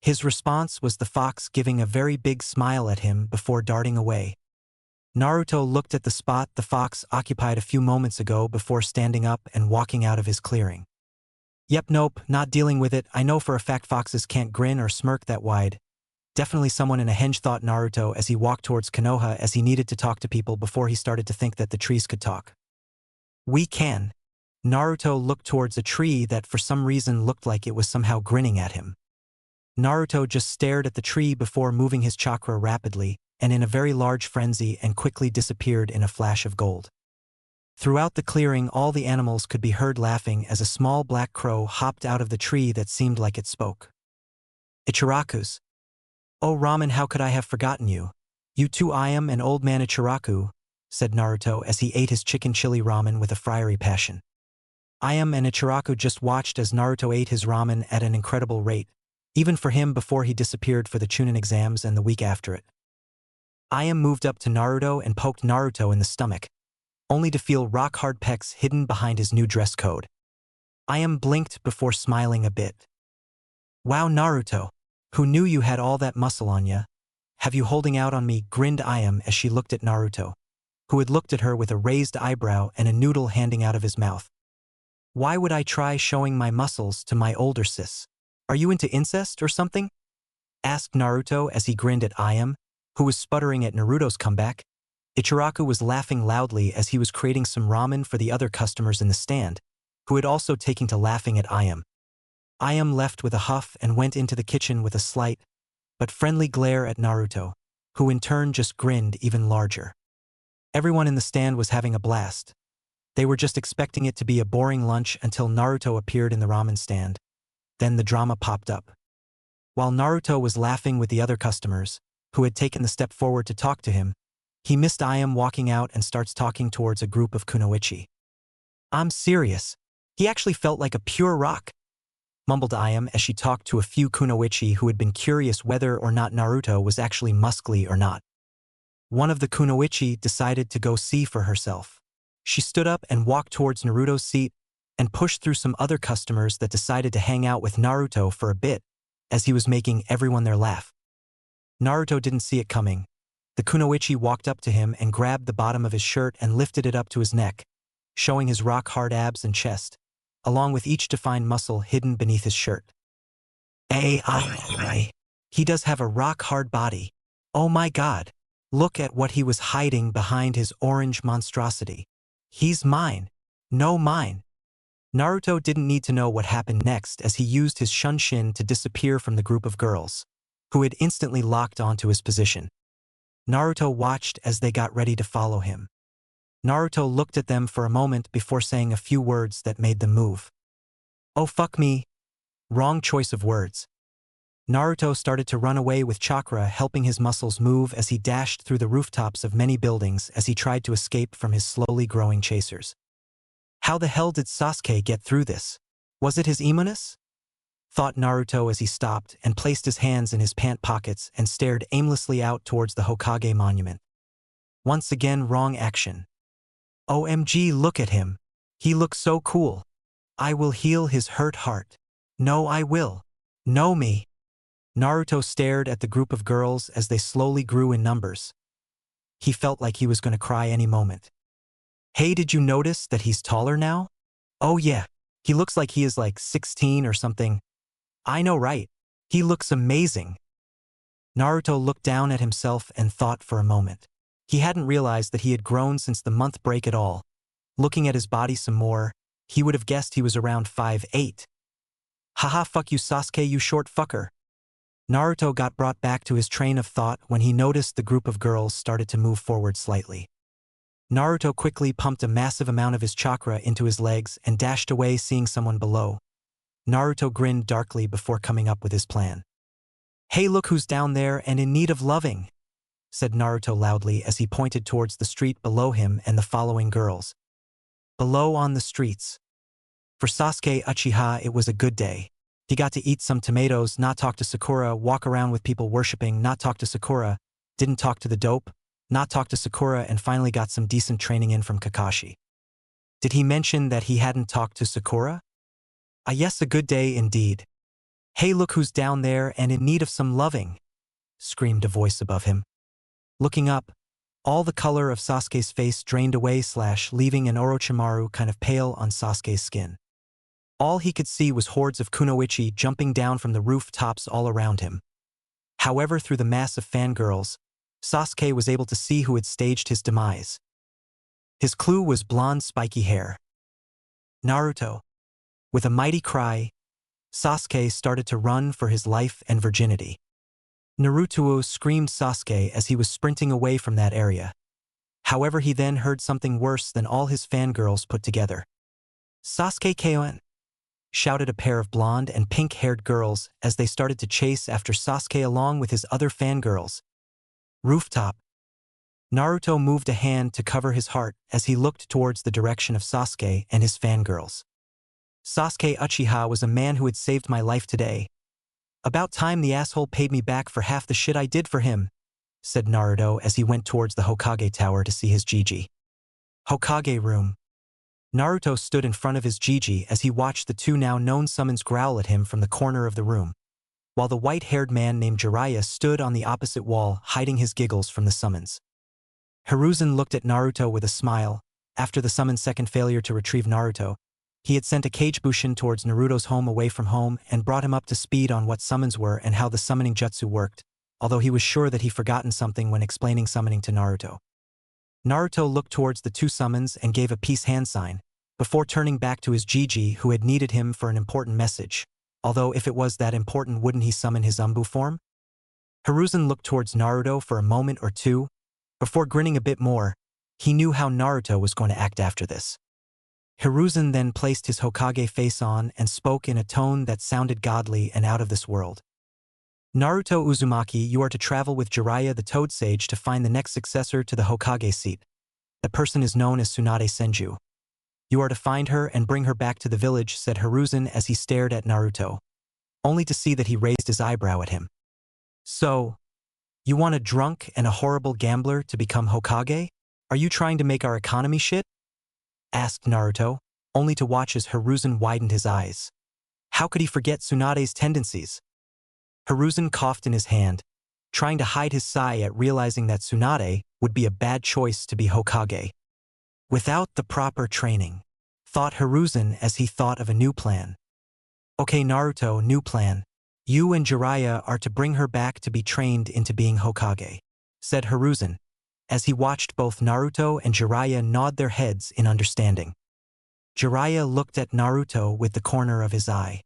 Speaker 1: His response was the fox giving a very big smile at him before darting away. Naruto looked at the spot the fox occupied a few moments ago before standing up and walking out of his clearing. "Yep, nope, not dealing with it. I know for a fact foxes can't grin or smirk that wide. Definitely someone in a henge," thought Naruto as he walked towards Konoha as he needed to talk to people before he started to think that the trees could talk. "We can." Naruto looked towards a tree that for some reason looked like it was somehow grinning at him. Naruto just stared at the tree before moving his chakra rapidly and in a very large frenzy and quickly disappeared in a flash of gold. Throughout the clearing, all the animals could be heard laughing as a small black crow hopped out of the tree that seemed like it spoke. "Ichiraku's. Oh Ramen, how could I have forgotten you? You too, I am an old man Ichiraku," said Naruto as he ate his chicken chili ramen with a fiery passion. I am and Ichiraku just watched as Naruto ate his ramen at an incredible rate, even for him before he disappeared for the Chunin exams and the week after it. I am moved up to Naruto and poked Naruto in the stomach, only to feel rock-hard pecs hidden behind his new dress code. I am blinked before smiling a bit. "Wow Naruto, who knew you had all that muscle on ya? Have you holding out on me?" grinned I am as she looked at Naruto, who had looked at her with a raised eyebrow and a noodle handing out of his mouth. "Why would I try showing my muscles to my older sis? Are you into incest or something?" asked Naruto as he grinned at Ayam, who was sputtering at Naruto's comeback. Ichiraku was laughing loudly as he was creating some ramen for the other customers in the stand, who had also taken to laughing at Ayam. Ayam left with a huff and went into the kitchen with a slight, but friendly glare at Naruto, who in turn just grinned even larger. Everyone in the stand was having a blast. They were just expecting it to be a boring lunch until Naruto appeared in the ramen stand. Then the drama popped up. While Naruto was laughing with the other customers, who had taken the step forward to talk to him, he missed Ayam walking out and starts talking towards a group of kunoichi. "I'm serious. He actually felt like a pure rock," mumbled Ayam as she talked to a few kunoichi who had been curious whether or not Naruto was actually muscly or not. One of the kunoichi decided to go see for herself. She stood up and walked towards Naruto's seat and pushed through some other customers that decided to hang out with Naruto for a bit, as he was making everyone there laugh. Naruto didn't see it coming. The kunoichi walked up to him and grabbed the bottom of his shirt and lifted it up to his neck, showing his rock-hard abs and chest, along with each defined muscle hidden beneath his shirt. He does have a rock-hard body. Oh my god. Look at what he was hiding behind his orange monstrosity. He's mine. No, mine. Naruto didn't need to know what happened next as he used his shunshin to disappear from the group of girls, who had instantly locked onto his position. Naruto watched as they got ready to follow him. Naruto looked at them for a moment before saying a few words that made them move. "Oh fuck me." Wrong choice of words. Naruto started to run away with Chakra helping his muscles move as he dashed through the rooftops of many buildings as he tried to escape from his slowly growing chasers. How the hell did Sasuke get through this? Was it his immunus? Thought Naruto as he stopped and placed his hands in his pant pockets and stared aimlessly out towards the Hokage monument. Once again, wrong action. OMG, look at him. He looks so cool. I will heal his hurt heart. No, I will. No, me. Naruto stared at the group of girls as they slowly grew in numbers. He felt like he was going to cry any moment. Hey, did you notice that he's taller now? Oh yeah, he looks like he is like 16 or something. I know, right? He looks amazing. Naruto looked down at himself and thought for a moment. He hadn't realized that he had grown since the month break at all. Looking at his body some more, he would have guessed he was around 5'8". Haha, fuck you Sasuke, you short fucker. Naruto got brought back to his train of thought when he noticed the group of girls started to move forward slightly. Naruto quickly pumped a massive amount of his chakra into his legs and dashed away, seeing someone below. Naruto grinned darkly before coming up with his plan. Hey, look who's down there and in need of loving, said Naruto loudly as he pointed towards the street below him and the following girls. Below on the streets. For Sasuke Uchiha, it was a good day. He got to eat some tomatoes, not talk to Sakura, walk around with people worshipping, not talk to Sakura, didn't talk to the dope, not talk to Sakura, and finally got some decent training in from Kakashi. Did he mention that he hadn't talked to Sakura? Ah yes, a good day indeed. Hey, look who's down there and in need of some loving, screamed a voice above him. Looking up, all the color of Sasuke's face drained away, leaving an Orochimaru kind of pale on Sasuke's skin. All he could see was hordes of kunoichi jumping down from the rooftops all around him. However, through the mass of fangirls, Sasuke was able to see who had staged his demise. His clue was blonde spiky hair. Naruto. With a mighty cry, Sasuke started to run for his life and virginity. Naruto screamed Sasuke as he was sprinting away from that area. However, he then heard something worse than all his fangirls put together. Sasuke Kon! Shouted a pair of blonde and pink-haired girls as they started to chase after Sasuke along with his other fangirls. Rooftop. Naruto moved a hand to cover his heart as he looked towards the direction of Sasuke and his fangirls. Sasuke Uchiha was a man who had saved my life today. About time the asshole paid me back for half the shit I did for him, said Naruto as he went towards the Hokage tower to see his Gigi. Hokage room. Naruto stood in front of his Gigi as he watched the two now known summons growl at him from the corner of the room, while the white-haired man named Jiraiya stood on the opposite wall, hiding his giggles from the summons. Hiruzen looked at Naruto with a smile. After the summon's second failure to retrieve Naruto, he had sent a Kage-Bushin towards Naruto's home away from home and brought him up to speed on what summons were and how the summoning jutsu worked, although he was sure that he'd forgotten something when explaining summoning to Naruto. Naruto looked towards the two summons and gave a peace hand sign, before turning back to his Gigi who had needed him for an important message, although if it was that important, wouldn't he summon his Anbu form? Hiruzen looked towards Naruto for a moment or two, before grinning a bit more. He knew how Naruto was going to act after this. Hiruzen then placed his Hokage face on and spoke in a tone that sounded godly and out of this world. Naruto Uzumaki, you are to travel with Jiraiya the Toad Sage to find the next successor to the Hokage seat. The person is known as Tsunade Senju. You are to find her and bring her back to the village, said Hiruzen as he stared at Naruto, only to see that he raised his eyebrow at him. So, you want a drunk and a horrible gambler to become Hokage? Are you trying to make our economy shit? Asked Naruto, only to watch as Hiruzen widened his eyes. How could he forget Tsunade's tendencies? Hiruzen coughed in his hand, trying to hide his sigh at realizing that Tsunade would be a bad choice to be Hokage. Without the proper training, thought Hiruzen as he thought of a new plan. Okay Naruto, new plan. You and Jiraiya are to bring her back to be trained into being Hokage, said Hiruzen, as he watched both Naruto and Jiraiya nod their heads in understanding. Jiraiya looked at Naruto with the corner of his eye.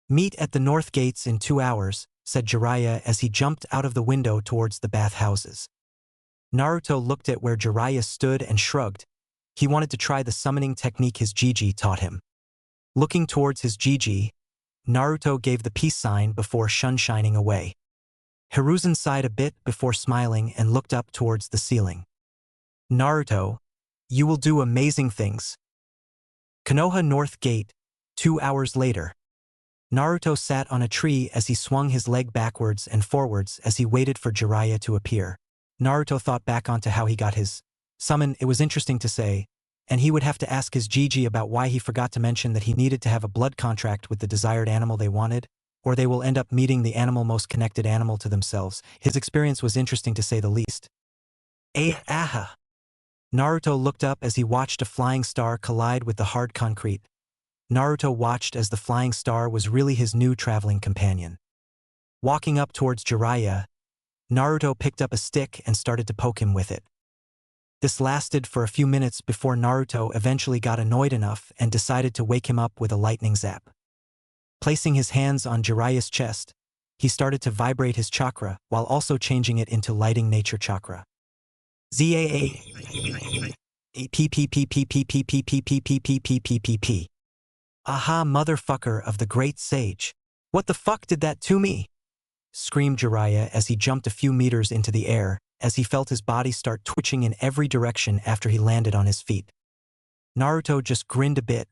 Speaker 1: Meet at the north gates in 2 hours, said Jiraiya as he jumped out of the window towards the bathhouses. Naruto looked at where Jiraiya stood and shrugged. He wanted to try the summoning technique his Gigi taught him. Looking towards his Gigi, Naruto gave the peace sign before shining away. Hiruzen sighed a bit before smiling and looked up towards the ceiling. Naruto, you will do amazing things. Konoha North Gate, 2 hours later. Naruto sat on a tree as he swung his leg backwards and forwards as he waited for Jiraiya to appear. Naruto thought back onto how he got his summon. It was interesting to say, and he would have to ask his Gigi about why he forgot to mention that he needed to have a blood contract with the desired animal they wanted, or they will end up meeting the animal most connected animal to themselves. His experience was interesting to say the least. Aha! Naruto looked up as he watched a flying star collide with the hard concrete. Naruto watched as the flying star was really his new traveling companion. Walking up towards Jiraiya, Naruto picked up a stick and started to poke him with it. This lasted for a few minutes before Naruto eventually got annoyed enough and decided to wake him up with a lightning zap. Placing his hands on Jiraiya's chest, he started to vibrate his chakra while also changing it into lighting nature chakra. ZAA PPPPPPPPPPPPPPPP. Aha, motherfucker of the great sage. What the fuck did that to me? Screamed Jiraiya as he jumped a few meters into the air, as he felt his body start twitching in every direction after he landed on his feet. Naruto just grinned a bit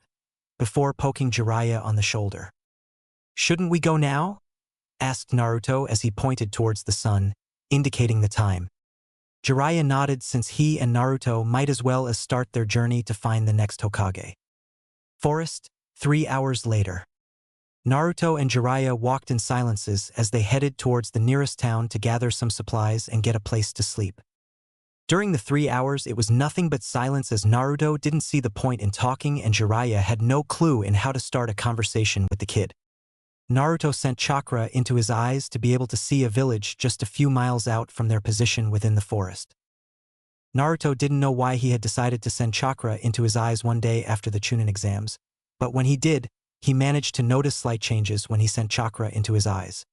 Speaker 1: before poking Jiraiya on the shoulder. Shouldn't we go now? Asked Naruto as he pointed towards the sun, indicating the time. Jiraiya nodded since he and Naruto might as well as start their journey to find the next Hokage. Forest, 3 hours later. Naruto and Jiraiya walked in silences as they headed towards the nearest town to gather some supplies and get a place to sleep. During the 3 hours, it was nothing but silence as Naruto didn't see the point in talking and Jiraiya had no clue in how to start a conversation with the kid. Naruto sent chakra into his eyes to be able to see a village just a few miles out from their position within the forest. Naruto didn't know why he had decided to send chakra into his eyes one day after the Chunin exams, but when he did, he managed to notice slight changes when he sent chakra into his eyes.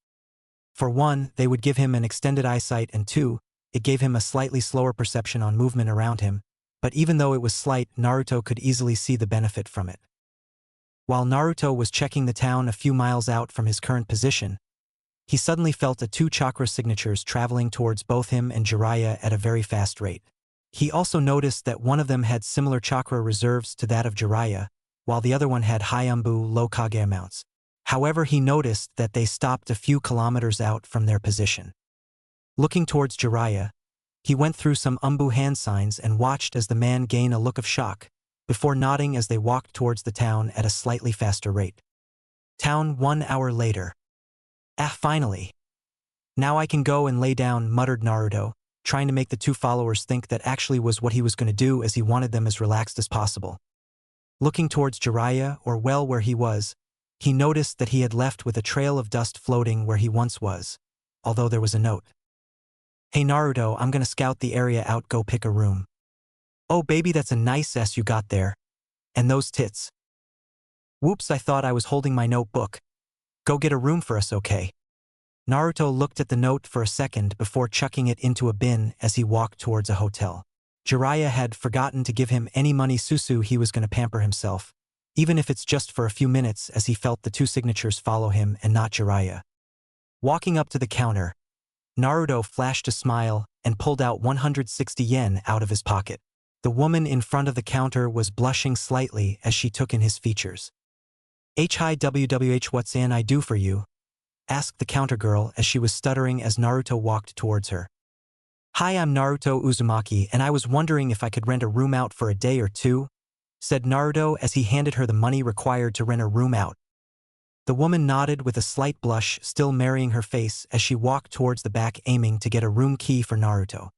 Speaker 1: For one, they would give him an extended eyesight, and two, it gave him a slightly slower perception on movement around him, but even though it was slight, Naruto could easily see the benefit from it. While Naruto was checking the town a few miles out from his current position, he suddenly felt two chakra signatures traveling towards both him and Jiraiya at a very fast rate. He also noticed that one of them had similar chakra reserves to that of Jiraiya, while the other one had high Anbu, low Kage amounts. However, he noticed that they stopped a few kilometers out from their position. Looking towards Jiraiya, he went through some Anbu hand signs and watched as the man gained a look of shock, before nodding as they walked towards the town at a slightly faster rate. Town 1 hour later. Finally. Now I can go and lay down, muttered Naruto, trying to make the two followers think that actually was what he was going to do as he wanted them as relaxed as possible. Looking towards Jiraiya, or well where he was, he noticed that he had left with a trail of dust floating where he once was, although there was a note. Hey Naruto, I'm gonna scout the area out, go pick a room. Oh baby, that's a nice ass you got there. And those tits. Whoops, I thought I was holding my notebook. Go get a room for us, okay? Naruto looked at the note for a second before chucking it into a bin as he walked towards a hotel. Jiraiya had forgotten to give him any money. Susu, he was going to pamper himself, even if it's just for a few minutes, as he felt the two signatures follow him and not Jiraiya. Walking up to the counter, Naruto flashed a smile and pulled out 160 yen out of his pocket. The woman in front of the counter was blushing slightly as she took in his features. Hi WWH, what's an I do for you? Asked the counter girl as she was stuttering as Naruto walked towards her. Hi, I'm Naruto Uzumaki and I was wondering if I could rent a room out for a day or two, said Naruto as he handed her the money required to rent a room out. The woman nodded with a slight blush still marrying her face as she walked towards the back aiming to get a room key for Naruto.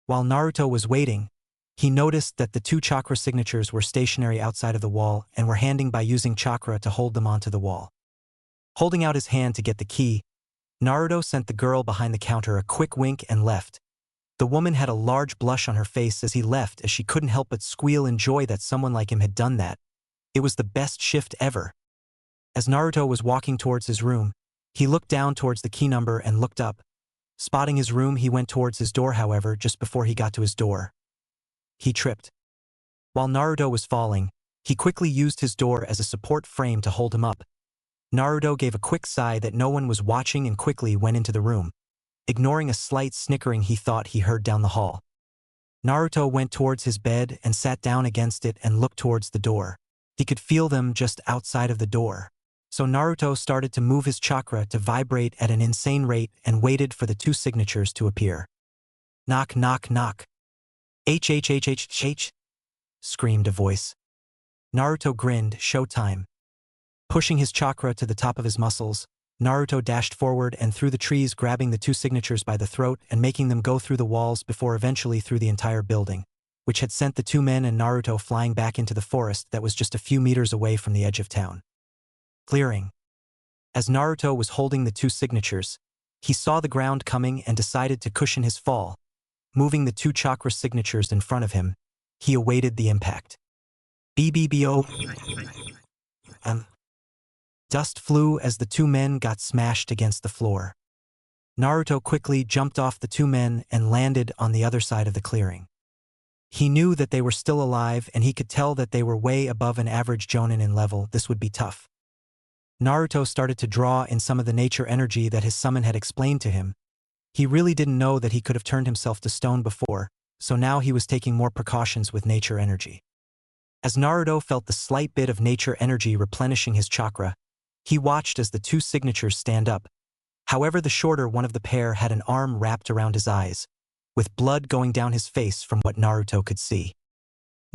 Speaker 1: While Naruto was waiting, he noticed that the two chakra signatures were stationary outside of the wall and were handing by using chakra to hold them onto the wall. Holding out his hand to get the key, Naruto sent the girl behind the counter a quick wink and left. The woman had a large blush on her face as he left as she couldn't help but squeal in joy that someone like him had done that. It was the best shift ever. As Naruto was walking towards his room, he looked down towards the key number and looked up. Spotting his room, he went towards his door. However, just before he got to his door, he tripped. While Naruto was falling, he quickly used his door as a support frame to hold him up. Naruto gave a quick sigh that no one was watching and quickly went into the room, ignoring a slight snickering he thought he heard down the hall. Naruto went towards his bed and sat down against it and looked towards the door. He could feel them just outside of the door. So Naruto started to move his chakra to vibrate at an insane rate and waited for the two signatures to appear. Knock, knock, knock. H, screamed a voice. Naruto grinned, showtime. Pushing his chakra to the top of his muscles, Naruto dashed forward and through the trees, grabbing the two signatures by the throat and making them go through the walls before eventually through the entire building, which had sent the two men and Naruto flying back into the forest that was just a few meters away from the edge of town. Clearing. As Naruto was holding the two signatures, he saw the ground coming and decided to cushion his fall. Moving the two chakra signatures in front of him, he awaited the impact. BBBO. Dust flew as the two men got smashed against the floor. Naruto quickly jumped off the two men and landed on the other side of the clearing. He knew that they were still alive and he could tell that they were way above an average Jonin in level. This would be tough. Naruto started to draw in some of the nature energy that his summon had explained to him. He really didn't know that he could have turned himself to stone before, so now he was taking more precautions with nature energy. As Naruto felt the slight bit of nature energy replenishing his chakra, he watched as the two signatures stand up. However, the shorter one of the pair had an arm wrapped around his eyes, with blood going down his face from what Naruto could see.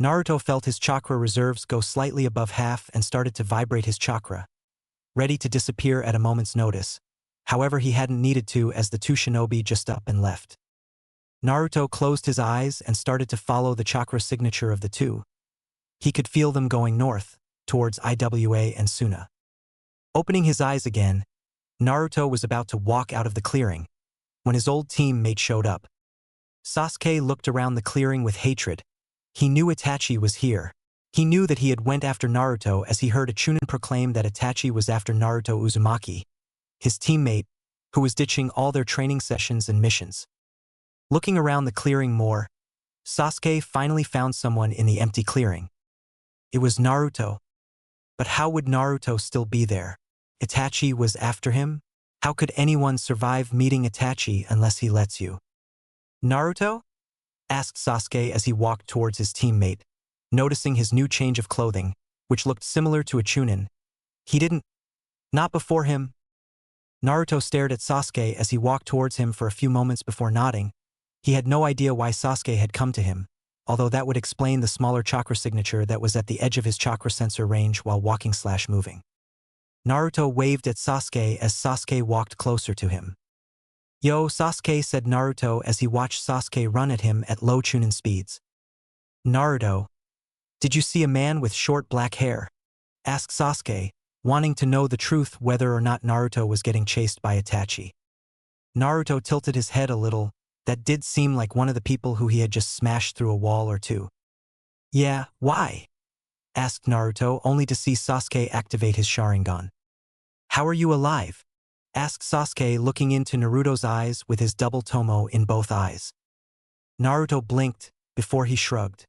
Speaker 1: Naruto felt his chakra reserves go slightly above half and started to vibrate his chakra, ready to disappear at a moment's notice. However, he hadn't needed to as the two shinobi just up and left. Naruto closed his eyes and started to follow the chakra signature of the two. He could feel them going north, towards Iwa and Suna. Opening his eyes again, Naruto was about to walk out of the clearing, when his old teammate showed up. Sasuke looked around the clearing with hatred. He knew Itachi was here. He knew that he had went after Naruto as he heard a Chunin proclaim that Itachi was after Naruto Uzumaki, his teammate, who was ditching all their training sessions and missions. Looking around the clearing more, Sasuke finally found someone in the empty clearing. It was Naruto. But how would Naruto still be there? Itachi was after him? How could anyone survive meeting Itachi unless he lets you? Naruto? Asked Sasuke as he walked towards his teammate, noticing his new change of clothing, which looked similar to a Chunin. He didn't. Not before him. Naruto stared at Sasuke as he walked towards him for a few moments before nodding. He had no idea why Sasuke had come to him, although that would explain the smaller chakra signature that was at the edge of his chakra sensor range while walking/moving. Naruto waved at Sasuke as Sasuke walked closer to him. Yo, Sasuke, said Naruto as he watched Sasuke run at him at low Chunin speeds. Naruto, did you see a man with short black hair? Asked Sasuke, wanting to know the truth whether or not Naruto was getting chased by Itachi. Naruto tilted his head a little. That did seem like one of the people who he had just smashed through a wall or two. Yeah, why? Asked Naruto, only to see Sasuke activate his Sharingan. How are you alive? Asked Sasuke, looking into Naruto's eyes with his double tomo in both eyes. Naruto blinked before he shrugged.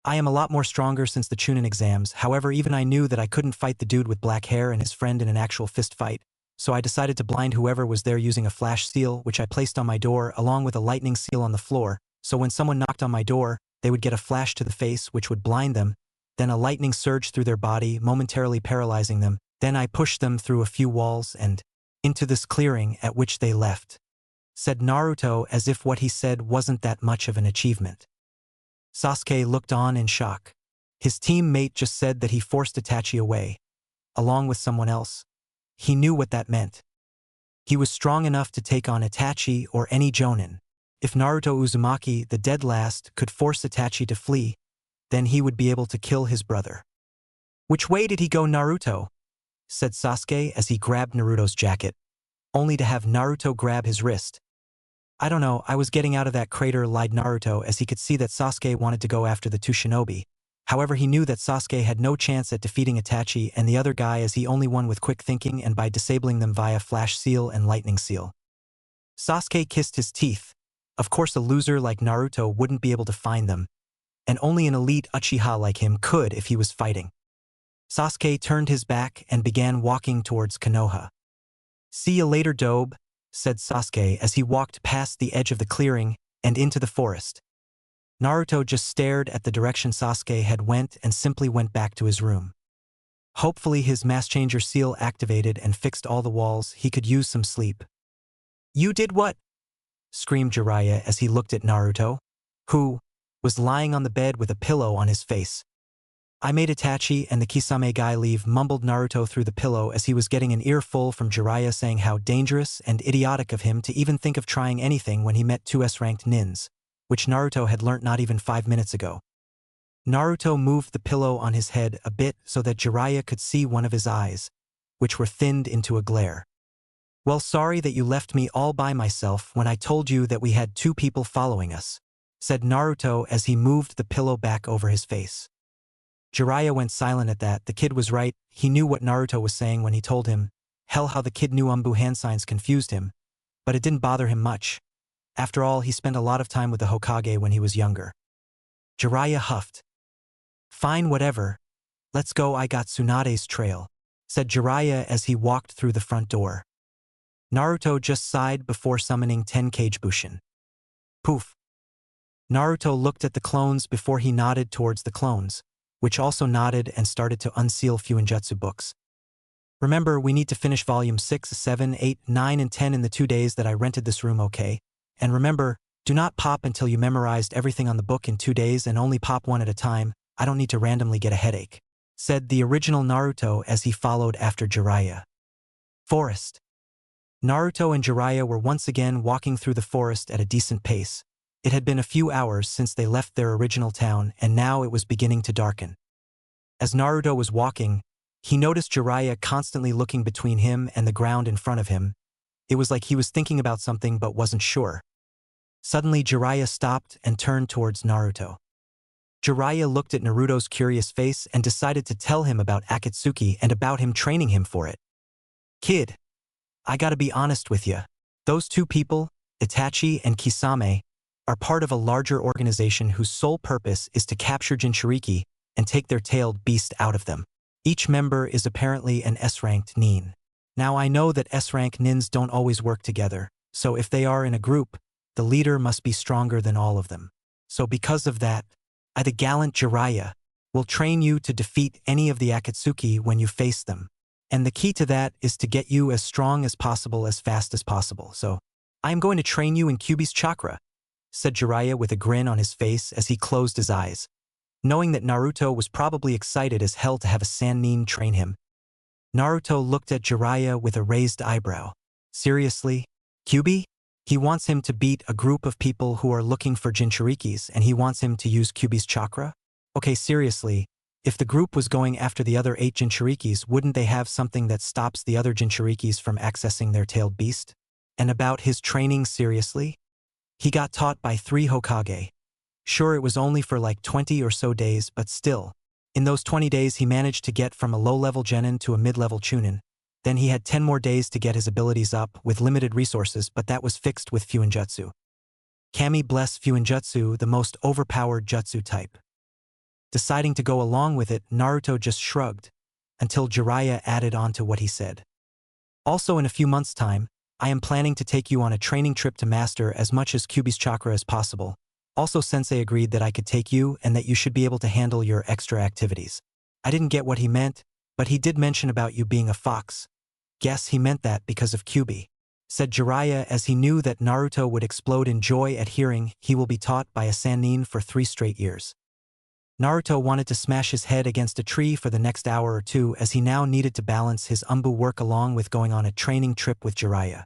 Speaker 1: I am a lot more stronger since the Chunin exams. However, even I knew that I couldn't fight the dude with black hair and his friend in an actual fist fight, so I decided to blind whoever was there using a flash seal, which I placed on my door along with a lightning seal on the floor, so when someone knocked on my door, they would get a flash to the face which would blind them, then a lightning surged through their body, momentarily paralyzing them. Then I pushed them through a few walls and into this clearing at which they left, said Naruto as if what he said wasn't that much of an achievement. Sasuke looked on in shock. His teammate just said that he forced Itachi away, along with someone else. He knew what that meant. He was strong enough to take on Itachi or any Jonin. If Naruto Uzumaki, the dead last, could force Itachi to flee, then he would be able to kill his brother. Which way did he go, Naruto? Said Sasuke as he grabbed Naruto's jacket, only to have Naruto grab his wrist. I don't know, I was getting out of that crater, lied Naruto as he could see that Sasuke wanted to go after the two shinobi. However, he knew that Sasuke had no chance at defeating Itachi and the other guy as he only won with quick thinking and by disabling them via flash seal and lightning seal. Sasuke kissed his teeth. Of course, a loser like Naruto wouldn't be able to find them, and only an elite Uchiha like him could if he was fighting. Sasuke turned his back and began walking towards Konoha. See you later, Dobe, said Sasuke as he walked past the edge of the clearing and into the forest. Naruto just stared at the direction Sasuke had went and simply went back to his room. Hopefully his mass changer seal activated and fixed all the walls, he could use some sleep. "You did what?" screamed Jiraiya as he looked at Naruto, who was lying on the bed with a pillow on his face. "I made Itachi and the Kisame guy leave," mumbled Naruto through the pillow as he was getting an earful from Jiraiya saying how dangerous and idiotic of him to even think of trying anything when he met two S-ranked nins, which Naruto had learnt not even 5 minutes ago. Naruto moved the pillow on his head a bit so that Jiraiya could see one of his eyes, which were thinned into a glare. "Well, sorry that you left me all by myself when I told you that we had 2 people following us," said Naruto as he moved the pillow back over his face. Jiraiya went silent at that. The kid was right. He knew what Naruto was saying when he told him. Hell, how the kid knew Anbu hand signs confused him, but it didn't bother him much. After all, he spent a lot of time with the Hokage when he was younger. Jiraiya huffed. "Fine, whatever. Let's go, I got Tsunade's trail," said Jiraiya as he walked through the front door. Naruto just sighed before summoning 10 Kagebushin. Poof. Naruto looked at the clones before he nodded towards the clones, which also nodded and started to unseal Fuinjutsu books. "Remember, we need to finish volumes 6, 7, 8, 9, and 10 in the 2 days that I rented this room, okay? And remember, do not pop until you memorized everything on the book in 2 days and only pop one at a time. I don't need to randomly get a headache," said the original Naruto as he followed after Jiraiya. Forest. Naruto and Jiraiya were once again walking through the forest at a decent pace. It had been a few hours since they left their original town, and now it was beginning to darken. As Naruto was walking, he noticed Jiraiya constantly looking between him and the ground in front of him. It was like he was thinking about something but wasn't sure. Suddenly, Jiraiya stopped and turned towards Naruto. Jiraiya looked at Naruto's curious face and decided to tell him about Akatsuki and about him training him for it. "Kid, I gotta be honest with ya. Those 2 people, Itachi and Kisame, are part of a larger organization whose sole purpose is to capture Jinchuriki and take their tailed beast out of them. Each member is apparently an S-ranked nin. Now I know that S-rank nins don't always work together, so if they are in a group, the leader must be stronger than all of them. So because of that, I, the gallant Jiraiya, will train you to defeat any of the Akatsuki when you face them. And the key to that is to get you as strong as possible as fast as possible. So, I am going to train you in Kyuubi's Chakra," said Jiraiya with a grin on his face as he closed his eyes, knowing that Naruto was probably excited as hell to have a Sanin train him. Naruto looked at Jiraiya with a raised eyebrow. "Seriously? Kyuubi? He wants him to beat a group of people who are looking for Jinchurikis and he wants him to use Kyuubi's Chakra? Okay, seriously, if the group was going after the other 8 Jinchurikis, wouldn't they have something that stops the other Jinchurikis from accessing their tailed beast? And about his training, seriously? He got taught by 3 Hokage. Sure, it was only for like 20 or so days, but still. In those 20 days he managed to get from a low-level Genin to a mid-level Chunin. Then he had 10 more days to get his abilities up with limited resources, but that was fixed with Fuinjutsu. Kami bless Fuinjutsu, the most overpowered jutsu type." Deciding to go along with it, Naruto just shrugged, until Jiraiya added on to what he said. "Also, in a few months' time, I am planning to take you on a training trip to master as much as Kyuubi's Chakra as possible. Also, Sensei agreed that I could take you and that you should be able to handle your extra activities." I didn't get what he meant, but he did mention about you being a fox. Guess he meant that because of Kyuubi, said Jiraiya as he knew that Naruto would explode in joy at hearing he will be taught by a Sanin for 3 straight years. Naruto wanted to smash his head against a tree for the next hour or 2 as he now needed to balance his Anbu work along with going on a training trip with Jiraiya.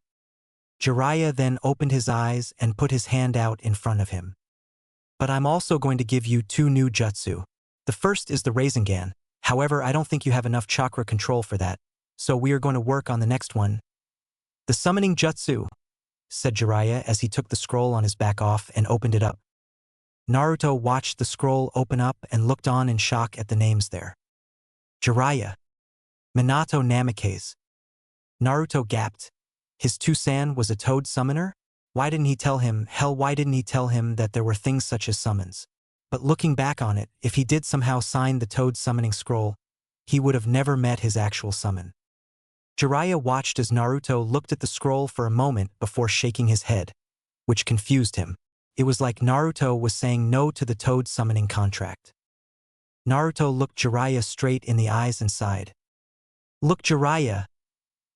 Speaker 1: Jiraiya then opened his eyes and put his hand out in front of him. "But I'm also going to give you 2 new jutsu. The first is the Rasengan. However, I don't think you have enough chakra control for that, so we are going to work on the next one. The summoning jutsu," said Jiraiya as he took the scroll on his back off and opened it up. Naruto watched the scroll open up and looked on in shock at the names there. Jiraiya. Minato Namikaze. Naruto gasped. His Tsunade was a toad summoner? Why didn't he tell him, why didn't he tell him that there were things such as summons? But looking back on it, if he did somehow sign the toad summoning scroll, he would have never met his actual summon. Jiraiya watched as Naruto looked at the scroll for a moment before shaking his head, which confused him. It was like Naruto was saying no to the toad summoning contract. Naruto looked Jiraiya straight in the eyes and sighed. "Look, Jiraiya,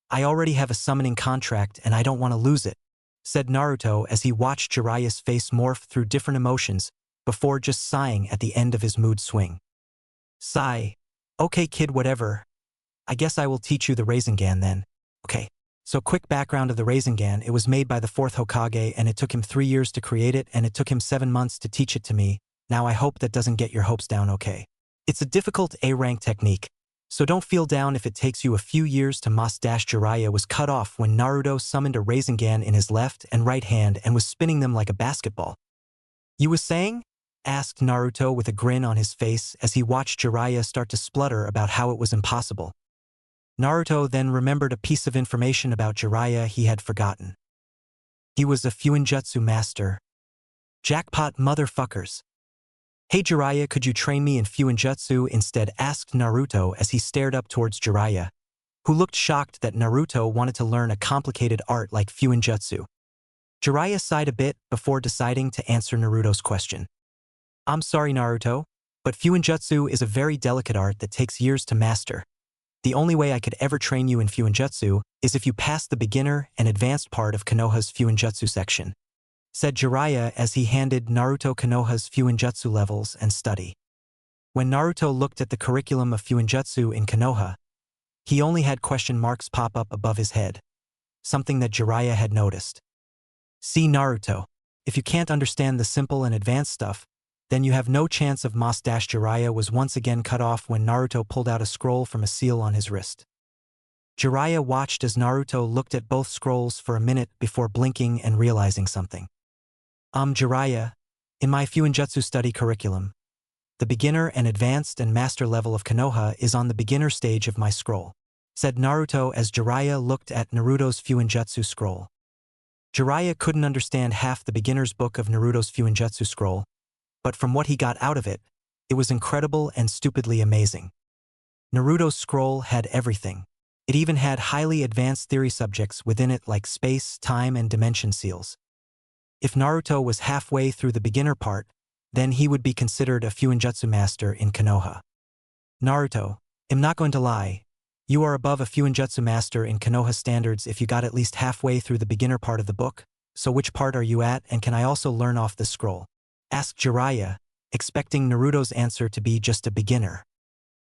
Speaker 1: I already have a summoning contract and I don't want to lose it," said Naruto as he watched Jiraiya's face morph through different emotions before just sighing at the end of his mood swing. Sigh. "Okay kid, whatever. I guess I will teach you the Rasengan then." Okay. So quick background of the Rasengan: it was made by the fourth Hokage and it took him 3 years to create it and it took him 7 months to teach it to me. Now I hope that doesn't get your hopes down, okay? It's a difficult A-rank technique, so don't feel down if it takes you a few years to master. Jiraiya was cut off when Naruto summoned a Rasengan in his left and right hand and was spinning them like a basketball. "You was saying?" asked Naruto with a grin on his face as he watched Jiraiya start to splutter about how it was impossible. Naruto then remembered a piece of information about Jiraiya he had forgotten. He was a Fuinjutsu master. Jackpot, motherfuckers. "Hey Jiraiya, could you train me in Fuinjutsu instead?" asked Naruto as he stared up towards Jiraiya, who looked shocked that Naruto wanted to learn a complicated art like Fuinjutsu. Jiraiya sighed a bit before deciding to answer Naruto's question. "I'm sorry Naruto, but Fuinjutsu is a very delicate art that takes years to master. The only way I could ever train you in Fuinjutsu is if you pass the beginner and advanced part of Konoha's Fuinjutsu section," said Jiraiya as he handed Naruto Konoha's Fuinjutsu levels and study. When Naruto looked at the curriculum of Fuinjutsu in Konoha, he only had question marks pop up above his head, something that Jiraiya had noticed. "See Naruto, if you can't understand the simple and advanced stuff, then you have no chance of Mas." Jiraiya was once again cut off when Naruto pulled out a scroll from a seal on his wrist. Jiraiya watched as Naruto looked at both scrolls for a minute before blinking and realizing something. Jiraiya, in my Fuinjutsu study curriculum, the beginner and advanced and master level of Konoha is on the beginner stage of my scroll," said Naruto as Jiraiya looked at Naruto's Fuinjutsu scroll. Jiraiya couldn't understand half the beginner's book of Naruto's Fuinjutsu scroll, but from what he got out of it, it was incredible and stupidly amazing. Naruto's scroll had everything. It even had highly advanced theory subjects within it like space, time, and dimension seals. If Naruto was halfway through the beginner part, then he would be considered a Fuinjutsu master in Konoha. "Naruto, I'm not going to lie. You are above a Fuinjutsu master in Konoha standards if you got at least halfway through the beginner part of the book, so which part are you at and can I also learn off this scroll?" asked Jiraiya, expecting Naruto's answer to be just a beginner.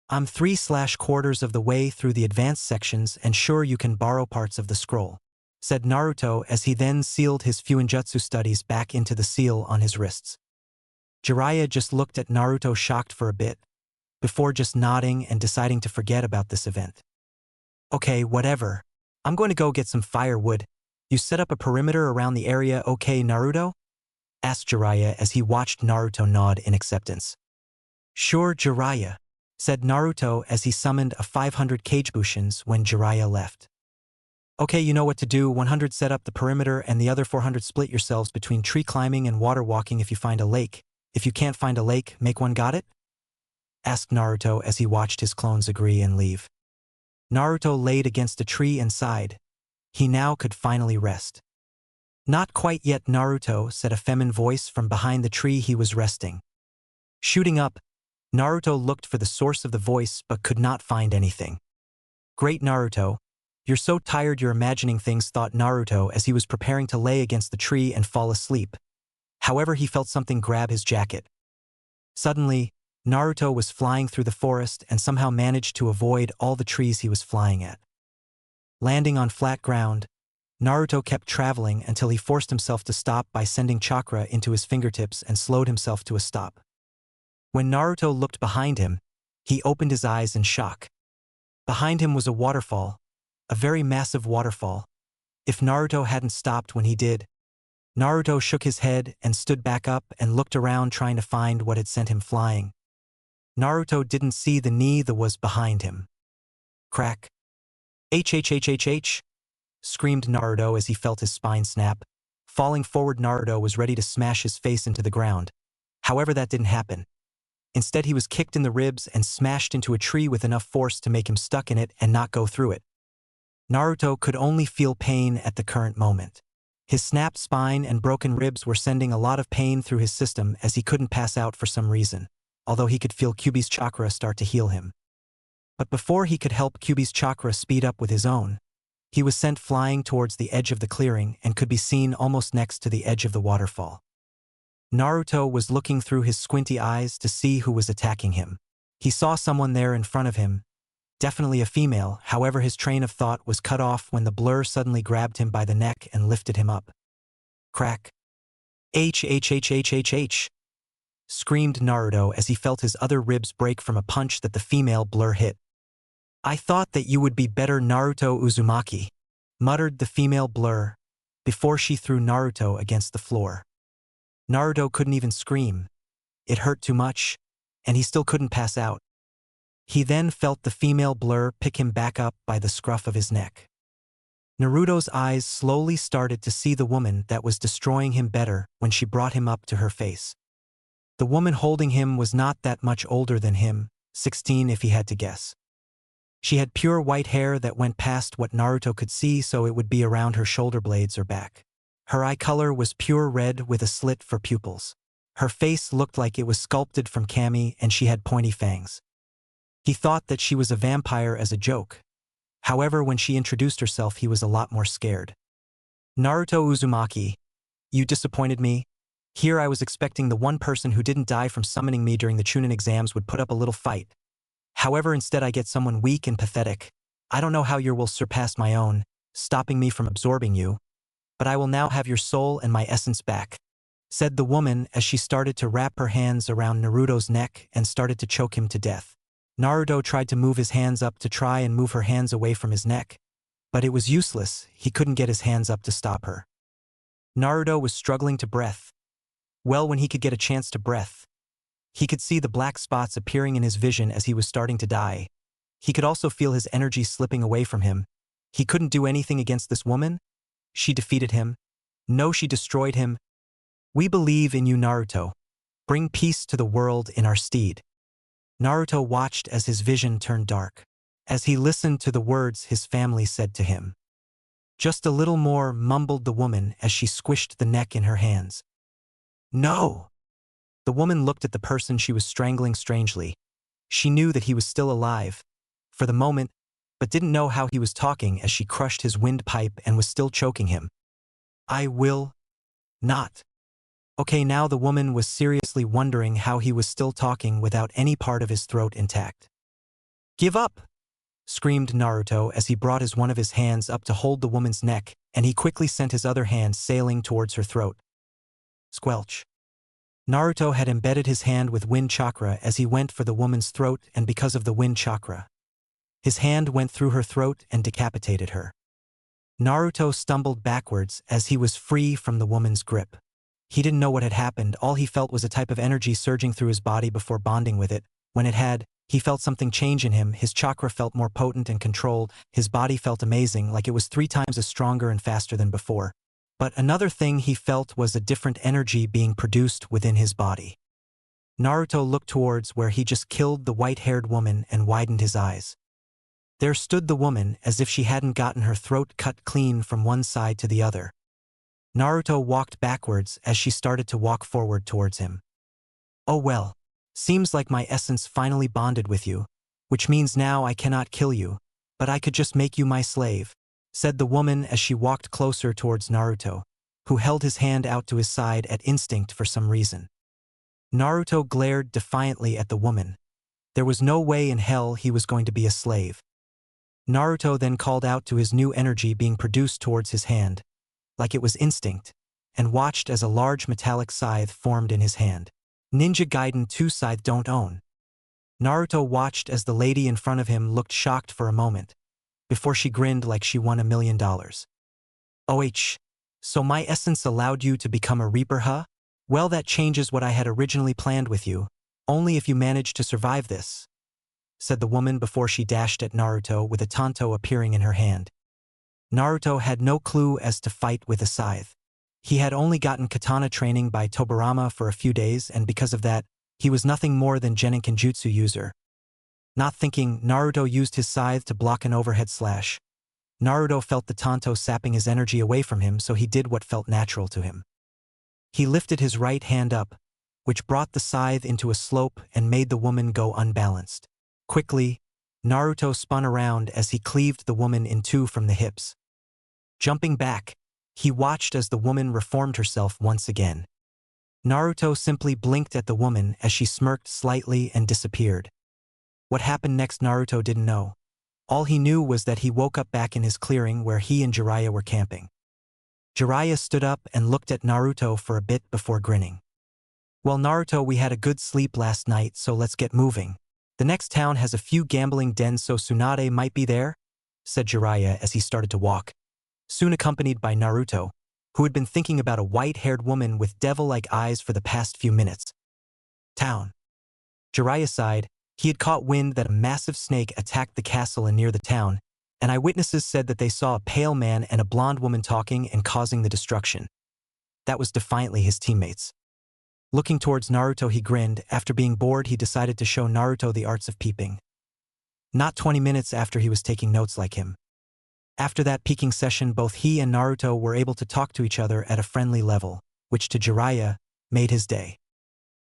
Speaker 1: "I'm 3/4 of the way through the advanced sections and sure you can borrow parts of the scroll," said Naruto as he then sealed his Fuinjutsu studies back into the seal on his wrists. Jiraiya just looked at Naruto shocked for a bit, before just nodding and deciding to forget about this event. "Okay, whatever. I'm going to go get some firewood. You set up a perimeter around the area, okay Naruto?" asked Jiraiya as he watched Naruto nod in acceptance. "Sure Jiraiya," said Naruto as he summoned a 500 Kagebushins when Jiraiya left. "Okay, you know what to do. 100 set up the perimeter and the other 400 split yourselves between tree climbing and water walking if you find a lake. If you can't find a lake, make one, got it?" asked Naruto as he watched his clones agree and leave. Naruto laid against a tree and sighed. He now could finally rest. "Not quite yet Naruto," said a feminine voice from behind the tree he was resting. Shooting up, Naruto looked for the source of the voice but could not find anything. "Great Naruto, you're so tired you're imagining things," thought Naruto as he was preparing to lay against the tree and fall asleep. However, he felt something grab his jacket. Suddenly, Naruto was flying through the forest and somehow managed to avoid all the trees he was flying at. Landing on flat ground, Naruto kept traveling until he forced himself to stop by sending chakra into his fingertips and slowed himself to a stop. When Naruto looked behind him, he opened his eyes in shock. Behind him was a waterfall, a very massive waterfall. If Naruto hadn't stopped when he did, Naruto shook his head and stood back up and looked around trying to find what had sent him flying. Naruto didn't see the knee that was behind him. Crack. "H," screamed Naruto as he felt his spine snap. Falling forward, Naruto was ready to smash his face into the ground. However, that didn't happen. Instead, he was kicked in the ribs and smashed into a tree with enough force to make him stuck in it and not go through it. Naruto could only feel pain at the current moment. His snapped spine and broken ribs were sending a lot of pain through his system as he couldn't pass out for some reason, although he could feel Kyuubi's chakra start to heal him. But before he could help Kyuubi's chakra speed up with his own, he was sent flying towards the edge of the clearing and could be seen almost next to the edge of the waterfall. Naruto was looking through his squinty eyes to see who was attacking him. He saw someone there in front of him, definitely a female, however his train of thought was cut off when the blur suddenly grabbed him by the neck and lifted him up. Crack. H, screamed Naruto as he felt his other ribs break from a punch that the female blur hit. I thought that you would be better, Naruto Uzumaki, muttered the female blur, before she threw Naruto against the floor. Naruto couldn't even scream. It hurt too much, and he still couldn't pass out. He then felt the female blur pick him back up by the scruff of his neck. Naruto's eyes slowly started to see the woman that was destroying him better when she brought him up to her face. The woman holding him was not that much older than him, 16 if he had to guess. She had pure white hair that went past what Naruto could see, so it would be around her shoulder blades or back. Her eye color was pure red with a slit for pupils. Her face looked like it was sculpted from kami and she had pointy fangs. He thought that she was a vampire as a joke. However, when she introduced herself, he was a lot more scared. Naruto Uzumaki, you disappointed me. Here I was expecting the one person who didn't die from summoning me during the Chunin exams would put up a little fight. However, instead I get someone weak and pathetic. I don't know how your will surpass my own, stopping me from absorbing you. But I will now have your soul and my essence back, said the woman as she started to wrap her hands around Naruto's neck and started to choke him to death. Naruto tried to move his hands up to try and move her hands away from his neck, but it was useless. He couldn't get his hands up to stop her. Naruto was struggling to breath. Well, when he could get a chance to breath, he could see the black spots appearing in his vision as he was starting to die. He could also feel his energy slipping away from him. He couldn't do anything against this woman. She defeated him. No, she destroyed him. We believe in you, Naruto. Bring peace to the world in our stead. Naruto watched as his vision turned dark. As he listened to the words his family said to him. Just a little more, mumbled the woman as she squished the neck in her hands. No! The woman looked at the person she was strangling strangely. She knew that he was still alive, for the moment, but didn't know how he was talking as she crushed his windpipe and was still choking him. I will not. Okay, now the woman was seriously wondering how he was still talking without any part of his throat intact. Give up! Screamed Naruto as he brought one of his hands up to hold the woman's neck, and he quickly sent his other hand sailing towards her throat. Squelch. Naruto had embedded his hand with wind chakra as he went for the woman's throat, and because of the wind chakra, his hand went through her throat and decapitated her. Naruto stumbled backwards as he was free from the woman's grip. He didn't know what had happened. All he felt was a type of energy surging through his body before bonding with it. When it had, he felt something change in him. His chakra felt more potent and controlled. His body felt amazing, like it was 3 times as stronger and faster than before. But another thing he felt was a different energy being produced within his body. Naruto looked towards where he just killed the white-haired woman and widened his eyes. There stood the woman as if she hadn't gotten her throat cut clean from one side to the other. Naruto walked backwards as she started to walk forward towards him. Oh well, seems like my essence finally bonded with you, which means now I cannot kill you, but I could just make you my slave, said the woman as she walked closer towards Naruto, who held his hand out to his side at instinct for some reason. Naruto glared defiantly at the woman. There was no way in hell he was going to be a slave. Naruto then called out to his new energy being produced towards his hand, like it was instinct, and watched as a large metallic scythe formed in his hand. Ninja Gaiden 2 scythe don't own. Naruto watched as the lady in front of him looked shocked for a moment, before she grinned like she won $1 million. Oh, so my essence allowed you to become a Reaper, huh? Well, that changes what I had originally planned with you, only if you manage to survive this, said the woman before she dashed at Naruto with a tanto appearing in her hand. Naruto had no clue as to fight with a scythe. He had only gotten katana training by Tobirama for a few days, and because of that, he was nothing more than Genin Kenjutsu user. Not thinking, Naruto used his scythe to block an overhead slash. Naruto felt the Tanto sapping his energy away from him, so he did what felt natural to him. He lifted his right hand up, which brought the scythe into a slope and made the woman go unbalanced. Quickly, Naruto spun around as he cleaved the woman in two from the hips. Jumping back, he watched as the woman reformed herself once again. Naruto simply blinked at the woman as she smirked slightly and disappeared. What happened next Naruto didn't know. All he knew was that he woke up back in his clearing where he and Jiraiya were camping. Jiraiya stood up and looked at Naruto for a bit before grinning. "Well, Naruto, we had a good sleep last night, so let's get moving. The next town has a few gambling dens, so Tsunade might be there," said Jiraiya as he started to walk, soon accompanied by Naruto, who had been thinking about a white-haired woman with devil-like eyes for the past few minutes. Town. Jiraiya sighed. He had caught wind that a massive snake attacked the castle and near the town, and eyewitnesses said that they saw a pale man and a blonde woman talking and causing the destruction. That was defiantly his teammates. Looking towards Naruto, he grinned. After being bored, he decided to show Naruto the arts of peeping. Not 20 minutes after, he was taking notes like him. After that peeking session, both he and Naruto were able to talk to each other at a friendly level, which to Jiraiya made his day.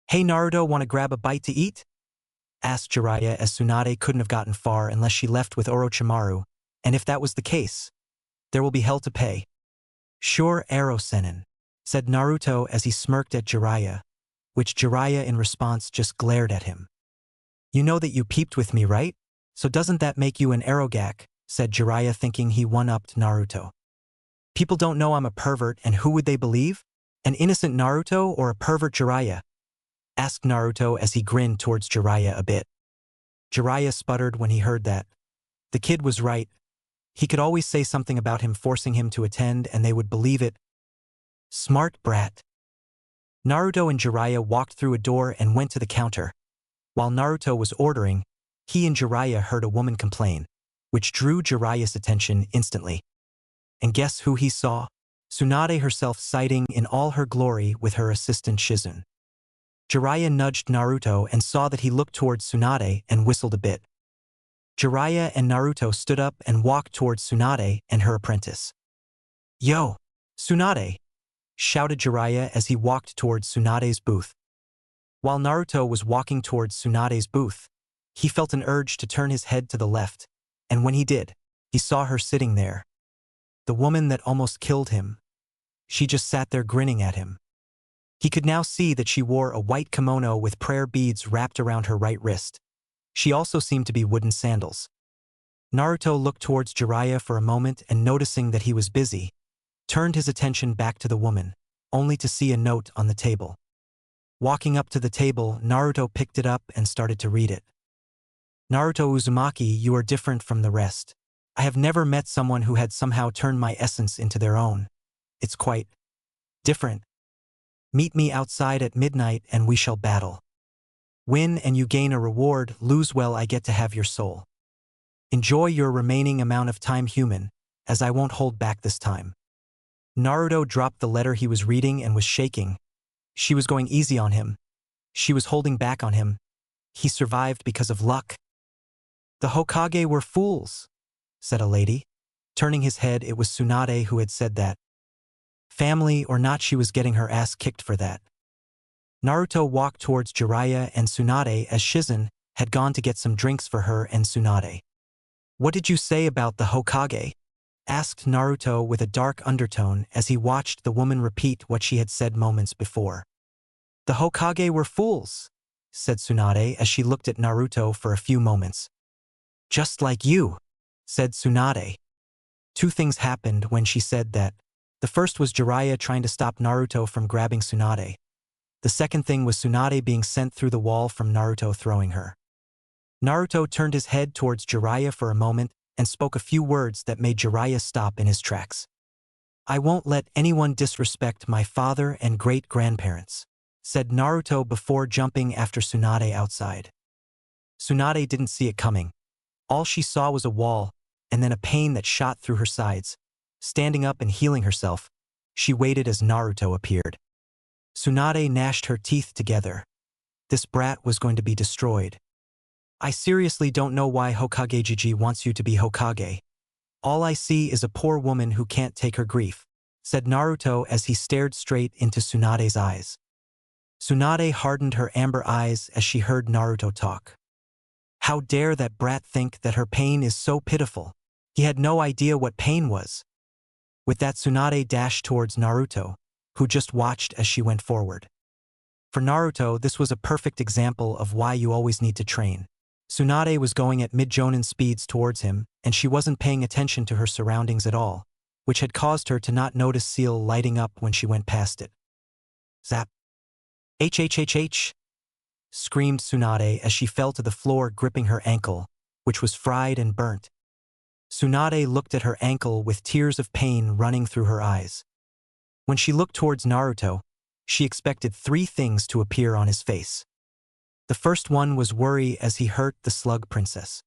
Speaker 1: "Hey Naruto, wanna grab a bite to eat?" asked Jiraiya, as Tsunade couldn't have gotten far unless she left with Orochimaru, and if that was the case, there will be hell to pay. "Sure, Sanin," said Naruto as he smirked at Jiraiya, which Jiraiya in response just glared at him. "You know that you peeped with me, right? So doesn't that make you an Arogak?" said Jiraiya, thinking he one-upped Naruto. "People don't know I'm a pervert, and who would they believe? An innocent Naruto or a pervert Jiraiya?" asked Naruto as he grinned towards Jiraiya a bit. Jiraiya sputtered when he heard that. The kid was right. He could always say something about him forcing him to attend and they would believe it. Smart brat. Naruto and Jiraiya walked through a door and went to the counter. While Naruto was ordering, he and Jiraiya heard a woman complain, which drew Jiraiya's attention instantly. And guess who he saw? Tsunade herself, sighting in all her glory with her assistant Shizune. Jiraiya nudged Naruto and saw that he looked towards Tsunade and whistled a bit. Jiraiya and Naruto stood up and walked towards Tsunade and her apprentice. "Yo, Tsunade!" shouted Jiraiya as he walked towards Tsunade's booth. While Naruto was walking towards Tsunade's booth, he felt an urge to turn his head to the left, and when he did, he saw her sitting there. The woman that almost killed him. She just sat there grinning at him. He could now see that she wore a white kimono with prayer beads wrapped around her right wrist. She also seemed to be wooden sandals. Naruto looked towards Jiraiya for a moment and, noticing that he was busy, turned his attention back to the woman, only to see a note on the table. Walking up to the table, Naruto picked it up and started to read it. "Naruto Uzumaki, you are different from the rest. I have never met someone who had somehow turned my essence into their own. It's quite different. Meet me outside at midnight and we shall battle. Win and you gain a reward, lose, well, I get to have your soul. Enjoy your remaining amount of time, human, as I won't hold back this time." Naruto dropped the letter he was reading and was shaking. She was going easy on him. She was holding back on him. He survived because of luck. "The Hokage were fools," said a lady. Turning his head, it was Tsunade who had said that. Family or not, she was getting her ass kicked for that. Naruto walked towards Jiraiya and Tsunade as Shizune had gone to get some drinks for her and Tsunade. "What did you say about the Hokage?" asked Naruto with a dark undertone as he watched the woman repeat what she had said moments before. "The Hokage were fools," said Tsunade as she looked at Naruto for a few moments. "Just like you," said Tsunade. Two things happened when she said that. The first was Jiraiya trying to stop Naruto from grabbing Tsunade. The second thing was Tsunade being sent through the wall from Naruto throwing her. Naruto turned his head towards Jiraiya for a moment and spoke a few words that made Jiraiya stop in his tracks. "I won't let anyone disrespect my father and great-grandparents," said Naruto before jumping after Tsunade outside. Tsunade didn't see it coming. All she saw was a wall, and then a pain that shot through her sides. Standing up and healing herself, she waited as Naruto appeared. Tsunade gnashed her teeth together. This brat was going to be destroyed. "I seriously don't know why Hokage Gigi wants you to be Hokage. All I see is a poor woman who can't take her grief, said Naruto as he stared straight into Tsunade's eyes. Tsunade hardened her amber eyes as she heard Naruto talk. How dare that brat think that her pain is so pitiful? He had no idea what pain was. With that, Tsunade dashed towards Naruto, who just watched as she went forward. For Naruto, this was a perfect example of why you always need to train. Tsunade was going at mid-jonin speeds towards him, and she wasn't paying attention to her surroundings at all, which had caused her to not notice Seal lighting up when she went past it. Zap! HHHH! Screamed Tsunade as she fell to the floor, gripping her ankle, which was fried and burnt. Tsunade looked at her ankle with tears of pain running through her eyes. When she looked towards Naruto, she expected 3 things to appear on his face. The first one was worry as he hurt the slug princess,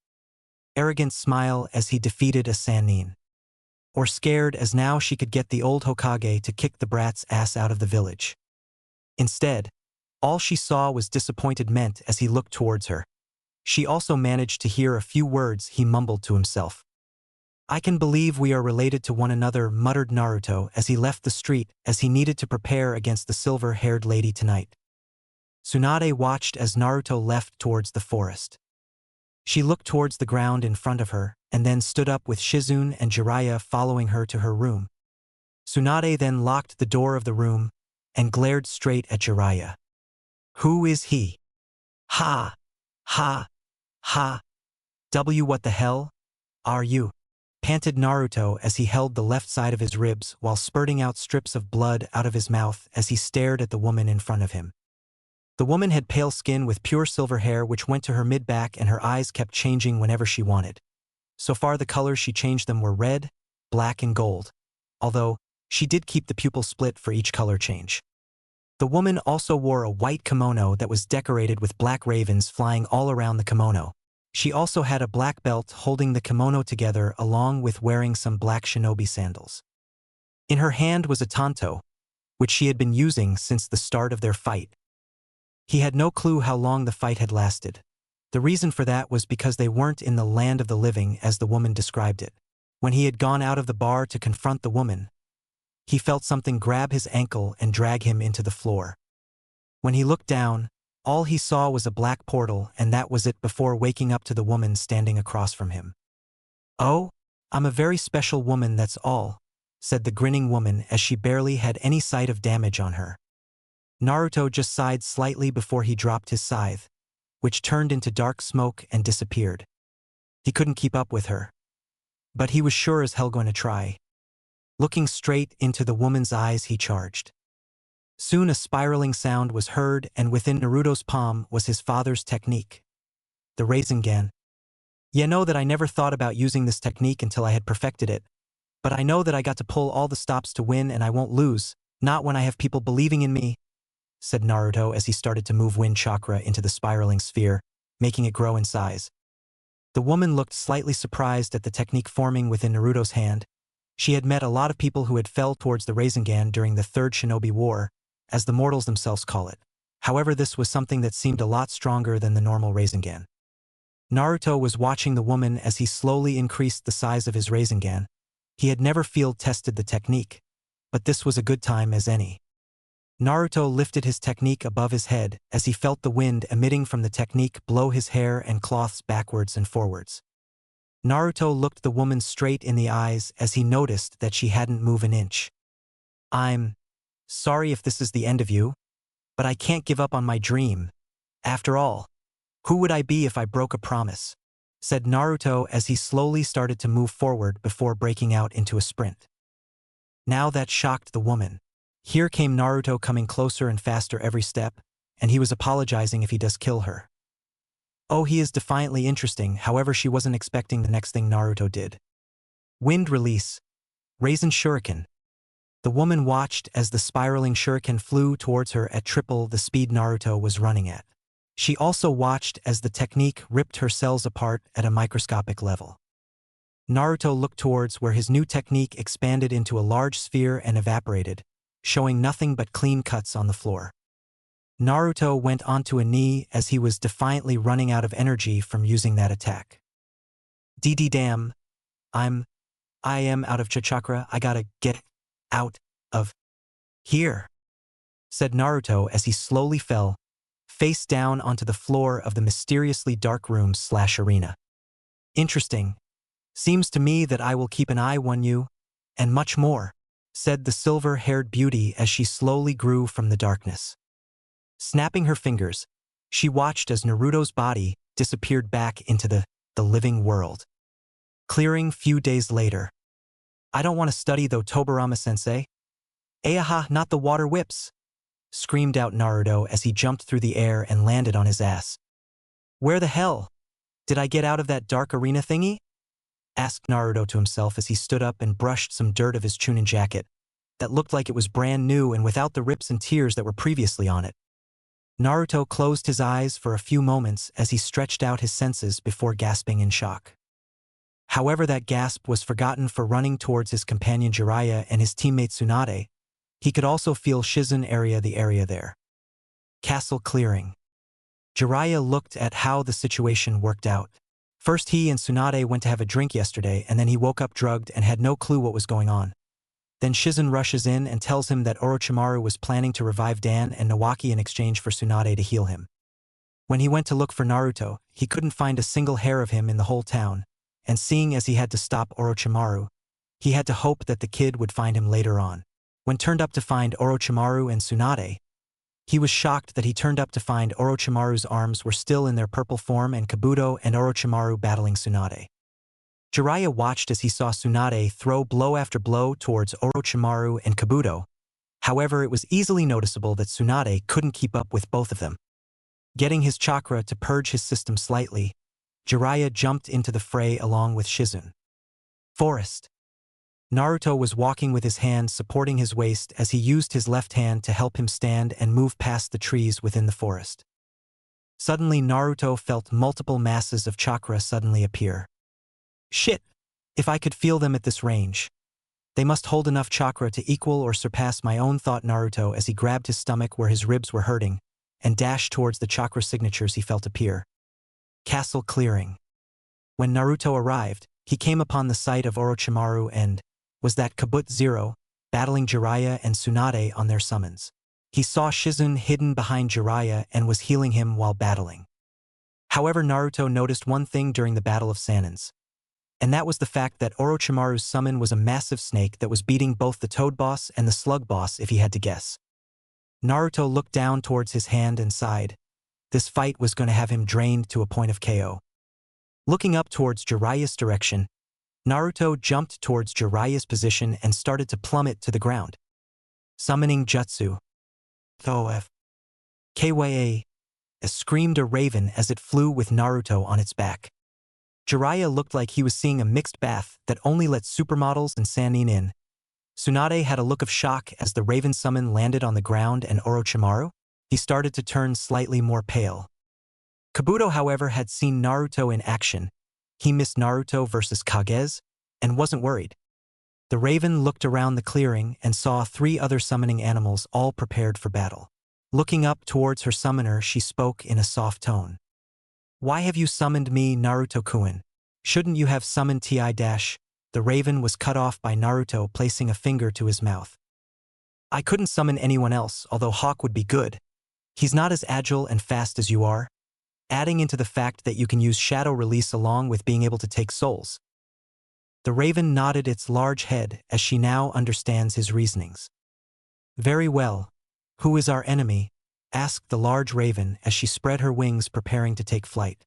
Speaker 1: arrogant smile as he defeated a Sanin, or scared as now she could get the old Hokage to kick the brat's ass out of the village. Instead, all she saw was disappointment as he looked towards her. She also managed to hear a few words he mumbled to himself. I can believe we are related to one another, muttered Naruto as he left the street as he needed to prepare against the silver-haired lady tonight. Tsunade watched as Naruto left towards the forest. She looked towards the ground in front of her and then stood up with Shizune and Jiraiya following her to her room. Tsunade then locked the door of the room and glared straight at Jiraiya. Who is he? Ha! Ha! Ha! What the hell are you? Panted Naruto as he held the left side of his ribs while spurting out strips of blood out of his mouth as he stared at the woman in front of him. The woman had pale skin with pure silver hair which went to her mid-back, and her eyes kept changing whenever she wanted. So far the colors she changed them were red, black and gold, although she did keep the pupil split for each color change. The woman also wore a white kimono that was decorated with black ravens flying all around the kimono. She also had a black belt holding the kimono together along with wearing some black shinobi sandals. In her hand was a tanto, which she had been using since the start of their fight. He had no clue how long the fight had lasted. The reason for that was because they weren't in the land of the living as the woman described it. When he had gone out of the bar to confront the woman, he felt something grab his ankle and drag him into the floor. When he looked down, all he saw was a black portal, and that was it before waking up to the woman standing across from him. Oh, I'm a very special woman, that's all, said the grinning woman as she barely had any sight of damage on her. Naruto just sighed slightly before he dropped his scythe, which turned into dark smoke and disappeared. He couldn't keep up with her, but he was sure as hell going to try. Looking straight into the woman's eyes, he charged. Soon a spiraling sound was heard, and within Naruto's palm was his father's technique, the Rasengan. You know that I never thought about using this technique until I had perfected it, but I know that I got to pull all the stops to win and I won't lose, not when I have people believing in me, said Naruto as he started to move wind chakra into the spiraling sphere, making it grow in size. The woman looked slightly surprised at the technique forming within Naruto's hand. She had met a lot of people who had fell towards the Rasengan during the Third Shinobi War, as the mortals themselves call it. However, this was something that seemed a lot stronger than the normal Rasengan. Naruto was watching the woman as he slowly increased the size of his Rasengan. He had never field-tested the technique, but this was a good time as any. Naruto lifted his technique above his head as he felt the wind emitting from the technique blow his hair and cloths backwards and forwards. Naruto looked the woman straight in the eyes as he noticed that she hadn't moved an inch. I'm sorry if this is the end of you, but I can't give up on my dream. After all, who would I be if I broke a promise? Said Naruto as he slowly started to move forward before breaking out into a sprint. Now that shocked the woman. Here came Naruto coming closer and faster every step, and he was apologizing if he does kill her. Oh, he is defiantly interesting, however she wasn't expecting the next thing Naruto did. Wind release. Rasen Shuriken. The woman watched as the spiraling shuriken flew towards her at triple the speed Naruto was running at. She also watched as the technique ripped her cells apart at a microscopic level. Naruto looked towards where his new technique expanded into a large sphere and evaporated, showing nothing but clean cuts on the floor. Naruto went onto a knee as he was defiantly running out of energy from using that attack. Damn, I'm I am out of Chakra, I gotta get out of here, said Naruto as he slowly fell, face down onto the floor of the mysteriously dark room/arena. Interesting. Seems to me that I will keep an eye on you, and much more, said the silver-haired beauty as she slowly grew from the darkness. Snapping her fingers, she watched as Naruto's body disappeared back into the living world. Clearing few days later. I don't want to study though, Tobirama-sensei. Ayaha, not the water whips, screamed out Naruto as he jumped through the air and landed on his ass. Where the hell did I get out of that dark arena thingy? Asked Naruto to himself as he stood up and brushed some dirt of his Chunin jacket that looked like it was brand new and without the rips and tears that were previously on it. Naruto closed his eyes for a few moments as he stretched out his senses before gasping in shock. However, that gasp was forgotten for running towards his companion Jiraiya and his teammate Tsunade. He could also feel Shizen the area there. Castle clearing. Jiraiya looked at how the situation worked out. First he and Tsunade went to have a drink yesterday and then he woke up drugged and had no clue what was going on. Then Shizen rushes in and tells him that Orochimaru was planning to revive Dan and Nawaki in exchange for Tsunade to heal him. When he went to look for Naruto, he couldn't find a single hair of him in the whole town, and seeing as he had to stop Orochimaru, he had to hope that the kid would find him later on. When turned up to find Orochimaru and Tsunade, he was shocked that he turned up to find Orochimaru's arms were still in their purple form and Kabuto and Orochimaru battling Tsunade. Jiraiya watched as he saw Tsunade throw blow after blow towards Orochimaru and Kabuto. However, it was easily noticeable that Tsunade couldn't keep up with both of them. Getting his chakra to purge his system slightly, Jiraiya jumped into the fray along with Shizen. Forest. Naruto was walking with his hand supporting his waist as he used his left hand to help him stand and move past the trees within the forest. Suddenly Naruto felt multiple masses of chakra suddenly appear. Shit! If I could feel them at this range. They must hold enough chakra to equal or surpass my own, thought Naruto as he grabbed his stomach where his ribs were hurting and dashed towards the chakra signatures he felt appear. Castle clearing. When Naruto arrived, he came upon the site of Orochimaru and was that Kabut Zero, battling Jiraiya and Tsunade on their summons. He saw Shizen hidden behind Jiraiya and was healing him while battling. However, Naruto noticed one thing during the Battle of Sanins, and that was the fact that Orochimaru's summon was a massive snake that was beating both the Toad Boss and the Slug Boss if he had to guess. Naruto looked down towards his hand and sighed. This fight was going to have him drained to a point of KO. Looking up towards Jiraiya's direction, Naruto jumped towards Jiraiya's position and started to plummet to the ground. Summoning Jutsu. Thof. Kya. Screamed a raven as it flew with Naruto on its back. Jiraiya looked like he was seeing a mixed bath that only let supermodels and Sanin in. Tsunade had a look of shock as the raven summon landed on the ground and Orochimaru. He started to turn slightly more pale. Kabuto, however, had seen Naruto in action. He missed Naruto versus Kage and wasn't worried. The raven looked around the clearing and saw 3 other summoning animals all prepared for battle. Looking up towards her summoner, she spoke in a soft tone. Why have you summoned me, Naruto-kun? Shouldn't you have summoned Ti-? The raven was cut off by Naruto placing a finger to his mouth. I couldn't summon anyone else, although Hawk would be good. He's not as agile and fast as you are, adding into the fact that you can use shadow release along with being able to take souls. The raven nodded its large head as she now understands his reasonings. Very well. Who is our enemy? Asked the large raven as she spread her wings preparing to take flight.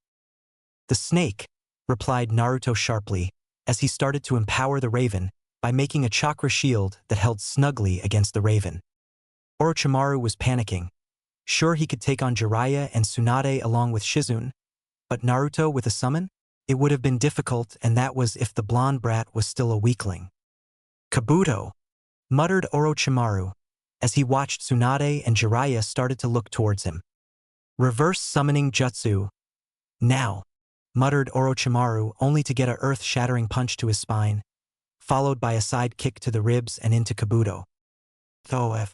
Speaker 1: The snake, replied Naruto sharply, as he started to empower the raven by making a chakra shield that held snugly against the raven. Orochimaru was panicking. Sure, he could take on Jiraiya and Tsunade along with Shizen, but Naruto with a summon? It would have been difficult, and that was if the blonde brat was still a weakling. Kabuto, muttered Orochimaru, as he watched Tsunade and Jiraiya started to look towards him. Reverse summoning jutsu. Now, muttered Orochimaru only to get a earth-shattering punch to his spine, followed by a side kick to the ribs and into Kabuto. Thof.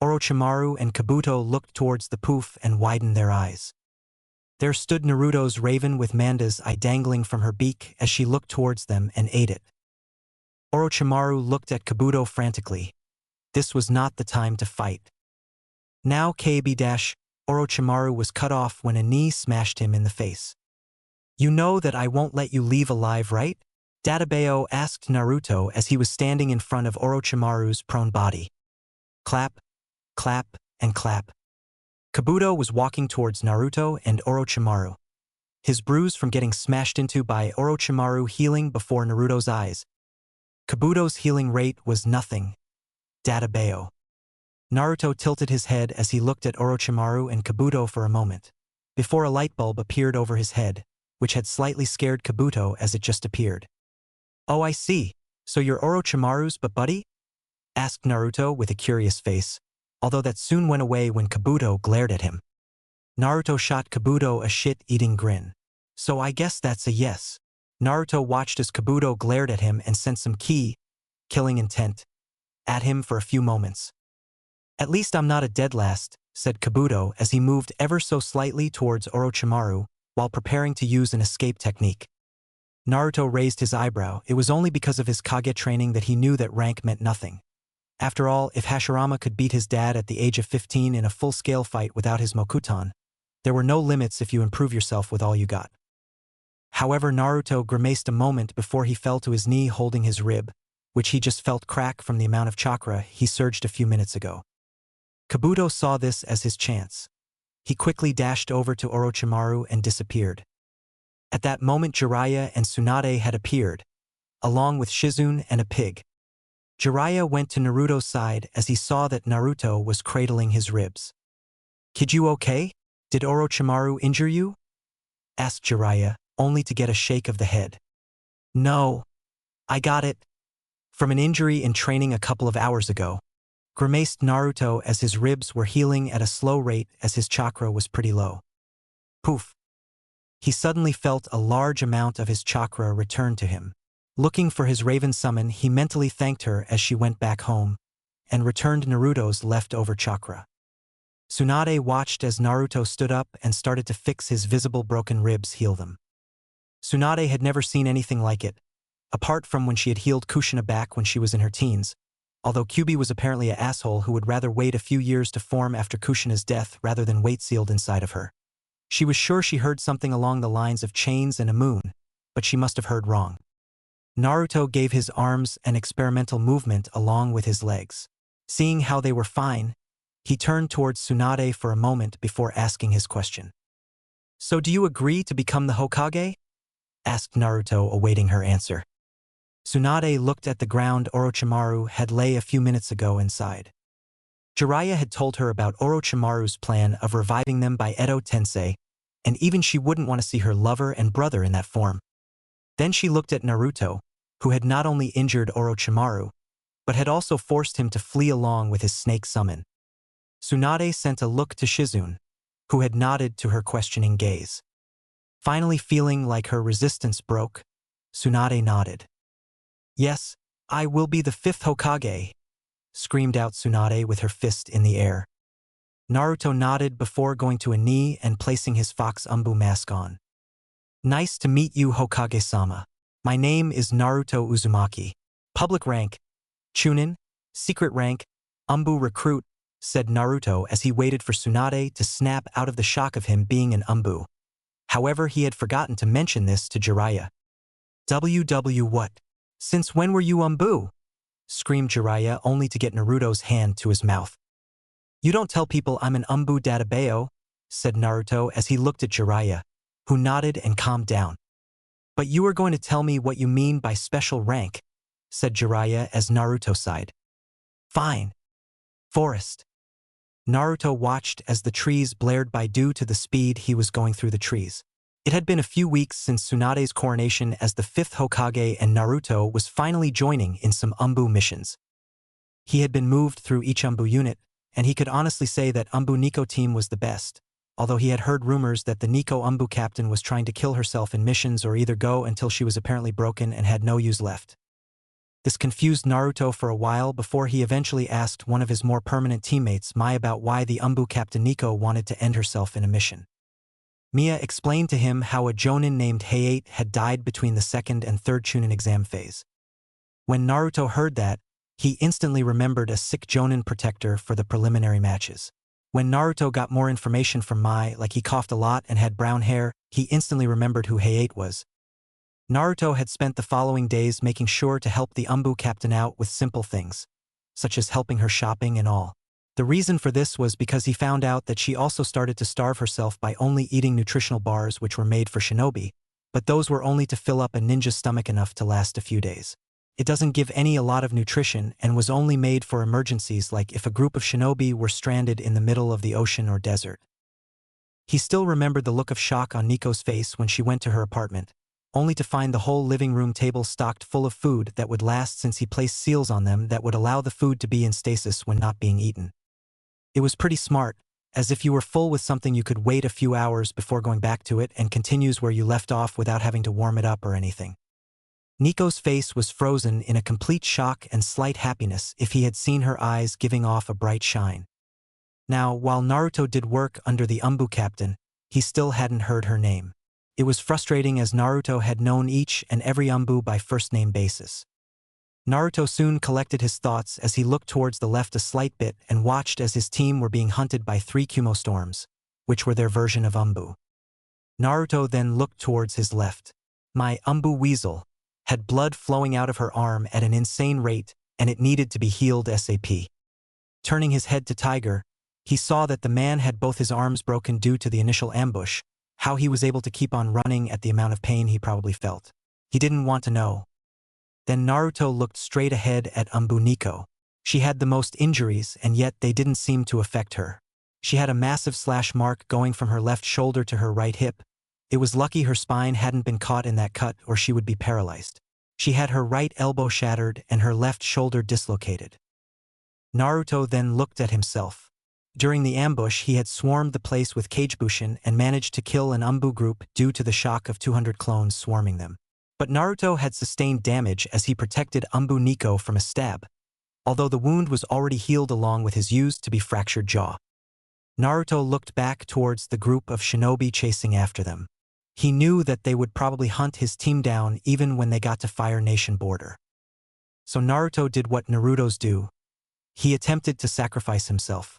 Speaker 1: Orochimaru and Kabuto looked towards the poof and widened their eyes. There stood Naruto's raven with Manda's eye dangling from her beak as she looked towards them and ate it. Orochimaru looked at Kabuto frantically. This was not the time to fight. Now Orochimaru was cut off when a knee smashed him in the face. You know that I won't let you leave alive, right? Databeo asked Naruto as he was standing in front of Orochimaru's prone body. Clap, clap, and clap. Kabuto was walking towards Naruto and Orochimaru. His bruise from getting smashed into by Orochimaru healing before Naruto's eyes. Kabuto's healing rate was nothing. Databeo. Naruto tilted his head as he looked at Orochimaru and Kabuto for a moment, before a light bulb appeared over his head, which had slightly scared Kabuto as it just appeared. Oh, I see. So you're Orochimaru's buddy? Asked Naruto with a curious face, although that soon went away when Kabuto glared at him. Naruto shot Kabuto a shit-eating grin. So I guess that's a yes. Naruto watched as Kabuto glared at him and sent some killing intent at him for a few moments. At least I'm not a dead last, said Kabuto as he moved ever so slightly towards Orochimaru while preparing to use an escape technique. Naruto raised his eyebrow. It was only because of his Kage training that he knew that rank meant nothing. After all, if Hashirama could beat his dad at the age of 15 in a full-scale fight without his Mokuton, there were no limits if you improve yourself with all you got. However, Naruto grimaced a moment before he fell to his knee holding his rib, which he just felt crack from the amount of chakra he surged a few minutes ago. Kabuto saw this as his chance. He quickly dashed over to Orochimaru and disappeared. At that moment Jiraiya and Tsunade had appeared, along with Shizune and a pig. Jiraiya went to Naruto's side as he saw that Naruto was cradling his ribs. Kid, you okay? Did Orochimaru injure you? Asked Jiraiya, only to get a shake of the head. No. I got it from an injury in training a couple of hours ago. Grimaced Naruto as his ribs were healing at a slow rate as his chakra was pretty low. Poof. He suddenly felt a large amount of his chakra return to him. Looking for his raven summon, he mentally thanked her as she went back home and returned Naruto's leftover chakra. Tsunade watched as Naruto stood up and started to fix his visible broken ribs, heal them. Tsunade had never seen anything like it, apart from when she had healed Kushina back when she was in her teens, although Kyuubi was apparently an asshole who would rather wait a few years to form after Kushina's death rather than wait sealed inside of her. She was sure she heard something along the lines of chains and a moon, but she must have heard wrong. Naruto gave his arms an experimental movement along with his legs. Seeing how they were fine, he turned towards Tsunade for a moment before asking his question. So do you agree to become the Hokage? Asked Naruto, awaiting her answer. Tsunade looked at the ground Orochimaru had lay a few minutes ago and sighed. Jiraiya had told her about Orochimaru's plan of reviving them by Edo Tensei, and even she wouldn't want to see her lover and brother in that form. Then she looked at Naruto, who had not only injured Orochimaru, but had also forced him to flee along with his snake summon. Tsunade sent a look to Shizune, who had nodded to her questioning gaze. Finally feeling like her resistance broke, Tsunade nodded. Yes, I will be the 5th Hokage, screamed out Tsunade with her fist in the air. Naruto nodded before going to a knee and placing his fox Anbu mask on. Nice to meet you, Hokage-sama. My name is Naruto Uzumaki. Public rank, Chunin. Secret rank, Anbu recruit, said Naruto as he waited for Tsunade to snap out of the shock of him being an Anbu. However, he had forgotten to mention this to Jiraiya. WW what? Since when were you Anbu? Screamed Jiraiya only to get Naruto's hand to his mouth. You don't tell people I'm an Anbu Databeo, said Naruto as he looked at Jiraiya, who nodded and calmed down. But you are going to tell me what you mean by special rank, said Jiraiya as Naruto sighed. Fine. Forest. Naruto watched as the trees blared by due to the speed he was going through the trees. It had been a few weeks since Tsunade's coronation as the 5th Hokage, and Naruto was finally joining in some Anbu missions. He had been moved through each Anbu unit, and he could honestly say that Anbu Nico team was the best, although he had heard rumors that the Nico Anbu captain was trying to kill herself in missions or either go until she was apparently broken and had no use left. This confused Naruto for a while before he eventually asked one of his more permanent teammates, Mai, about why the Anbu captain Nico wanted to end herself in a mission. Mia explained to him how a Jonin named Hayate had died between the 2nd and 3rd Chunin exam phase. When Naruto heard that, he instantly remembered a sick Jonin protector for the preliminary matches. When Naruto got more information from Mai, like he coughed a lot and had brown hair, he instantly remembered who Hayate was. Naruto had spent the following days making sure to help the Anbu captain out with simple things, such as helping her shopping and all. The reason for this was because he found out that she also started to starve herself by only eating nutritional bars which were made for shinobi, but those were only to fill up a ninja's stomach enough to last a few days. It doesn't give a lot of nutrition and was only made for emergencies like if a group of shinobi were stranded in the middle of the ocean or desert. He still remembered the look of shock on Nico's face when she went to her apartment, only to find the whole living room table stocked full of food that would last since he placed seals on them that would allow the food to be in stasis when not being eaten. It was pretty smart, as if you were full with something you could wait a few hours before going back to it and continues where you left off without having to warm it up or anything. Nico's face was frozen in a complete shock and slight happiness if he had seen her eyes giving off a bright shine. Now, while Naruto did work under the Anbu captain, he still hadn't heard her name. It was frustrating as Naruto had known each and every Anbu by first-name basis. Naruto soon collected his thoughts as he looked towards the left a slight bit and watched as his team were being hunted by 3 Kumo storms, which were their version of Anbu. Naruto then looked towards his left. My Anbu weasel had blood flowing out of her arm at an insane rate, and it needed to be healed ASAP. Turning his head to Tiger, he saw that the man had both his arms broken due to the initial ambush. How he was able to keep on running at the amount of pain he probably felt. He didn't want to know. Then Naruto looked straight ahead at Anbu Nico. She had the most injuries and yet they didn't seem to affect her. She had a massive slash mark going from her left shoulder to her right hip. It was lucky her spine hadn't been caught in that cut or she would be paralyzed. She had her right elbow shattered and her left shoulder dislocated. Naruto then looked at himself. During the ambush he had swarmed the place with Kagebushin and managed to kill an Anbu group due to the shock of 200 clones swarming them. But Naruto had sustained damage as he protected Anbu Nico from a stab, although the wound was already healed along with his used-to-be fractured jaw. Naruto looked back towards the group of shinobi chasing after them. He knew that they would probably hunt his team down even when they got to Fire Nation border. So Naruto did what Narutos do. He attempted to sacrifice himself.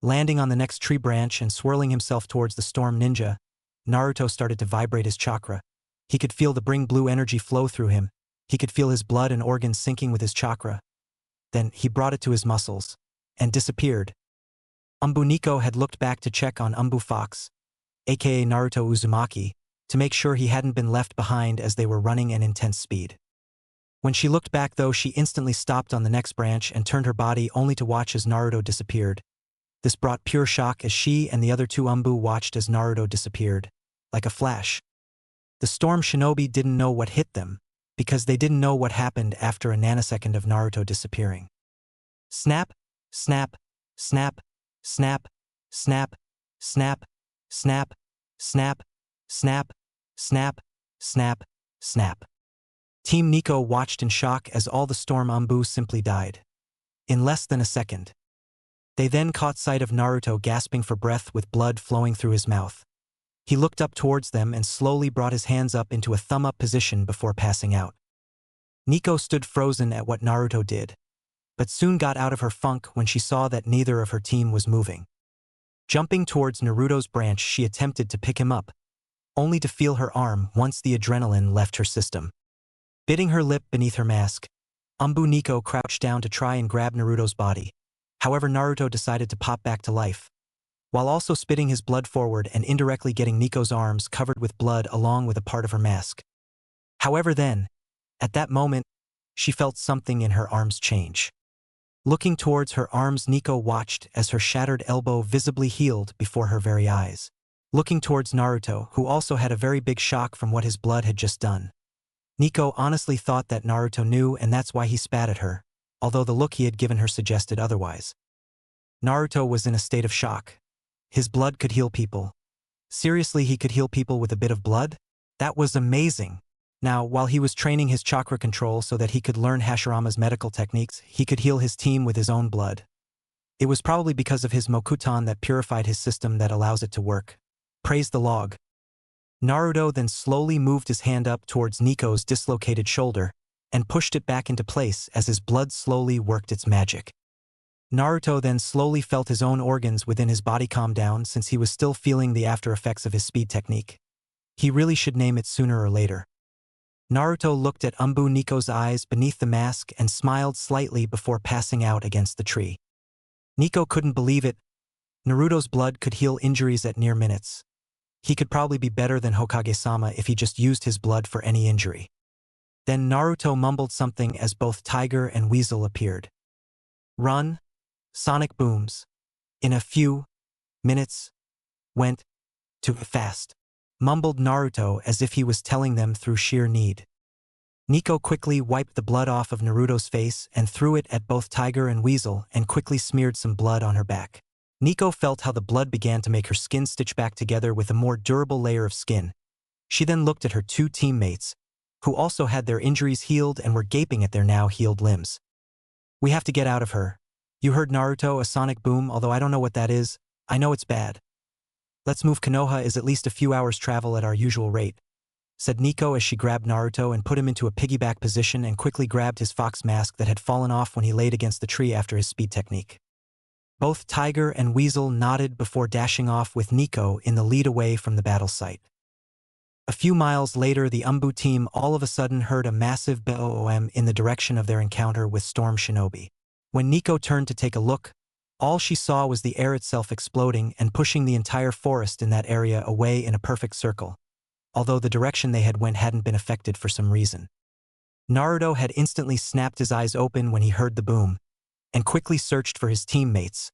Speaker 1: Landing on the next tree branch and swirling himself towards the storm ninja, Naruto started to vibrate his chakra. He could feel the bring blue energy flow through him. He could feel his blood and organs syncing with his chakra. Then he brought it to his muscles and disappeared. Anbu Nico had looked back to check on Anbu Fox, aka Naruto Uzumaki, to make sure he hadn't been left behind as they were running at intense speed. When she looked back though, she instantly stopped on the next branch and turned her body only to watch as Naruto disappeared. This brought pure shock as she and the other 2 Anbu watched as Naruto disappeared, like a flash. The storm shinobi didn't know what hit them, because they didn't know what happened after a nanosecond of Naruto disappearing. Snap, snap, snap, snap, snap, snap, snap, snap, snap, snap, snap, snap. Team Nico watched in shock as all the storm Anbu simply died. In less than a second. They then caught sight of Naruto gasping for breath with blood flowing through his mouth. He looked up towards them and slowly brought his hands up into a thumb-up position before passing out. Nico stood frozen at what Naruto did, but soon got out of her funk when she saw that neither of her team was moving. Jumping towards Naruto's branch, she attempted to pick him up, only to feel her arm once the adrenaline left her system. Biting her lip beneath her mask, Anbu Nico crouched down to try and grab Naruto's body. However, Naruto decided to pop back to life, while also spitting his blood forward and indirectly getting Nico's arms covered with blood along with a part of her mask. However then, at that moment, she felt something in her arms change. Looking towards her arms, Nico watched as her shattered elbow visibly healed before her very eyes. Looking towards Naruto, who also had a very big shock from what his blood had just done. Nico honestly thought that Naruto knew and that's why he spat at her, although the look he had given her suggested otherwise. Naruto was in a state of shock. His blood could heal people. Seriously, he could heal people with a bit of blood? That was amazing. Now, while he was training his chakra control so that he could learn Hashirama's medical techniques, he could heal his team with his own blood. It was probably because of his Mokuton that purified his system that allows it to work. Praise the log. Naruto then slowly moved his hand up towards Nico's dislocated shoulder, and pushed it back into place as his blood slowly worked its magic. Naruto then slowly felt his own organs within his body calm down since he was still feeling the after effects of his speed technique. He really should name it sooner or later. Naruto looked at Anbu Nico's eyes beneath the mask and smiled slightly before passing out against the tree. Nico couldn't believe it. Naruto's blood could heal injuries at near minutes. He could probably be better than Hokage-sama if he just used his blood for any injury. Then Naruto mumbled something as both Tiger and Weasel appeared. Run! Sonic booms. In a few minutes. Went too fast. Mumbled Naruto as if he was telling them through sheer need. Nico quickly wiped the blood off of Naruto's face and threw it at both Tiger and Weasel and quickly smeared some blood on her back. Nico felt how the blood began to make her skin stitch back together with a more durable layer of skin. She then looked at her two teammates, who also had their injuries healed and were gaping at their now healed limbs. We have to get out of her. You heard Naruto, a sonic boom, although I don't know what that is. I know it's bad. Let's move. Konoha is at least a few hours travel at our usual rate, said Nico as she grabbed Naruto and put him into a piggyback position and quickly grabbed his fox mask that had fallen off when he laid against the tree after his speed technique. Both Tiger and Weasel nodded before dashing off with Nico in the lead away from the battle site. A few miles later, the Anbu team all of a sudden heard a massive boom in the direction of their encounter with Storm Shinobi. When Nico turned to take a look, all she saw was the air itself exploding and pushing the entire forest in that area away in a perfect circle, although the direction they had went hadn't been affected for some reason. Naruto had instantly snapped his eyes open when he heard the boom, and quickly searched for his teammates,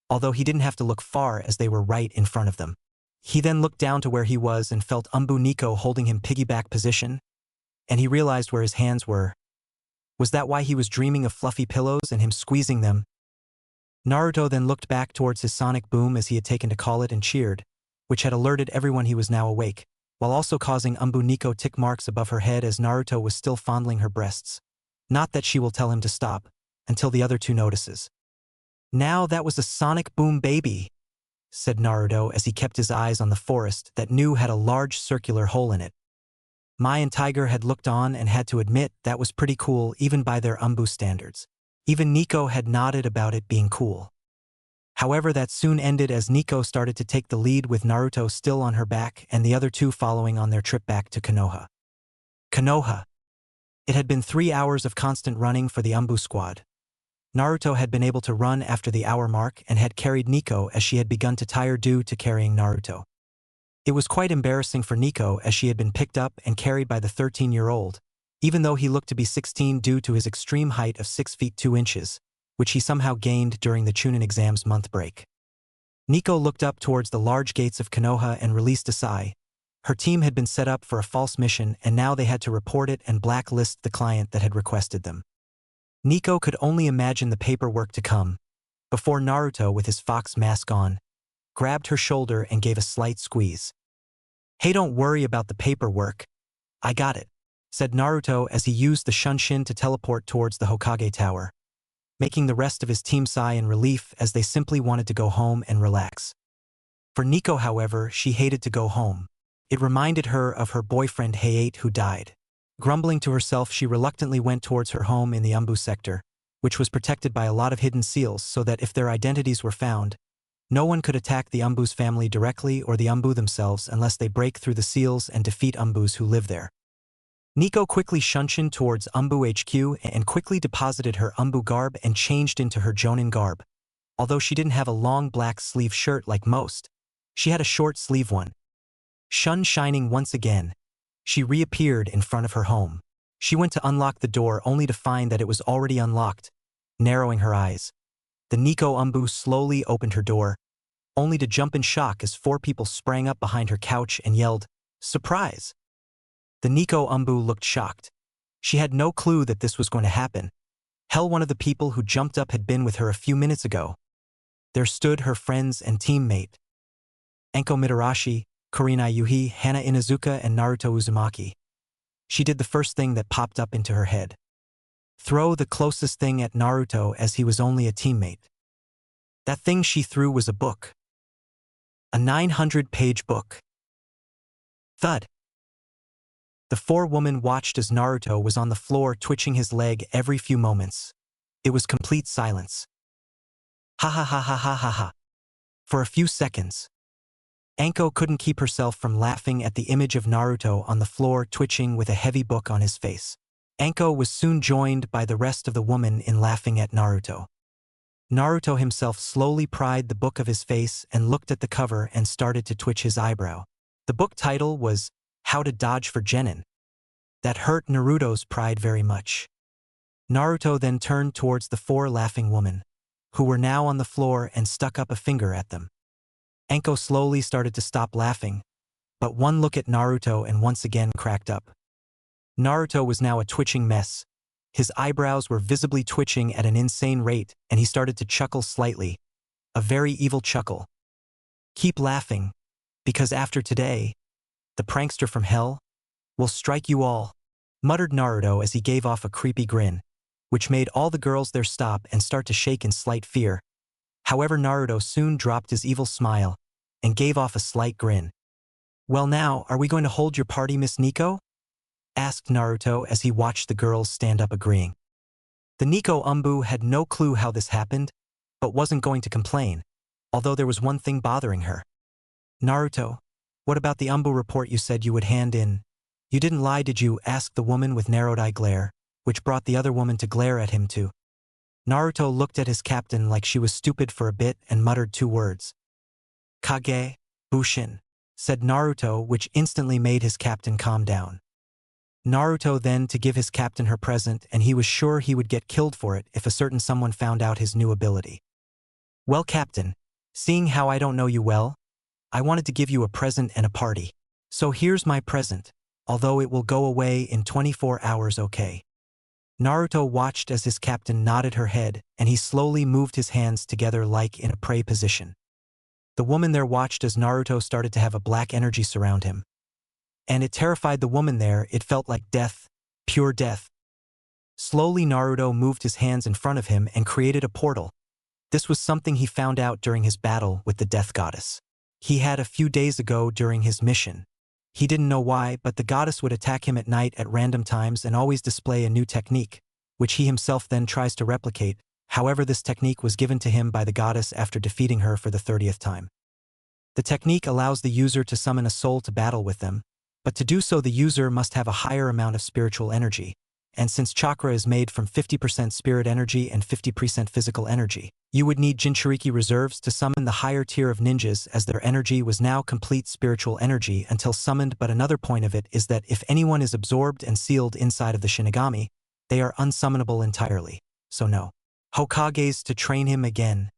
Speaker 1: although he didn't have to look far as they were right in front of them. He then looked down to where he was and felt Anbu Nico holding him piggyback position, and he realized where his hands were. Was that why he was dreaming of fluffy pillows and him squeezing them? Naruto then looked back towards his sonic boom as he had taken to call it and cheered, which had alerted everyone he was now awake, while also causing Anbu Nico tick marks above her head as Naruto was still fondling her breasts. Not that she will tell him to stop, until the other two notices. Now that was a sonic boom baby, said Naruto as he kept his eyes on the forest that knew had a large circular hole in it. Mai and Tiger had looked on and had to admit that was pretty cool even by their Anbu standards. Even Nico had nodded about it being cool. However, that soon ended as Nico started to take the lead with Naruto still on her back and the other two following on their trip back to Konoha. Konoha. It had been 3 hours of constant running for the Anbu squad. Naruto had been able to run after the hour mark and had carried Nico as she had begun to tire due to carrying Naruto. It was quite embarrassing for Nico as she had been picked up and carried by the 13-year-old, even though he looked to be 16 due to his extreme height of 6 feet 2 inches, which he somehow gained during the Chunin exam's month break. Nico looked up towards the large gates of Konoha and released a sigh. Her team had been set up for a false mission and now they had to report it and blacklist the client that had requested them. Nico could only imagine the paperwork to come, before Naruto, with his fox mask on, grabbed her shoulder and gave a slight squeeze. Hey, don't worry about the paperwork. I got it, said Naruto as he used the Shunshin to teleport towards the Hokage Tower, making the rest of his team sigh in relief as they simply wanted to go home and relax. For Nico, however, she hated to go home. It reminded her of her boyfriend Hayate who died. Grumbling to herself, she reluctantly went towards her home in the Anbu sector, which was protected by a lot of hidden seals so that if their identities were found, no one could attack the Anbu's family directly or the Anbu themselves unless they break through the seals and defeat Anbus who live there. Nico quickly shunshined towards Anbu HQ and quickly deposited her Anbu garb and changed into her Jonin garb. Although she didn't have a long black sleeve shirt like most, she had a short sleeve one. Shining once again, she reappeared in front of her home. She went to unlock the door only to find that it was already unlocked, narrowing her eyes. The Nico Anbu slowly opened her door, only to jump in shock as 4 people sprang up behind her couch and yelled, "Surprise!" The Nico Anbu looked shocked. She had no clue that this was going to happen. Hell, one of the people who jumped up had been with her a few minutes ago. There stood her friends and teammate, Enko Mitarashi, Kurina Yuhi, Hana Inuzuka, and Naruto Uzumaki. She did the first thing that popped up into her head. Throw the closest thing at Naruto as he was only a teammate. That thing she threw was a book. A 900-page book. Thud. The four women watched as Naruto was on the floor twitching his leg every few moments. It was complete silence. Ha ha ha ha ha ha ha. For a few seconds, Anko couldn't keep herself from laughing at the image of Naruto on the floor twitching with a heavy book on his face. Anko was soon joined by the rest of the women in laughing at Naruto. Naruto himself slowly pried the book of his face and looked at the cover and started to twitch his eyebrow. The book title was How to Dodge for Genin. That hurt Naruto's pride very much. Naruto then turned towards the four laughing women, who were now on the floor, and stuck up a finger at them. Anko slowly started to stop laughing, but one look at Naruto and once again cracked up. Naruto was now a twitching mess. His eyebrows were visibly twitching at an insane rate, and he started to chuckle slightly, a very evil chuckle. Keep laughing, because after today, the prankster from hell will strike you all, muttered Naruto as he gave off a creepy grin, which made all the girls there stop and start to shake in slight fear. However, Naruto soon dropped his evil smile and gave off a slight grin. Well, now, are we going to hold your party, Miss Nico? Asked Naruto as he watched the girls stand up agreeing. The Nico Anbu had no clue how this happened, but wasn't going to complain, although there was one thing bothering her. Naruto, what about the Anbu report you said you would hand in? You didn't lie, did you? Asked the woman with narrowed eye glare, which brought the other woman to glare at him too. Naruto looked at his captain like she was stupid for a bit and muttered two words. Kage, Bushin, said Naruto, which instantly made his captain calm down. Naruto then to give his captain her present, and he was sure he would get killed for it if a certain someone found out his new ability. Well, Captain, seeing how I don't know you well, I wanted to give you a present and a party. So here's my present, although it will go away in 24 hours, okay? Naruto watched as his captain nodded her head, and he slowly moved his hands together like in a pray position. The woman there watched as Naruto started to have a black energy surround him. And it terrified the woman there. It felt like death, pure death. Slowly Naruto moved his hands in front of him and created a portal. This was something he found out during his battle with the death goddess. He had a few days ago during his mission. He didn't know why, but the goddess would attack him at night at random times and always display a new technique, which he himself then tries to replicate. However, this technique was given to him by the goddess after defeating her for the 30th time. The technique allows the user to summon a soul to battle with them, but to do so the user must have a higher amount of spiritual energy, and since Chakra is made from 50% spirit energy and 50% physical energy, you would need Jinchuriki reserves to summon the higher tier of ninjas, as their energy was now complete spiritual energy until summoned. But another point of it is that if anyone is absorbed and sealed inside of the Shinigami, they are unsummonable entirely, so no Hokages to train him again.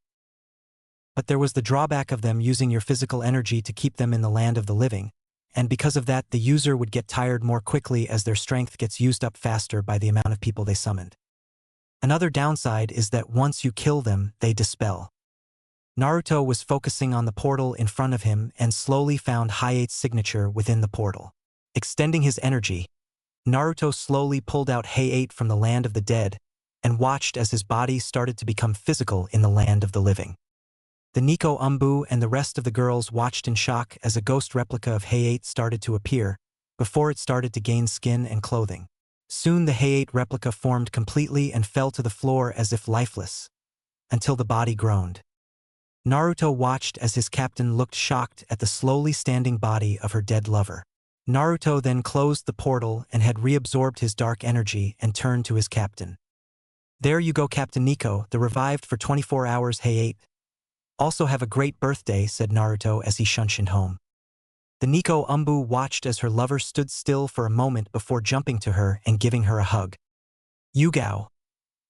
Speaker 1: But there was the drawback of them using your physical energy to keep them in the land of the living, and because of that the user would get tired more quickly as their strength gets used up faster by the amount of people they summoned. Another downside is that once you kill them, they dispel. Naruto was focusing on the portal in front of him and slowly found Hayate's signature within the portal. Extending his energy, Naruto slowly pulled out Hayate from the land of the dead and watched as his body started to become physical in the land of the living. The Nico Anbu and the rest of the girls watched in shock as a ghost replica of Hayate started to appear, before it started to gain skin and clothing. Soon the Hayate replica formed completely and fell to the floor as if lifeless, until the body groaned. Naruto watched as his captain looked shocked at the slowly standing body of her dead lover. Naruto then closed the portal and had reabsorbed his dark energy and turned to his captain. There you go, Captain Nico, the revived for 24 hours Hayate. Also have a great birthday, said Naruto as he shunshined home. The Nico Anbu watched as her lover stood still for a moment before jumping to her and giving her a hug. Yugao.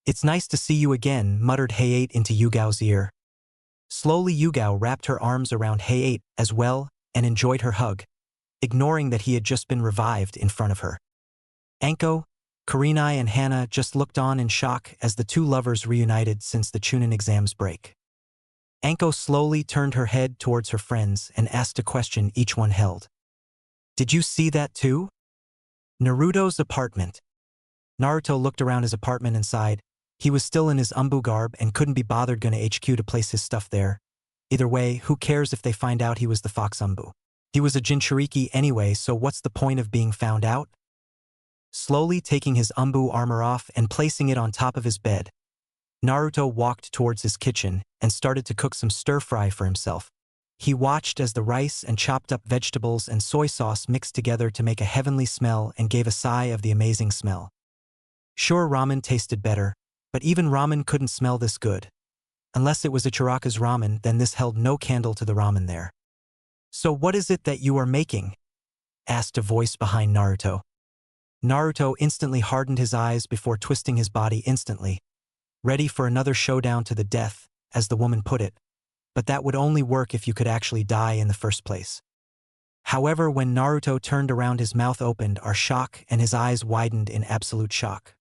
Speaker 1: It's nice to see you again, muttered Hayate into Yugao's ear. Slowly Yugao wrapped her arms around Hayate as well and enjoyed her hug, ignoring that he had just been revived in front of her. Anko, Kurenai and Hana just looked on in shock as the two lovers reunited since the Chunin exams break. Anko slowly turned her head towards her friends and asked a question each one held. Did you see that too? Naruto's apartment. Naruto looked around his apartment and sighed. He was still in his Anbu garb and couldn't be bothered going to HQ to place his stuff there. Either way, who cares if they find out he was the Fox Anbu? He was a Jinchuriki anyway, so what's the point of being found out? Slowly taking his Anbu armor off and placing it on top of his bed, Naruto walked towards his kitchen and started to cook some stir-fry for himself. He watched as the rice and chopped up vegetables and soy sauce mixed together to make a heavenly smell and gave a sigh of the amazing smell. Sure, ramen tasted better, but even ramen couldn't smell this good. Unless it was Ichiraka's ramen, then this held no candle to the ramen there. "So what is it that you are making?" asked a voice behind Naruto. Naruto instantly hardened his eyes before twisting his body instantly, ready for another showdown to the death, as the woman put it, but that would only work if you could actually die in the first place. However, when Naruto turned around, his mouth opened our shock and his eyes widened in absolute shock.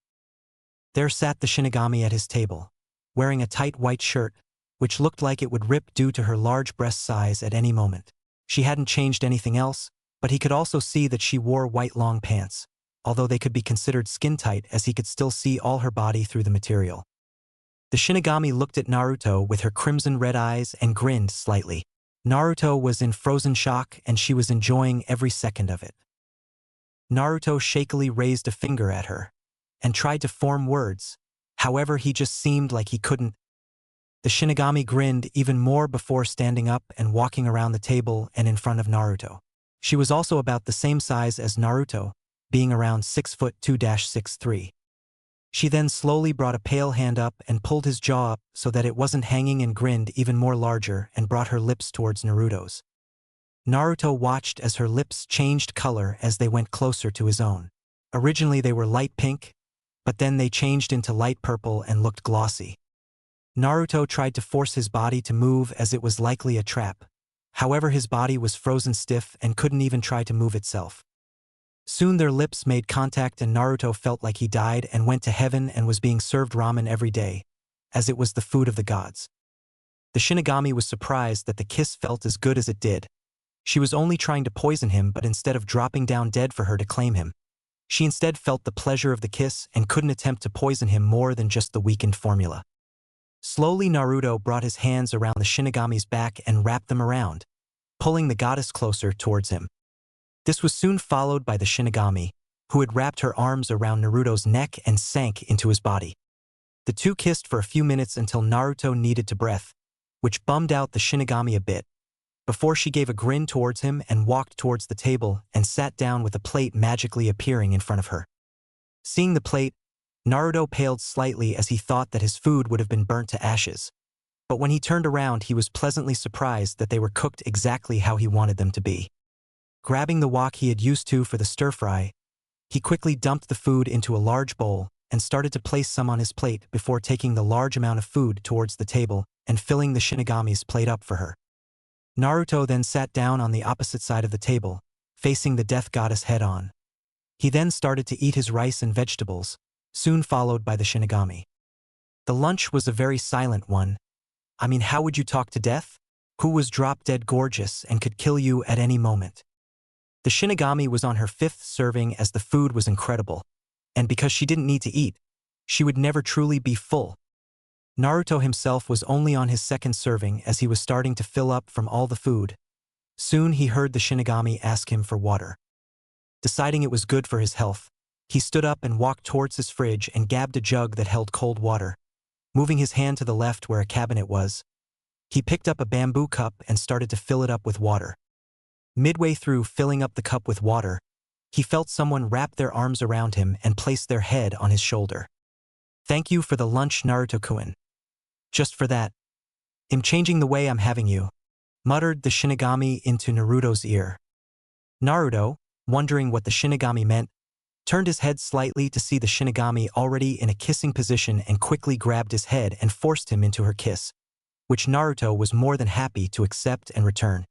Speaker 1: There sat the Shinigami at his table, wearing a tight white shirt, which looked like it would rip due to her large breast size at any moment. She hadn't changed anything else, but he could also see that she wore white long pants, although they could be considered skin-tight as he could still see all her body through the material. The Shinigami looked at Naruto with her crimson red eyes and grinned slightly. Naruto was in frozen shock and she was enjoying every second of it. Naruto shakily raised a finger at her and tried to form words, however he just seemed like he couldn't. The Shinigami grinned even more before standing up and walking around the table and in front of Naruto. She was also about the same size as Naruto, being around 6'2", 6'3". She then slowly brought a pale hand up and pulled his jaw up so that it wasn't hanging and grinned even more larger and brought her lips towards Naruto's. Naruto watched as her lips changed color as they went closer to his own. Originally they were light pink, but then they changed into light purple and looked glossy. Naruto tried to force his body to move as it was likely a trap. However, his body was frozen stiff and couldn't even try to move itself. Soon their lips made contact and Naruto felt like he died and went to heaven and was being served ramen every day, as it was the food of the gods. The Shinigami was surprised that the kiss felt as good as it did. She was only trying to poison him, but instead of dropping down dead for her to claim him, she instead felt the pleasure of the kiss and couldn't attempt to poison him more than just the weakened formula. Slowly Naruto brought his hands around the Shinigami's back and wrapped them around, pulling the goddess closer towards him. This was soon followed by the Shinigami, who had wrapped her arms around Naruto's neck and sank into his body. The two kissed for a few minutes until Naruto needed to breath, which bummed out the Shinigami a bit, before she gave a grin towards him and walked towards the table and sat down with a plate magically appearing in front of her. Seeing the plate, Naruto paled slightly as he thought that his food would have been burnt to ashes. But when he turned around, he was pleasantly surprised that they were cooked exactly how he wanted them to be. Grabbing the wok he had used to for the stir-fry, he quickly dumped the food into a large bowl and started to place some on his plate before taking the large amount of food towards the table and filling the Shinigami's plate up for her. Naruto then sat down on the opposite side of the table, facing the death goddess head-on. He then started to eat his rice and vegetables, soon followed by the Shinigami. The lunch was a very silent one. I mean, how would you talk to death? Who was drop-dead gorgeous and could kill you at any moment? The Shinigami was on her 5th serving as the food was incredible, and because she didn't need to eat, she would never truly be full. Naruto himself was only on his 2nd serving as he was starting to fill up from all the food. Soon he heard the Shinigami ask him for water. Deciding it was good for his health, he stood up and walked towards his fridge and grabbed a jug that held cold water. Moving his hand to the left where a cabinet was, he picked up a bamboo cup and started to fill it up with water. Midway through filling up the cup with water, he felt someone wrap their arms around him and place their head on his shoulder. "Thank you for the lunch, Naruto-kun. Just for that. I'm changing the way I'm having you," muttered the Shinigami into Naruto's ear. Naruto, wondering what the Shinigami meant, turned his head slightly to see the Shinigami already in a kissing position and quickly grabbed his head and forced him into her kiss, which Naruto was more than happy to accept and return.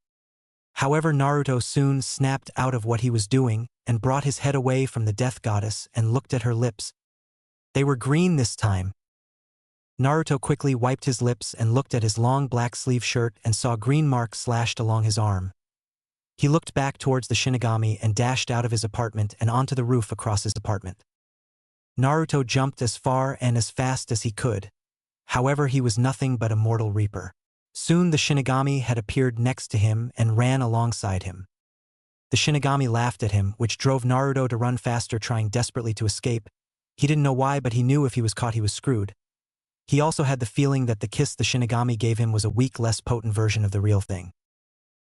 Speaker 1: However, Naruto soon snapped out of what he was doing and brought his head away from the death goddess and looked at her lips. They were green this time. Naruto quickly wiped his lips and looked at his long black sleeve shirt and saw green marks slashed along his arm. He looked back towards the Shinigami and dashed out of his apartment and onto the roof across his apartment. Naruto jumped as far and as fast as he could. However, he was nothing but a mortal reaper. Soon the Shinigami had appeared next to him and ran alongside him. The The Shinigami laughed at him, which drove Naruto to run faster, trying desperately to escape. He didn't know why, but he knew if he was caught he was screwed. He also had the feeling that the kiss the Shinigami gave him was a weak, less potent version of the real thing.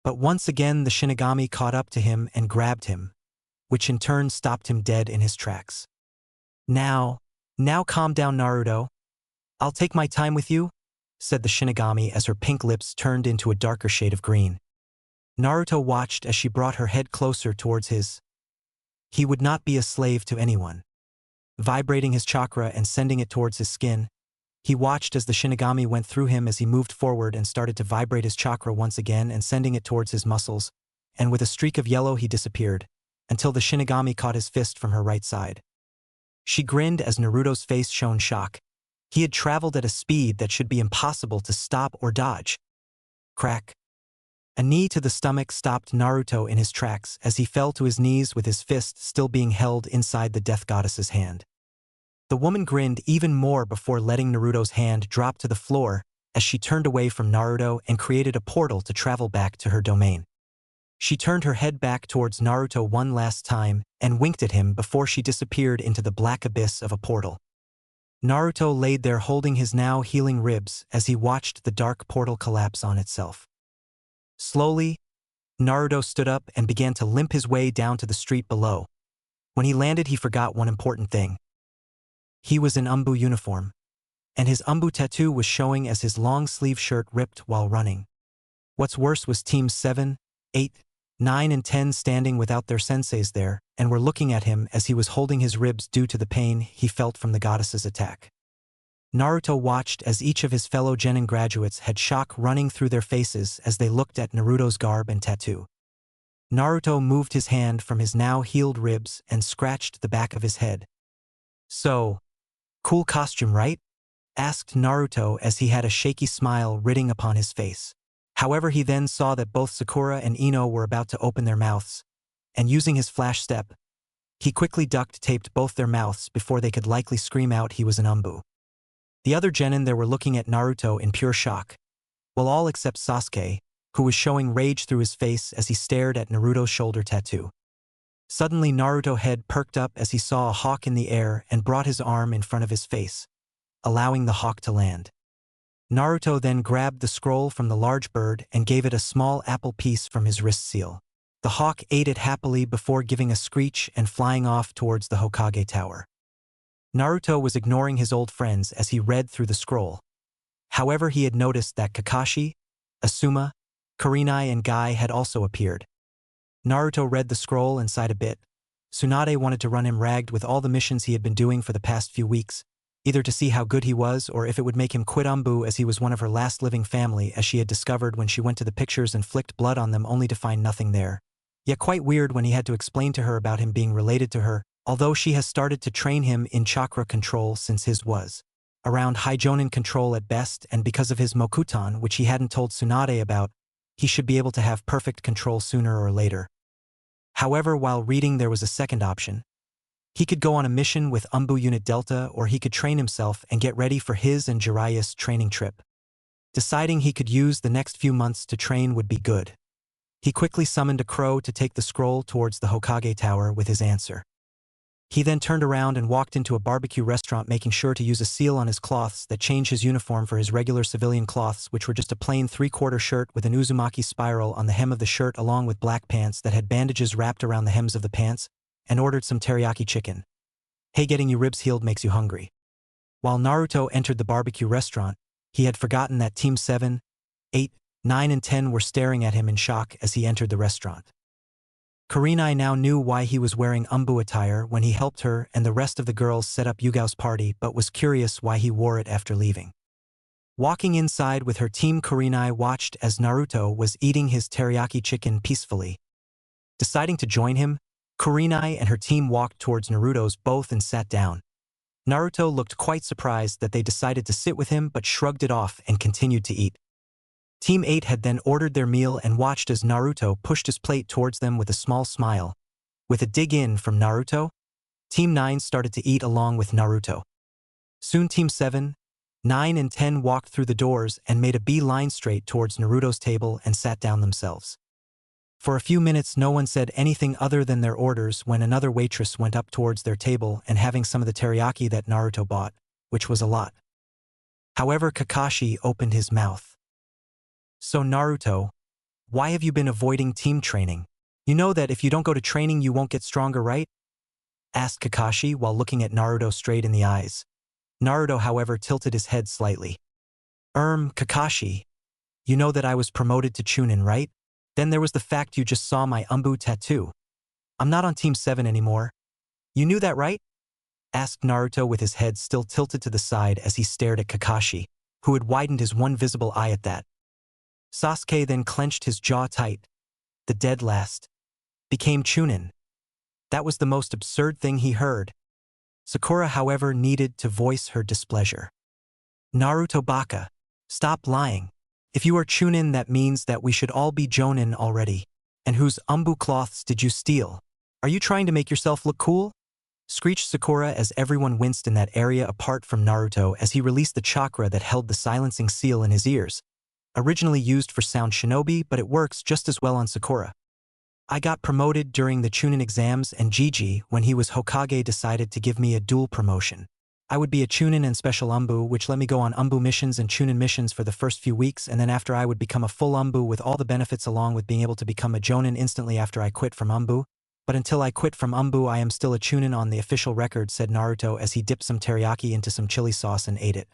Speaker 1: But once again the Shinigami caught up to him and grabbed him, which in turn stopped him dead in his tracks. Now calm down, Naruto. I'll take my time with you," said the Shinigami as her pink lips turned into a darker shade of green. Naruto watched as she brought her head closer towards his. He would not be a slave to anyone. Vibrating his chakra and sending it towards his skin, he watched as the Shinigami went through him as he moved forward and started to vibrate his chakra once again and sending it towards his muscles, and with a streak of yellow he disappeared, until the Shinigami caught his fist from her right side. She grinned as Naruto's face shone shock. He had traveled at a speed that should be impossible to stop or dodge. Crack. A knee to the stomach stopped Naruto in his tracks as he fell to his knees with his fist still being held inside the death goddess's hand. The woman grinned even more before letting Naruto's hand drop to the floor as she turned away from Naruto and created a portal to travel back to her domain. She turned her head back towards Naruto one last time and winked at him before she disappeared into the black abyss of a portal. Naruto laid there holding his now healing ribs as he watched the dark portal collapse on itself. Slowly, Naruto stood up and began to limp his way down to the street below. When he landed, he forgot one important thing. He was in Anbu uniform, and his Anbu tattoo was showing as his long-sleeve shirt ripped while running. What's worse was Teams 7, 8, 9 and 10 standing without their senseis there, and were looking at him as he was holding his ribs due to the pain he felt from the goddess's attack. Naruto watched as each of his fellow genin graduates had shock running through their faces as they looked at Naruto's garb and tattoo. Naruto moved his hand from his now healed ribs and scratched the back of his head. "So, cool costume, right?" asked Naruto as he had a shaky smile written upon his face. However, he then saw that both Sakura and Ino were about to open their mouths, and using his flash step, he quickly duct-taped both their mouths before they could likely scream out he was an Anbu. The other genin there were looking at Naruto in pure shock, while all except Sasuke, who was showing rage through his face as he stared at Naruto's shoulder tattoo. Suddenly Naruto's head perked up as he saw a hawk in the air and brought his arm in front of his face, allowing the hawk to land. Naruto then grabbed the scroll from the large bird and gave it a small apple piece from his wrist seal. The hawk ate it happily before giving a screech and flying off towards the Hokage tower. Naruto was ignoring his old friends as he read through the scroll. However, he had noticed that Kakashi, Asuma, Kurenai and Guy had also appeared. Naruto read the scroll and sighed a bit. Tsunade wanted to run him ragged with all the missions he had been doing for the past few weeks, either to see how good he was or if it would make him quit Anbu as he was one of her last living family, as she had discovered when she went to the pictures and flicked blood on them only to find nothing there. Yet quite weird when he had to explain to her about him being related to her, although she has started to train him in chakra control since his was around high jonin control at best, and because of his Mokutan, which he hadn't told Tsunade about, he should be able to have perfect control sooner or later. However, while reading there was a second option. He could go on a mission with Anbu Unit Delta, or he could train himself and get ready for his and Jiraiya's training trip. Deciding he could use the next few months to train would be good. He quickly summoned a crow to take the scroll towards the Hokage tower with his answer. He then turned around and walked into a barbecue restaurant, making sure to use a seal on his cloths that changed his uniform for his regular civilian cloths, which were just a plain 3/4 shirt with an Uzumaki spiral on the hem of the shirt along with black pants that had bandages wrapped around the hems of the pants, and ordered some teriyaki chicken. Hey, getting your ribs healed makes you hungry. While Naruto entered the barbecue restaurant, he had forgotten that Team 7, 8, 9 and 10 were staring at him in shock as he entered the restaurant. Kurenai now knew why he was wearing Anbu attire when he helped her and the rest of the girls set up Yugao's party, but was curious why he wore it after leaving. Walking inside with her team, Kurenai watched as Naruto was eating his teriyaki chicken peacefully. Deciding to join him, Kurenai and her team walked towards Naruto's booth and sat down. Naruto looked quite surprised that they decided to sit with him, but shrugged it off and continued to eat. Team 8 had then ordered their meal and watched as Naruto pushed his plate towards them with a small smile. With a dig in from Naruto, Team 9 started to eat along with Naruto. Soon Team 7, 9 and 10 walked through the doors and made a beeline straight towards Naruto's table and sat down themselves. For a few minutes no one said anything other than their orders when another waitress went up towards their table and having some of the teriyaki that Naruto bought, which was a lot. However, Kakashi opened his mouth. "So Naruto, why have you been avoiding team training? You know that if you don't go to training you won't get stronger, right?" asked Kakashi while looking at Naruto straight in the eyes. Naruto, however, tilted his head slightly. Kakashi, you know that I was promoted to Chunin, right? Then there was the fact you just saw my Anbu tattoo. I'm not on Team 7 anymore. You knew that, right?" asked Naruto with his head still tilted to the side as he stared at Kakashi, who had widened his one visible eye at that. Sasuke then clenched his jaw tight. The dead last became Chunin. That was the most absurd thing he heard. Sakura, however, needed to voice her displeasure. "Naruto Baka, stop lying. If you are Chunin, that means that we should all be Jonin already. And whose Anbu cloths did you steal? Are you trying to make yourself look cool?" screeched Sakura as everyone winced in that area apart from Naruto as he released the chakra that held the silencing seal in his ears. Originally used for sound shinobi, but it works just as well on Sakura. "I got promoted during the Chunin exams and Gigi, when he was Hokage, decided to give me a dual promotion. I would be a Chunin and special Anbu, which let me go on Anbu missions and Chunin missions for the first few weeks, and then after I would become a full Anbu with all the benefits along with being able to become a Jonin instantly after I quit from Anbu. But until I quit from Anbu I am still a Chunin on the official record," said Naruto as he dipped some teriyaki into some chili sauce and ate it.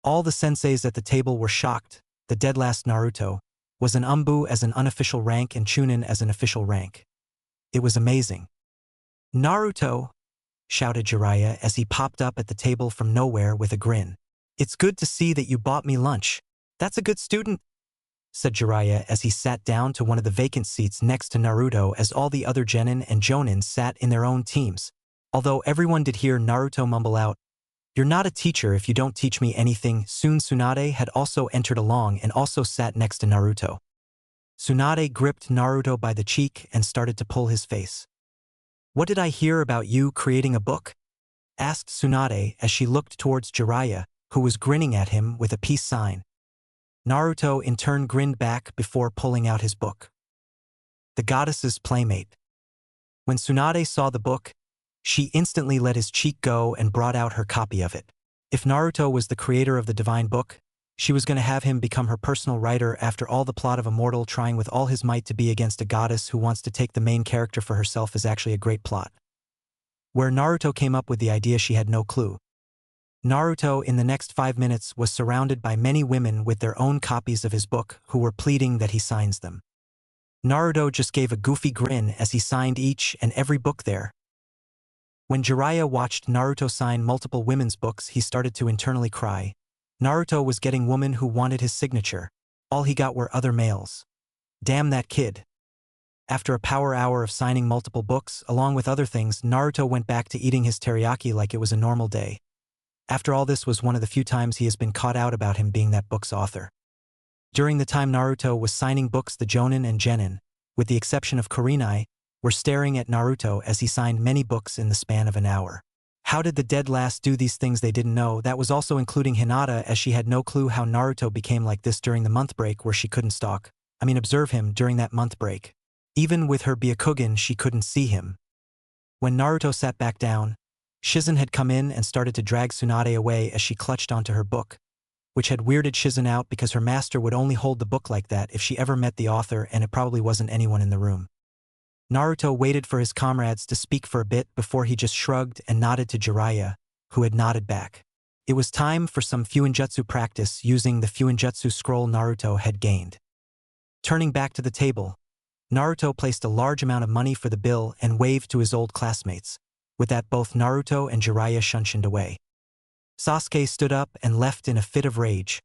Speaker 1: All the senseis at the table were shocked. The dead last Naruto was an Anbu as an unofficial rank and Chunin as an official rank. It was amazing. "Naruto!" shouted Jiraiya as he popped up at the table from nowhere with a grin. "It's good to see that you bought me lunch. That's a good student," said Jiraiya as he sat down to one of the vacant seats next to Naruto as all the other genin and jonin sat in their own teams. Although everyone did hear Naruto mumble out, "You're not a teacher if you don't teach me anything." Soon Tsunade had also entered along and also sat next to Naruto. Tsunade gripped Naruto by the cheek and started to pull his face. "What did I hear about you creating a book?" asked Tsunade as she looked towards Jiraiya, who was grinning at him with a peace sign. Naruto in turn grinned back before pulling out his book. The Goddess's Playmate. When Tsunade saw the book, she instantly let his cheek go and brought out her copy of it. If Naruto was the creator of the divine book, she was going to have him become her personal writer. After all, the plot of a mortal trying with all his might to be against a goddess who wants to take the main character for herself is actually a great plot. Where Naruto came up with the idea she had no clue. Naruto in the next 5 minutes was surrounded by many women with their own copies of his book who were pleading that he signs them. Naruto just gave a goofy grin as he signed each and every book there. When Jiraiya watched Naruto sign multiple women's books, he started to internally cry. Naruto was getting women who wanted his signature. All he got were other males. Damn that kid. After a power hour of signing multiple books, along with other things, Naruto went back to eating his teriyaki like it was a normal day. After all, this was one of the few times he has been caught out about him being that book's author. During the time Naruto was signing books, the Jonin and Genin, with the exception of Kurenai, were staring at Naruto as he signed many books in the span of an hour. How did the dead last do these things? They didn't know. That was also including Hinata, as she had no clue how Naruto became like this during the month break where she couldn't observe him during that month break. Even with her Byakugan, she couldn't see him. When Naruto sat back down, Shizen had come in and started to drag Tsunade away as she clutched onto her book, which had weirded Shizen out because her master would only hold the book like that if she ever met the author, and it probably wasn't anyone in the room. Naruto waited for his comrades to speak for a bit before he just shrugged and nodded to Jiraiya, who had nodded back. It was time for some Fuinjutsu practice using the Fuinjutsu scroll Naruto had gained. Turning back to the table, Naruto placed a large amount of money for the bill and waved to his old classmates. With that, both Naruto and Jiraiya shunshined away. Sasuke stood up and left in a fit of rage,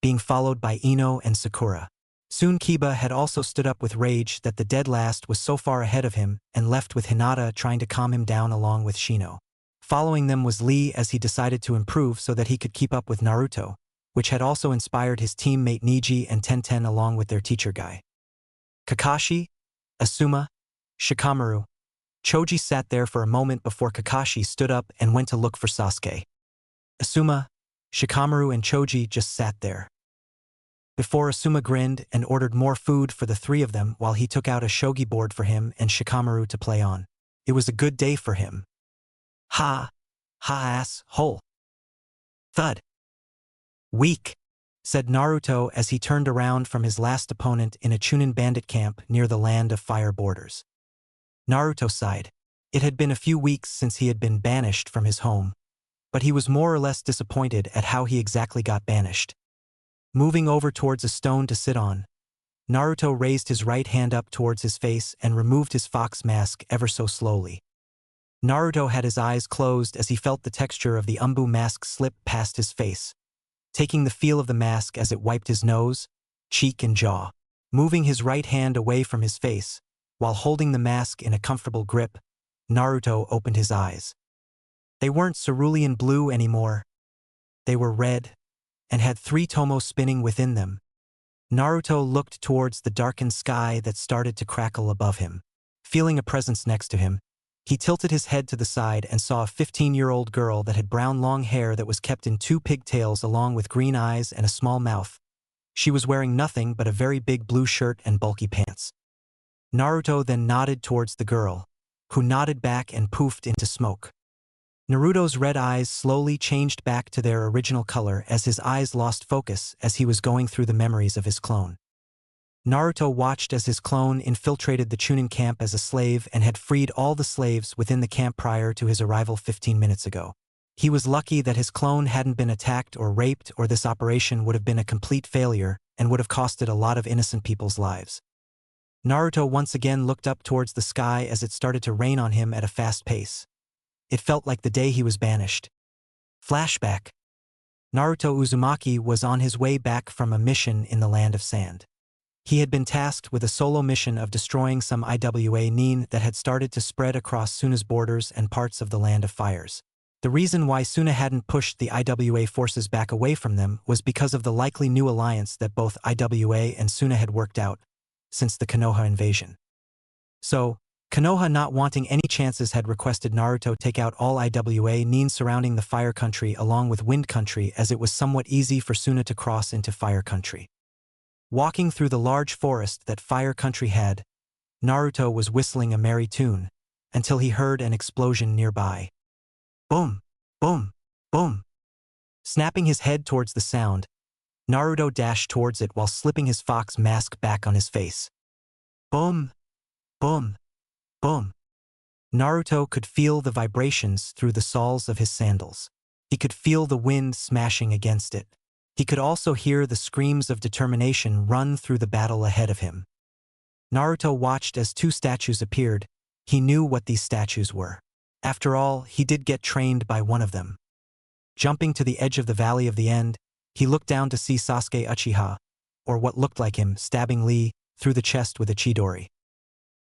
Speaker 1: being followed by Ino and Sakura. Soon Kiba had also stood up with rage that the dead last was so far ahead of him and left with Hinata trying to calm him down along with Shino. Following them was Lee as he decided to improve so that he could keep up with Naruto, which had also inspired his teammate Neji and Tenten along with their teacher guy. Kakashi, Asuma, Shikamaru. Choji sat there for a moment before Kakashi stood up and went to look for Sasuke. Asuma, Shikamaru and Choji just sat there. Before Asuma grinned and ordered more food for the three of them while he took out a shogi board for him and Shikamaru to play on. It was a good day for him. Ha! Ha ass, hole. Thud. Weak, said Naruto as he turned around from his last opponent in a Chunin bandit camp near the Land of Fire borders. Naruto sighed. It had been a few weeks since he had been banished from his home, but he was more or less disappointed at how he exactly got banished. Moving over towards a stone to sit on, Naruto raised his right hand up towards his face and removed his fox mask ever so slowly. Naruto had his eyes closed as he felt the texture of the Anbu mask slip past his face, taking the feel of the mask as it wiped his nose, cheek and jaw. Moving his right hand away from his face, while holding the mask in a comfortable grip, Naruto opened his eyes. They weren't cerulean blue anymore. They were red, and had 3 tomo spinning within them. Naruto looked towards the darkened sky that started to crackle above him. Feeling a presence next to him, he tilted his head to the side and saw a 15-year-old girl that had brown long hair that was kept in 2 pigtails along with green eyes and a small mouth. She was wearing nothing but a very big blue shirt and bulky pants. Naruto then nodded towards the girl, who nodded back and poofed into smoke. Naruto's red eyes slowly changed back to their original color as his eyes lost focus as he was going through the memories of his clone. Naruto watched as his clone infiltrated the Chunin camp as a slave and had freed all the slaves within the camp prior to his arrival 15 minutes ago. He was lucky that his clone hadn't been attacked or raped, or this operation would have been a complete failure and would have costed a lot of innocent people's lives. Naruto once again looked up towards the sky as it started to rain on him at a fast pace. It felt like the day he was banished. Flashback. Naruto Uzumaki was on his way back from a mission in the Land of Sand. He had been tasked with a solo mission of destroying some IWA nin that had started to spread across Suna's borders and parts of the Land of Fires. The reason why Suna hadn't pushed the IWA forces back away from them was because of the likely new alliance that both IWA and Suna had worked out since the Konoha invasion. So, Konoha, not wanting any chances, had requested Naruto take out all IWA nin surrounding the Fire Country along with Wind Country, as it was somewhat easy for Suna to cross into Fire Country. Walking through the large forest that Fire Country had, Naruto was whistling a merry tune until he heard an explosion nearby. Boom! Boom! Boom! Snapping his head towards the sound, Naruto dashed towards it while slipping his fox mask back on his face. Boom! Boom! Boom! Naruto could feel the vibrations through the soles of his sandals. He could feel the wind smashing against it. He could also hear the screams of determination run through the battle ahead of him. Naruto watched as 2 statues appeared. He knew what these statues were. After all, he did get trained by one of them. Jumping to the edge of the Valley of the End, he looked down to see Sasuke Uchiha, or what looked like him, stabbing Lee through the chest with a chidori.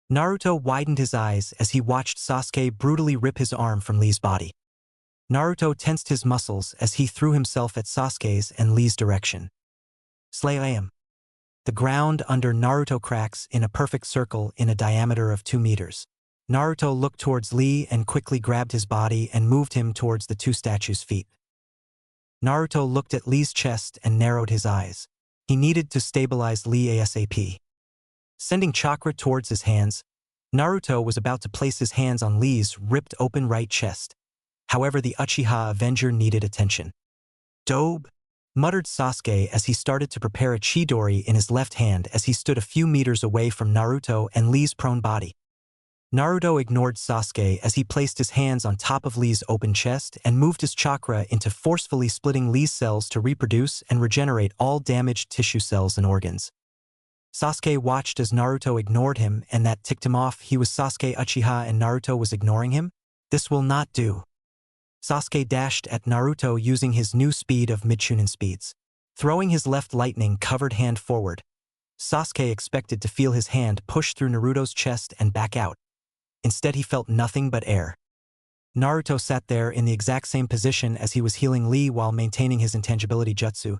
Speaker 1: Naruto widened his eyes as he watched Sasuke brutally rip his arm from Lee's body. Naruto tensed his muscles as he threw himself at Sasuke's and Lee's direction. Slayam. The ground under Naruto cracks in a perfect circle in a diameter of 2 meters. Naruto looked towards Lee and quickly grabbed his body and moved him towards the 2 statues' feet. Naruto looked at Lee's chest and narrowed his eyes. He needed to stabilize Lee ASAP. Sending chakra towards his hands, Naruto was about to place his hands on Lee's ripped open right chest. However, the Uchiha Avenger needed attention. Dobe, muttered Sasuke as he started to prepare a chidori in his left hand as he stood a few meters away from Naruto and Lee's prone body. Naruto ignored Sasuke as he placed his hands on top of Lee's open chest and moved his chakra into forcefully splitting Lee's cells to reproduce and regenerate all damaged tissue cells and organs. Sasuke watched as Naruto ignored him, and that ticked him off. He was Sasuke Uchiha and Naruto was ignoring him? This will not do. Sasuke dashed at Naruto using his new speed of mid-Chunin speeds. Throwing his left lightning-covered hand forward, Sasuke expected to feel his hand push through Naruto's chest and back out. Instead, he felt nothing but air. Naruto sat there in the exact same position as he was healing Lee while maintaining his intangibility jutsu.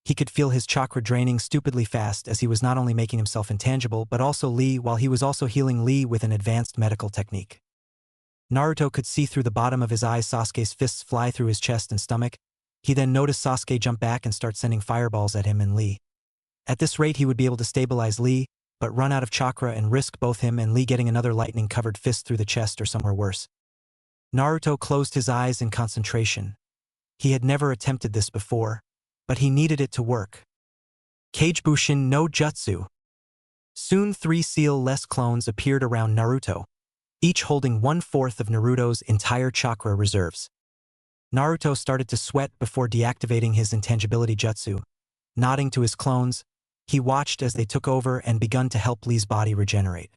Speaker 1: He could feel his chakra draining stupidly fast as he was not only making himself intangible but also Lee, while he was also healing Lee with an advanced medical technique. Naruto could see through the bottom of his eyes Sasuke's fists fly through his chest and stomach. He then noticed Sasuke jump back and start sending fireballs at him and Lee. At this rate he would be able to stabilize Lee, but run out of chakra and risk both him and Lee getting another lightning-covered fist through the chest or somewhere worse. Naruto closed his eyes in concentration. He had never attempted this before, but he needed it to work. Kagebushin no Jutsu. Soon 3 seal-less clones appeared around Naruto, each holding 1/4 of Naruto's entire chakra reserves. Naruto started to sweat before deactivating his intangibility jutsu. Nodding to his clones, he watched as they took over and begun to help Lee's body regenerate.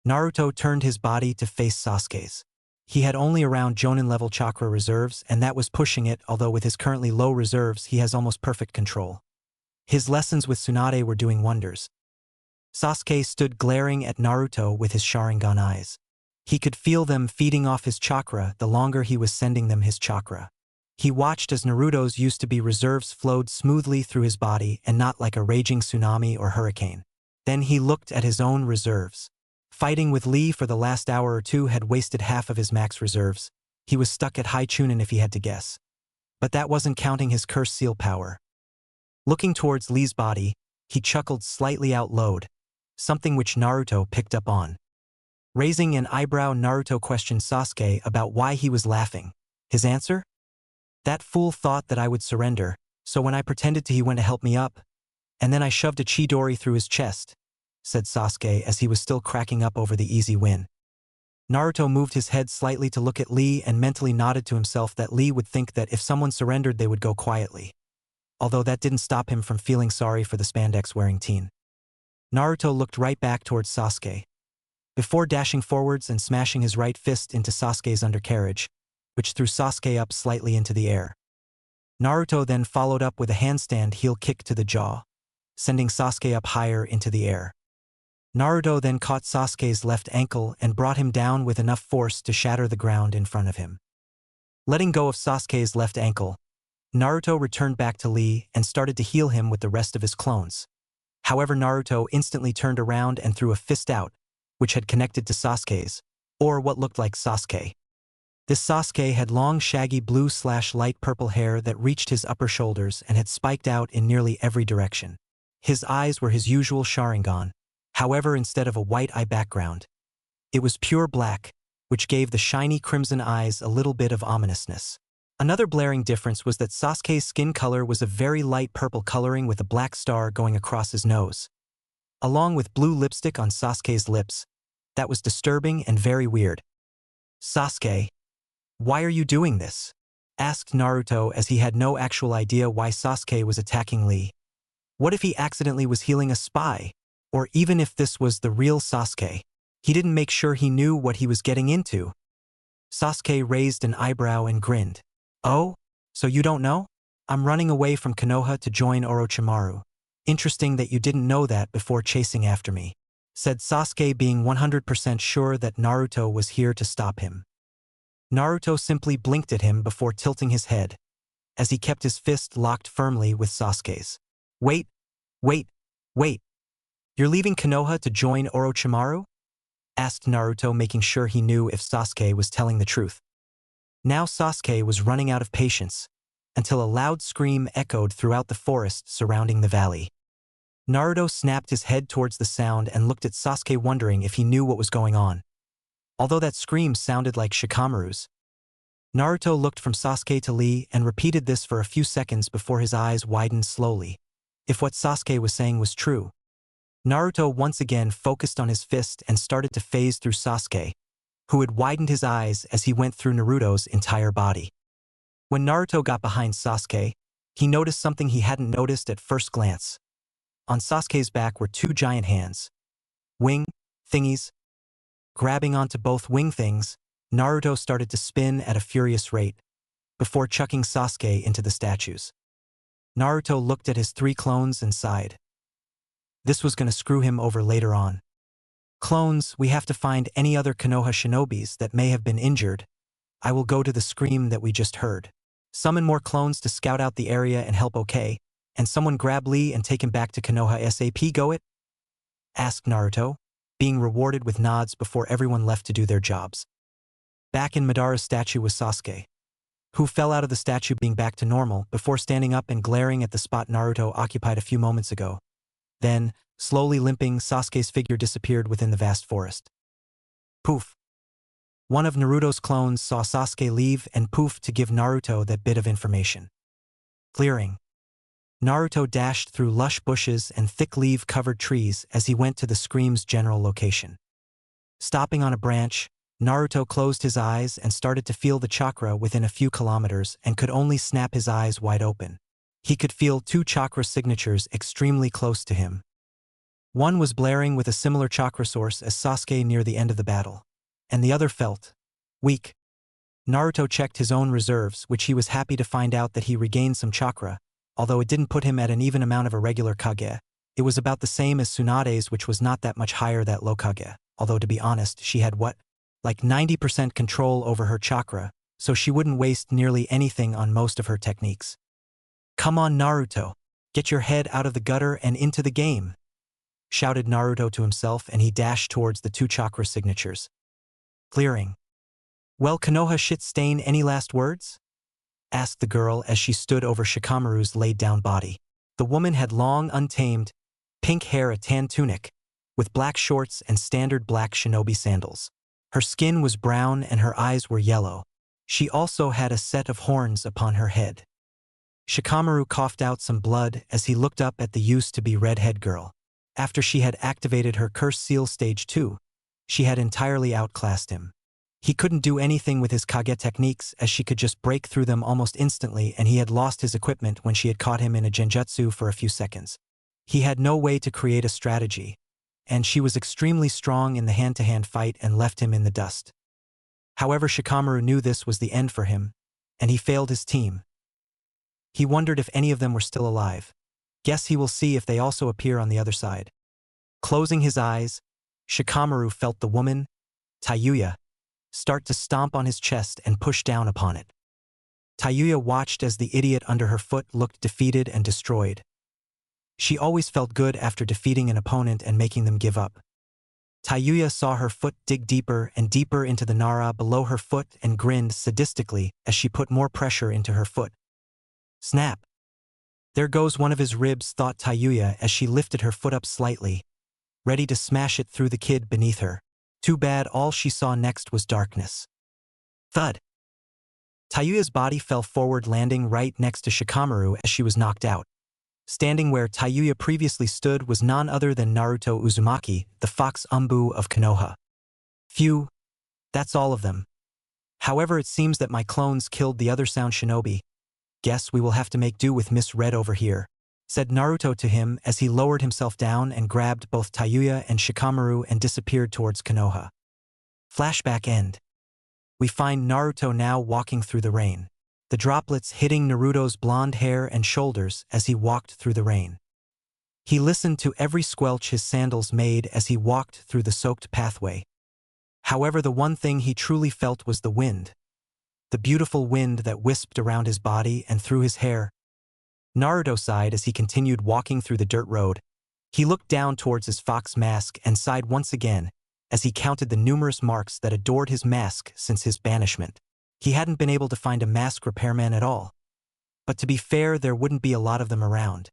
Speaker 1: Naruto turned his body to face Sasuke's. He had only around Jonin-level chakra reserves, and that was pushing it, although with his currently low reserves he has almost perfect control. His lessons with Tsunade were doing wonders. Sasuke stood glaring at Naruto with his Sharingan eyes. He could feel them feeding off his chakra the longer he was sending them his chakra. He watched as Naruto's used to be reserves flowed smoothly through his body and not like a raging tsunami or hurricane. Then he looked at his own reserves. Fighting with Lee for the last hour or two had wasted half of his max reserves. He was stuck at high Chunin if he had to guess. But that wasn't counting his curse seal power. Looking towards Lee's body, he chuckled slightly out loud, something which Naruto picked up on. Raising an eyebrow, Naruto questioned Sasuke about why he was laughing. His answer? That fool thought that I would surrender, so when I pretended to he went to help me up, and then I shoved a Chidori through his chest, said Sasuke as he was still cracking up over the easy win. Naruto moved his head slightly to look at Lee and mentally nodded to himself that Lee would think that if someone surrendered they would go quietly. Although that didn't stop him from feeling sorry for the spandex-wearing teen. Naruto looked right back towards Sasuke, before dashing forwards and smashing his right fist into Sasuke's undercarriage, which threw Sasuke up slightly into the air. Naruto then followed up with a handstand heel kick to the jaw, sending Sasuke up higher into the air. Naruto then caught Sasuke's left ankle and brought him down with enough force to shatter the ground in front of him. Letting go of Sasuke's left ankle, Naruto returned back to Lee and started to heal him with the rest of his clones. However, Naruto instantly turned around and threw a fist out, which had connected to Sasuke's, or what looked like Sasuke. This Sasuke had long shaggy blue/light purple hair that reached his upper shoulders and had spiked out in nearly every direction. His eyes were his usual Sharingan, however instead of a white eye background, it was pure black, which gave the shiny crimson eyes a little bit of ominousness. Another blaring difference was that Sasuke's skin color was a very light purple coloring with a black star going across his nose. Along with blue lipstick on Sasuke's lips, that was disturbing and very weird. Sasuke, why are you doing this? Asked Naruto as he had no actual idea why Sasuke was attacking Lee. What if he accidentally was healing a spy? Or even if this was the real Sasuke? He didn't make sure he knew what he was getting into. Sasuke raised an eyebrow and grinned. Oh, so you don't know? I'm running away from Konoha to join Orochimaru. Interesting that you didn't know that before chasing after me, said Sasuke, being 100% sure that Naruto was here to stop him. Naruto simply blinked at him before tilting his head, as he kept his fist locked firmly with Sasuke's. Wait. You're leaving Konoha to join Orochimaru? Asked Naruto, making sure he knew if Sasuke was telling the truth. Now Sasuke was running out of patience, until a loud scream echoed throughout the forest surrounding the valley. Naruto snapped his head towards the sound and looked at Sasuke, wondering if he knew what was going on. Although that scream sounded like Shikamaru's. Naruto looked from Sasuke to Lee and repeated this for a few seconds before his eyes widened slowly. If what Sasuke was saying was true. Naruto once again focused on his fist and started to phase through Sasuke, who had widened his eyes as he went through Naruto's entire body. When Naruto got behind Sasuke, he noticed something he hadn't noticed at first glance. On Sasuke's back were 2 giant hands. Wing thingies. Grabbing onto both wing things, Naruto started to spin at a furious rate, before chucking Sasuke into the statues. Naruto looked at his 3 clones and sighed. This was going to screw him over later on. Clones, we have to find any other Konoha shinobis that may have been injured. I will go to the scream that we just heard. Summon more clones to scout out the area and help, okay? And someone grab Lee and take him back to Konoha ASAP, go it? Asked Naruto, being rewarded with nods before everyone left to do their jobs. Back in Madara's statue was Sasuke, who fell out of the statue being back to normal before standing up and glaring at the spot Naruto occupied a few moments ago. Then, slowly limping, Sasuke's figure disappeared within the vast forest. Poof. One of Naruto's clones saw Sasuke leave and poof to give Naruto that bit of information. Clearing. Naruto dashed through lush bushes and thick leaf-covered trees as he went to the scream's general location. Stopping on a branch, Naruto closed his eyes and started to feel the chakra within a few kilometers and could only snap his eyes wide open. He could feel two chakra signatures extremely close to him. One was blaring with a similar chakra source as Sasuke near the end of the battle, and the other felt weak. Naruto checked his own reserves, which he was happy to find out that he regained some chakra, although it didn't put him at an even amount of a regular Kage. It was about the same as Tsunade's, which was not that much higher that low Kage, although to be honest, she had like 90% control over her chakra, so she wouldn't waste nearly anything on most of her techniques. "Come on, Naruto, get your head out of the gutter and into the game," shouted Naruto to himself, and he dashed towards the two chakra signatures. Clearing. "Well, Konoha shit stain, any last words?" asked the girl as she stood over Shikamaru's laid-down body. The woman had long, untamed, pink hair, a tan tunic, with black shorts and standard black shinobi sandals. Her skin was brown and her eyes were yellow. She also had a set of horns upon her head. Shikamaru coughed out some blood as he looked up at the used-to-be redhead girl. After she had activated her curse seal stage 2, she had entirely outclassed him. He couldn't do anything with his Kage techniques as she could just break through them almost instantly, and he had lost his equipment when she had caught him in a genjutsu for a few seconds. He had no way to create a strategy, and she was extremely strong in the hand-to-hand fight and left him in the dust. However, Shikamaru knew this was the end for him, and he failed his team. He wondered if any of them were still alive. Guess he will see if they also appear on the other side. Closing his eyes, Shikamaru felt the woman, Tayuya, start to stomp on his chest and push down upon it. Tayuya watched as the idiot under her foot looked defeated and destroyed. She always felt good after defeating an opponent and making them give up. Tayuya saw her foot dig deeper and deeper into the Nara below her foot and grinned sadistically as she put more pressure into her foot. Snap! There goes one of his ribs, thought Tayuya as she lifted her foot up slightly, ready to smash it through the kid beneath her. Too bad all she saw next was darkness. Thud! Tayuya's body fell forward, landing right next to Shikamaru as she was knocked out. Standing where Tayuya previously stood was none other than Naruto Uzumaki, the fox Anbu of Konoha. Phew, that's all of them. However, it seems that my clones killed the other sound shinobi. Guess we will have to make do with Miss Red over here, said Naruto to him as he lowered himself down and grabbed both Tayuya and Shikamaru and disappeared towards Konoha. Flashback end. We find Naruto now walking through the rain, the droplets hitting Naruto's blonde hair and shoulders as he walked through the rain. He listened to every squelch his sandals made as he walked through the soaked pathway. However, the one thing he truly felt was the wind. The beautiful wind that wisped around his body and through his hair. Naruto sighed as he continued walking through the dirt road. He looked down towards his fox mask and sighed once again as he counted the numerous marks that adored his mask since his banishment. He hadn't been able to find a mask repairman at all. But to be fair, there wouldn't be a lot of them around.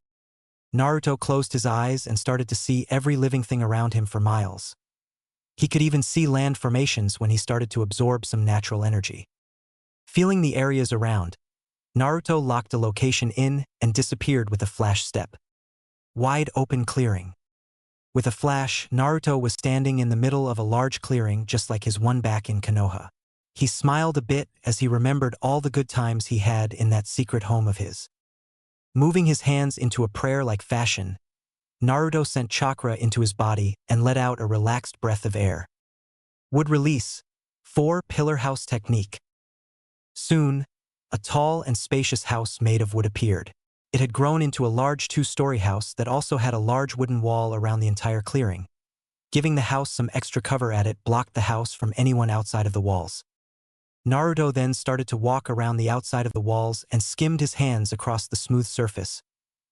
Speaker 1: Naruto closed his eyes and started to see every living thing around him for miles. He could even see land formations when he started to absorb some natural energy. Feeling the areas around, Naruto locked a location in and disappeared with a flash step. Wide open clearing. With a flash, Naruto was standing in the middle of a large clearing just like his one back in Konoha. He smiled a bit as he remembered all the good times he had in that secret home of his. Moving his hands into a prayer-like fashion, Naruto sent chakra into his body and let out a relaxed breath of air. Wood release. 4-pillar house technique. Soon, a tall and spacious house made of wood appeared. It had grown into a large 2-story house that also had a large wooden wall around the entire clearing. Giving the house some extra cover at it blocked the house from anyone outside of the walls. Naruto then started to walk around the outside of the walls and skimmed his hands across the smooth surface,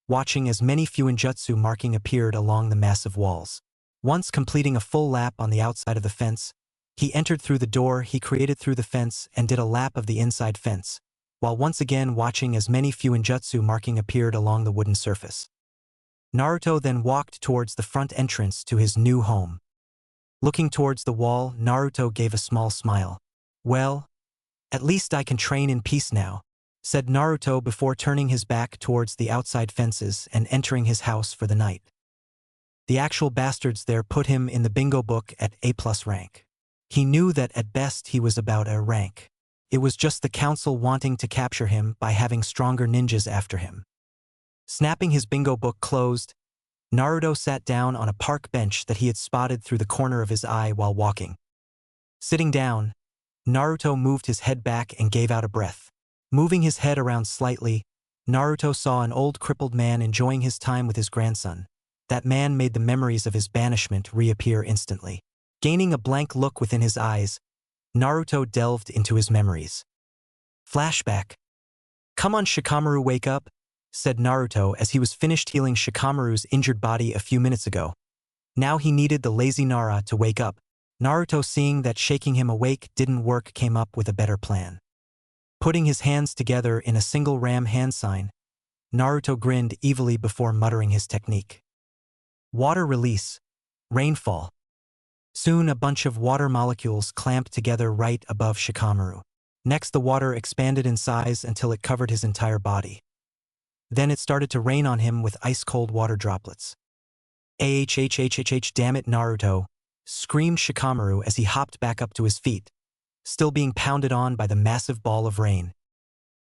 Speaker 1: watching as many fuinjutsu marking appeared along the massive walls. Once completing a full lap on the outside of the fence, he entered through the door he created through the fence and did a lap of the inside fence, while once again watching as many fuinjutsu marking appeared along the wooden surface. Naruto then walked towards the front entrance to his new home. Looking towards the wall, Naruto gave a small smile. "Well, at least I can train in peace now," said Naruto before turning his back towards the outside fences and entering his house for the night. The actual bastards there put him in the bingo book at A+ rank. He knew that at best he was about A rank. It was just the council wanting to capture him by having stronger ninjas after him. Snapping his bingo book closed, Naruto sat down on a park bench that he had spotted through the corner of his eye while walking. Sitting down, Naruto moved his head back and gave out a breath. Moving his head around slightly, Naruto saw an old crippled man enjoying his time with his grandson. That man made the memories of his banishment reappear instantly. Gaining a blank look within his eyes, Naruto delved into his memories. Flashback. "Come on, Shikamaru, wake up," said Naruto as he was finished healing Shikamaru's injured body a few minutes ago. Now he needed the lazy Nara to wake up. Naruto, seeing that shaking him awake didn't work, came up with a better plan. Putting his hands together in a single ram hand sign, Naruto grinned evilly before muttering his technique. Water release. Rainfall. Soon a bunch of water molecules clamped together right above Shikamaru. Next, the water expanded in size until it covered his entire body. Then it started to rain on him with ice-cold water droplets. Damn it, Naruto, screamed Shikamaru as he hopped back up to his feet, still being pounded on by the massive ball of rain.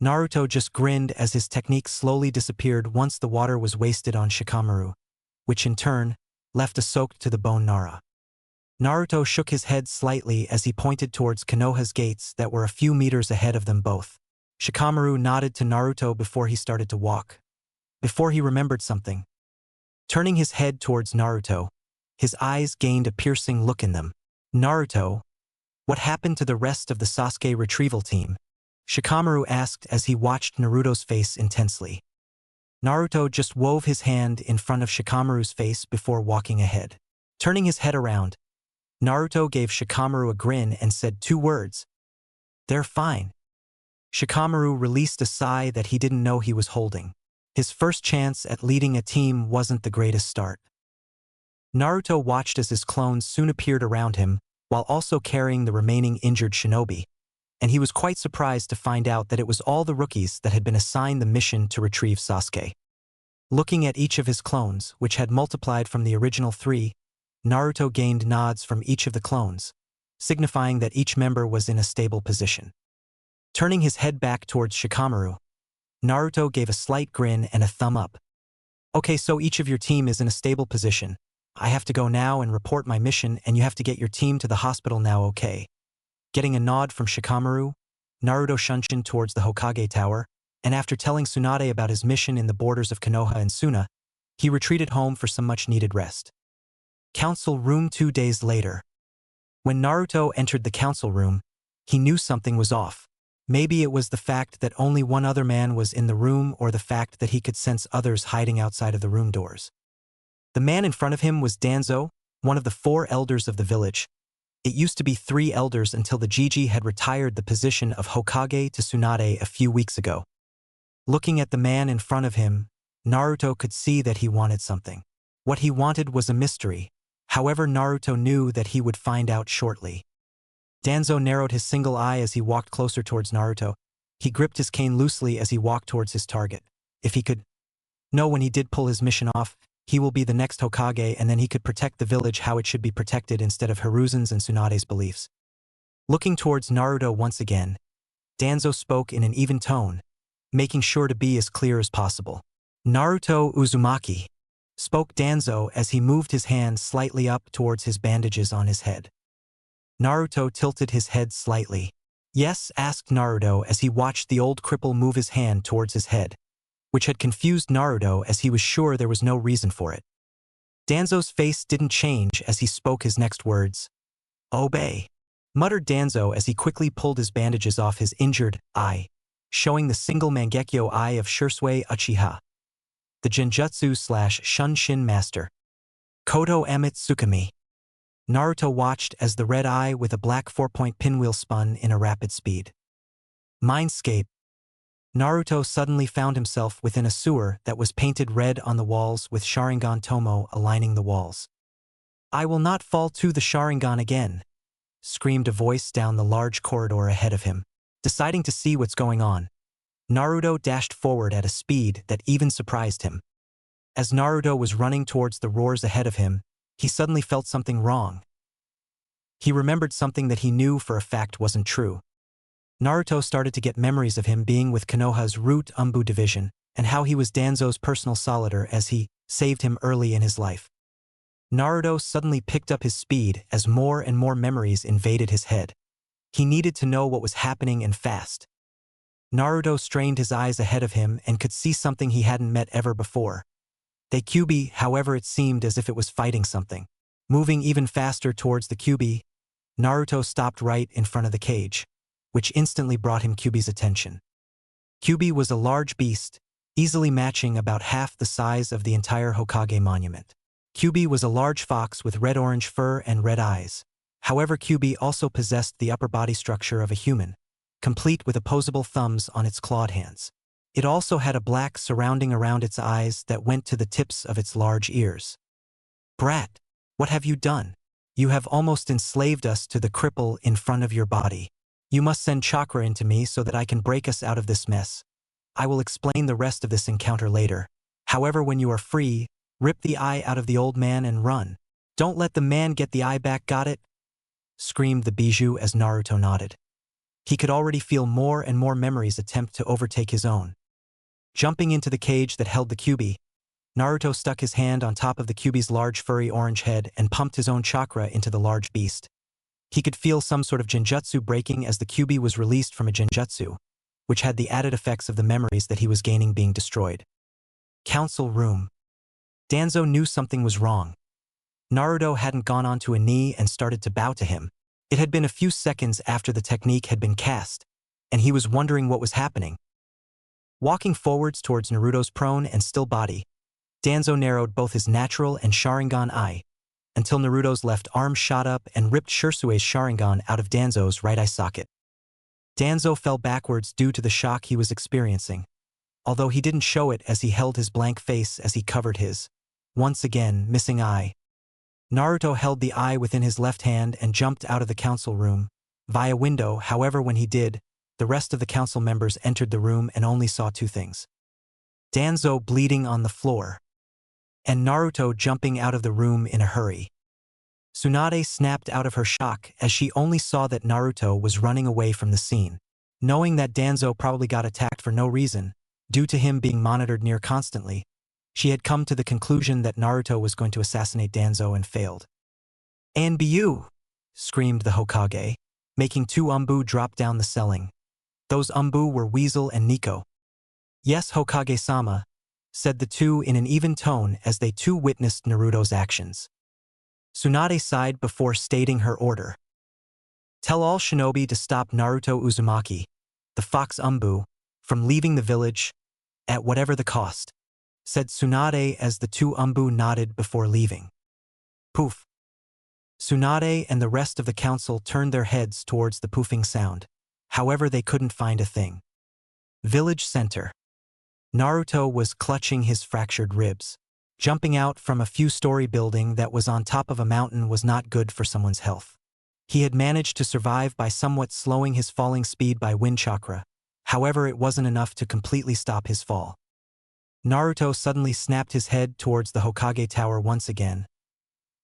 Speaker 1: Naruto just grinned as his technique slowly disappeared once the water was wasted on Shikamaru, which in turn left a soaked to the bone Nara. Naruto shook his head slightly as he pointed towards Konoha's gates that were a few meters ahead of them both. Shikamaru nodded to Naruto before he started to walk. Before he remembered something. Turning his head towards Naruto, his eyes gained a piercing look in them. "Naruto, what happened to the rest of the Sasuke retrieval team?" Shikamaru asked as he watched Naruto's face intensely. Naruto just wove his hand in front of Shikamaru's face before walking ahead. Turning his head around, Naruto gave Shikamaru a grin and said 2 words. "They're fine." Shikamaru released a sigh that he didn't know he was holding. His first chance at leading a team wasn't the greatest start. Naruto watched as his clones soon appeared around him, while also carrying the remaining injured shinobi, and he was quite surprised to find out that it was all the rookies that had been assigned the mission to retrieve Sasuke. Looking at each of his clones, which had multiplied from the original 3, Naruto gained nods from each of the clones, signifying that each member was in a stable position. Turning his head back towards Shikamaru, Naruto gave a slight grin and a thumb up. "Okay, so each of your team is in a stable position. I have to go now and report my mission, and you have to get your team to the hospital now, okay?" Getting a nod from Shikamaru, Naruto shunshined towards the Hokage Tower, and after telling Tsunade about his mission in the borders of Konoha and Suna, he retreated home for some much-needed rest. Council Room 2 days later. When Naruto entered the council room, he knew something was off. Maybe it was the fact that only one other man was in the room, or the fact that he could sense others hiding outside of the room doors. The man in front of him was Danzo, one of the 4 elders of the village. It used to be 3 elders until the Jiji had retired the position of Hokage to Tsunade a few weeks ago. Looking at the man in front of him, Naruto could see that he wanted something. What he wanted was a mystery. However, Naruto knew that he would find out shortly. Danzo narrowed his single eye as he walked closer towards Naruto. He gripped his cane loosely as he walked towards his target. If he could know when he did pull his mission off, he will be the next Hokage, and then he could protect the village how it should be protected instead of Hiruzen's and Tsunade's beliefs. Looking towards Naruto once again, Danzo spoke in an even tone, making sure to be as clear as possible. "Naruto Uzumaki," spoke Danzo as he moved his hand slightly up towards his bandages on his head. Naruto tilted his head slightly. "Yes?" asked Naruto as he watched the old cripple move his hand towards his head, which had confused Naruto as he was sure there was no reason for it. Danzo's face didn't change as he spoke his next words. "Obey," muttered Danzo as he quickly pulled his bandages off his injured eye, showing the single Mangekyo eye of Shursui Uchiha, the Genjutsu/Shunshin master. "Koto Amit Tsukimi." Naruto watched as the red eye with a black 4-point pinwheel spun in a rapid speed. "Mindscape." Naruto suddenly found himself within a sewer that was painted red on the walls with Sharingan Tomo aligning the walls. "I will not fall to the Sharingan again," screamed a voice down the large corridor ahead of him. Deciding to see what's going on, Naruto dashed forward at a speed that even surprised him. As Naruto was running towards the roars ahead of him, he suddenly felt something wrong. He remembered something that he knew for a fact wasn't true. Naruto started to get memories of him being with Konoha's Root Anbu division, and how he was Danzo's personal soldier as he saved him early in his life. Naruto suddenly picked up his speed as more and more memories invaded his head. He needed to know what was happening and fast. Naruto strained his eyes ahead of him and could see something he hadn't met ever before. The Kyuubi, however, it seemed as if it was fighting something. Moving even faster towards the Kyuubi, Naruto stopped right in front of the cage, which instantly brought him Kyuubi's attention. Kyuubi was a large beast, easily matching about half the size of the entire Hokage monument. Kyuubi was a large fox with red-orange fur and red eyes. However, Kyuubi also possessed the upper body structure of a human, complete with opposable thumbs on its clawed hands. It also had a black surrounding around its eyes that went to the tips of its large ears. "Brat, what have you done? You have almost enslaved us to the cripple in front of your body. You must send Chakra into me so that I can break us out of this mess. I will explain the rest of this encounter later. However, when you are free, rip the eye out of the old man and run. Don't let the man get the eye back, got it?" screamed the Bijou as Naruto nodded. He could already feel more and more memories attempt to overtake his own. Jumping into the cage that held the Kyuubi, Naruto stuck his hand on top of the Kyuubi's large furry orange head and pumped his own chakra into the large beast. He could feel some sort of genjutsu breaking as the Kyuubi was released from a genjutsu, which had the added effects of the memories that he was gaining being destroyed. Council room. Danzo knew something was wrong. Naruto hadn't gone onto a knee and started to bow to him. It had been a few seconds after the technique had been cast, and he was wondering what was happening. Walking forwards towards Naruto's prone and still body, Danzo narrowed both his natural and Sharingan eye, until Naruto's left arm shot up and ripped Shirsue's Sharingan out of Danzo's right eye socket. Danzo fell backwards due to the shock he was experiencing, although he didn't show it as he held his blank face as he covered his, once again, missing eye. Naruto held the eye within his left hand and jumped out of the council room, via window. However, when he did, the rest of the council members entered the room and only saw two things: Danzo bleeding on the floor, and Naruto jumping out of the room in a hurry. Tsunade snapped out of her shock as she only saw that Naruto was running away from the scene. Knowing that Danzo probably got attacked for no reason, due to him being monitored near constantly, she had come to the conclusion that Naruto was going to assassinate Danzo and failed. "Anbu!" screamed the Hokage, making two Anbu drop down the ceiling. Those Anbu were Weasel and Nico. "Yes, Hokage-sama," said the two in an even tone as they too witnessed Naruto's actions. Tsunade sighed before stating her order. "Tell all shinobi to stop Naruto Uzumaki, the fox Anbu, from leaving the village, at whatever the cost," said Tsunade as the two Anbu nodded before leaving. Poof. Tsunade and the rest of the council turned their heads towards the poofing sound. However, they couldn't find a thing. Village center. Naruto was clutching his fractured ribs. Jumping out from a few-story building that was on top of a mountain was not good for someone's health. He had managed to survive by somewhat slowing his falling speed by wind chakra. However, it wasn't enough to completely stop his fall. Naruto suddenly snapped his head towards the Hokage Tower once again.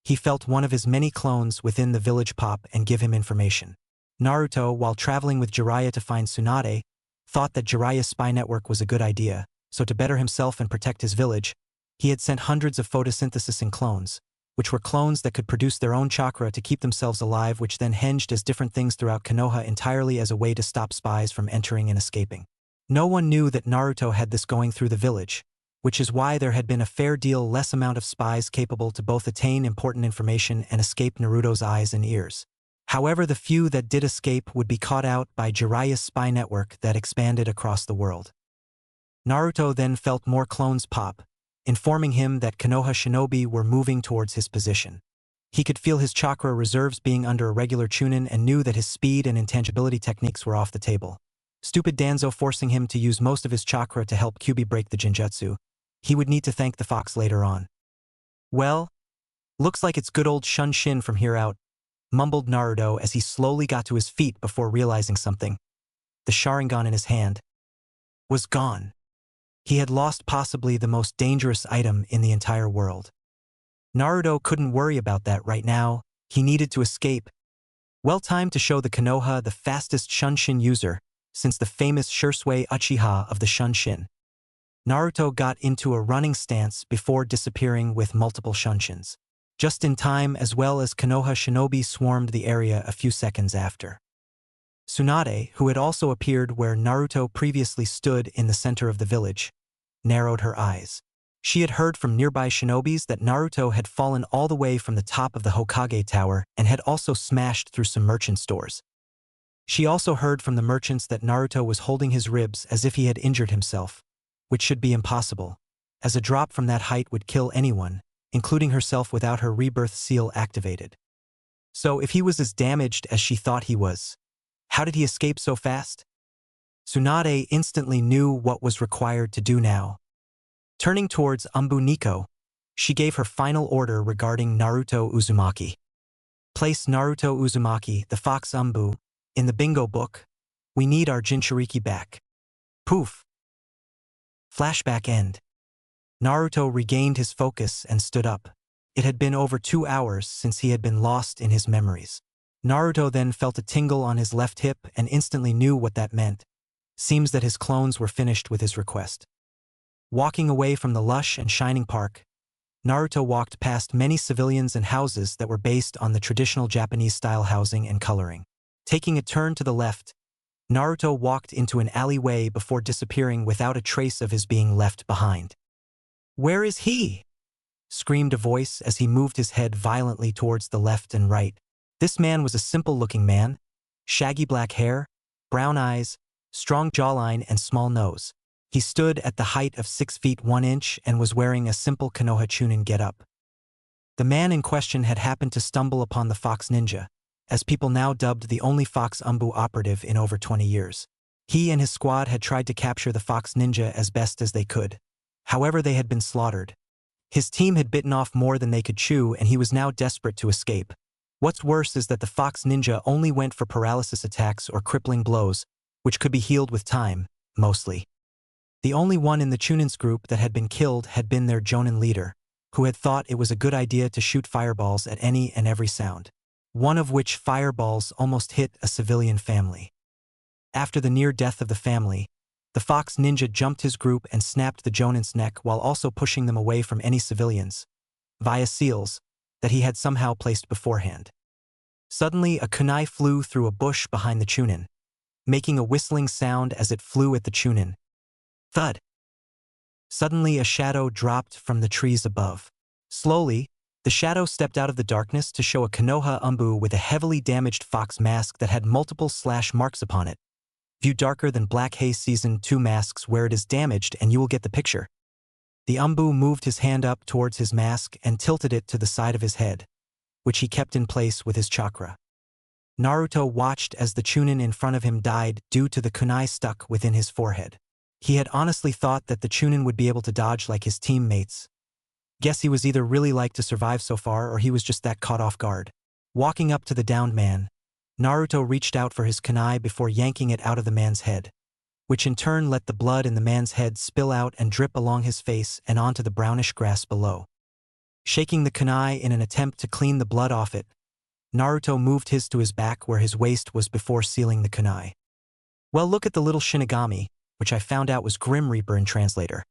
Speaker 1: He felt one of his many clones within the village pop and give him information. Naruto, while traveling with Jiraiya to find Tsunade, thought that Jiraiya's spy network was a good idea, so to better himself and protect his village, he had sent hundreds of photosynthesis clones, which were clones that could produce their own chakra to keep themselves alive, which then hinged as different things throughout Konoha entirely as a way to stop spies from entering and escaping. No one knew that Naruto had this going through the village, which is why there had been a fair deal less amount of spies capable to both attain important information and escape Naruto's eyes and ears. However, the few that did escape would be caught out by Jiraiya's spy network that expanded across the world. Naruto then felt more clones pop, informing him that Konoha shinobi were moving towards his position. He could feel his chakra reserves being under a regular Chunin and knew that his speed and intangibility techniques were off the table. Stupid Danzo forcing him to use most of his chakra to help Kyuubi break the Jinjutsu. He would need to thank the fox later on. Well, looks like it's good old Shunshin from here out, mumbled Naruto as he slowly got to his feet before realizing something. The Sharingan in his hand was gone. He had lost possibly the most dangerous item in the entire world. Naruto couldn't worry about that right now. He needed to escape. Well timed to show the Konoha the fastest Shunshin user since the famous Shursui Uchiha of the Shunshin. Naruto got into a running stance before disappearing with multiple Shunshins. Just in time, as well as Konoha shinobi swarmed the area a few seconds after. Tsunade, who had also appeared where Naruto previously stood in the center of the village, narrowed her eyes. She had heard from nearby shinobis that Naruto had fallen all the way from the top of the Hokage Tower and had also smashed through some merchant stores. She also heard from the merchants that Naruto was holding his ribs as if he had injured himself, which should be impossible, as a drop from that height would kill anyone, including herself without her rebirth seal activated. So if he was as damaged as she thought he was, how did he escape so fast? Tsunade instantly knew what was required to do now. Turning towards Anbu Nico, she gave her final order regarding Naruto Uzumaki. Place Naruto Uzumaki, the fox Anbu, in the bingo book. We need our Jinchuriki back. Poof. Flashback end. Naruto regained his focus and stood up. It had been over 2 hours since he had been lost in his memories. Naruto then felt a tingle on his left hip and instantly knew what that meant. Seems that his clones were finished with his request. Walking away from the lush and shining park, Naruto walked past many civilians and houses that were based on the traditional Japanese-style housing and coloring. Taking a turn to the left, Naruto walked into an alleyway before disappearing without a trace of his being left behind. "Where is he?" screamed a voice as he moved his head violently towards the left and right. This man was a simple-looking man, shaggy black hair, brown eyes, strong jawline and small nose. He stood at the height of 6 feet 1 inch and was wearing a simple Konoha Chunin getup. The man in question had happened to stumble upon the Fox Ninja, as people now dubbed the only Fox Anbu operative in over 20 years. He and his squad had tried to capture the Fox Ninja as best as they could. However, they had been slaughtered. His team had bitten off more than they could chew and he was now desperate to escape. What's worse is that the Fox Ninja only went for paralysis attacks or crippling blows, which could be healed with time, mostly. The only one in the Chunin's group that had been killed had been their Jonin leader, who had thought it was a good idea to shoot fireballs at any and every sound. One of which fireballs almost hit a civilian family. After the near death of the family, the Fox Ninja jumped his group and snapped the Jonin's neck while also pushing them away from any civilians, via seals, that he had somehow placed beforehand. Suddenly, a kunai flew through a bush behind the Chunin, making a whistling sound as it flew at the Chunin. Thud! Suddenly, a shadow dropped from the trees above. Slowly, the shadow stepped out of the darkness to show a Konoha Anbu with a heavily damaged fox mask that had multiple slash marks upon it. View darker than Black Haze Season 2 masks where it is damaged and you will get the picture. The Anbu moved his hand up towards his mask and tilted it to the side of his head, which he kept in place with his chakra. Naruto watched as the Chunin in front of him died due to the kunai stuck within his forehead. He had honestly thought that the Chunin would be able to dodge like his teammates. Guess he was either really like to survive so far or he was just that caught off guard. Walking up to the downed man, Naruto reached out for his kunai before yanking it out of the man's head, which in turn let the blood in the man's head spill out and drip along his face and onto the brownish grass below. Shaking the kunai in an attempt to clean the blood off it, Naruto moved his to his back where his waist was before sealing the kunai. "Well, look at the little Shinigami," which I found out was Grim Reaper in translator.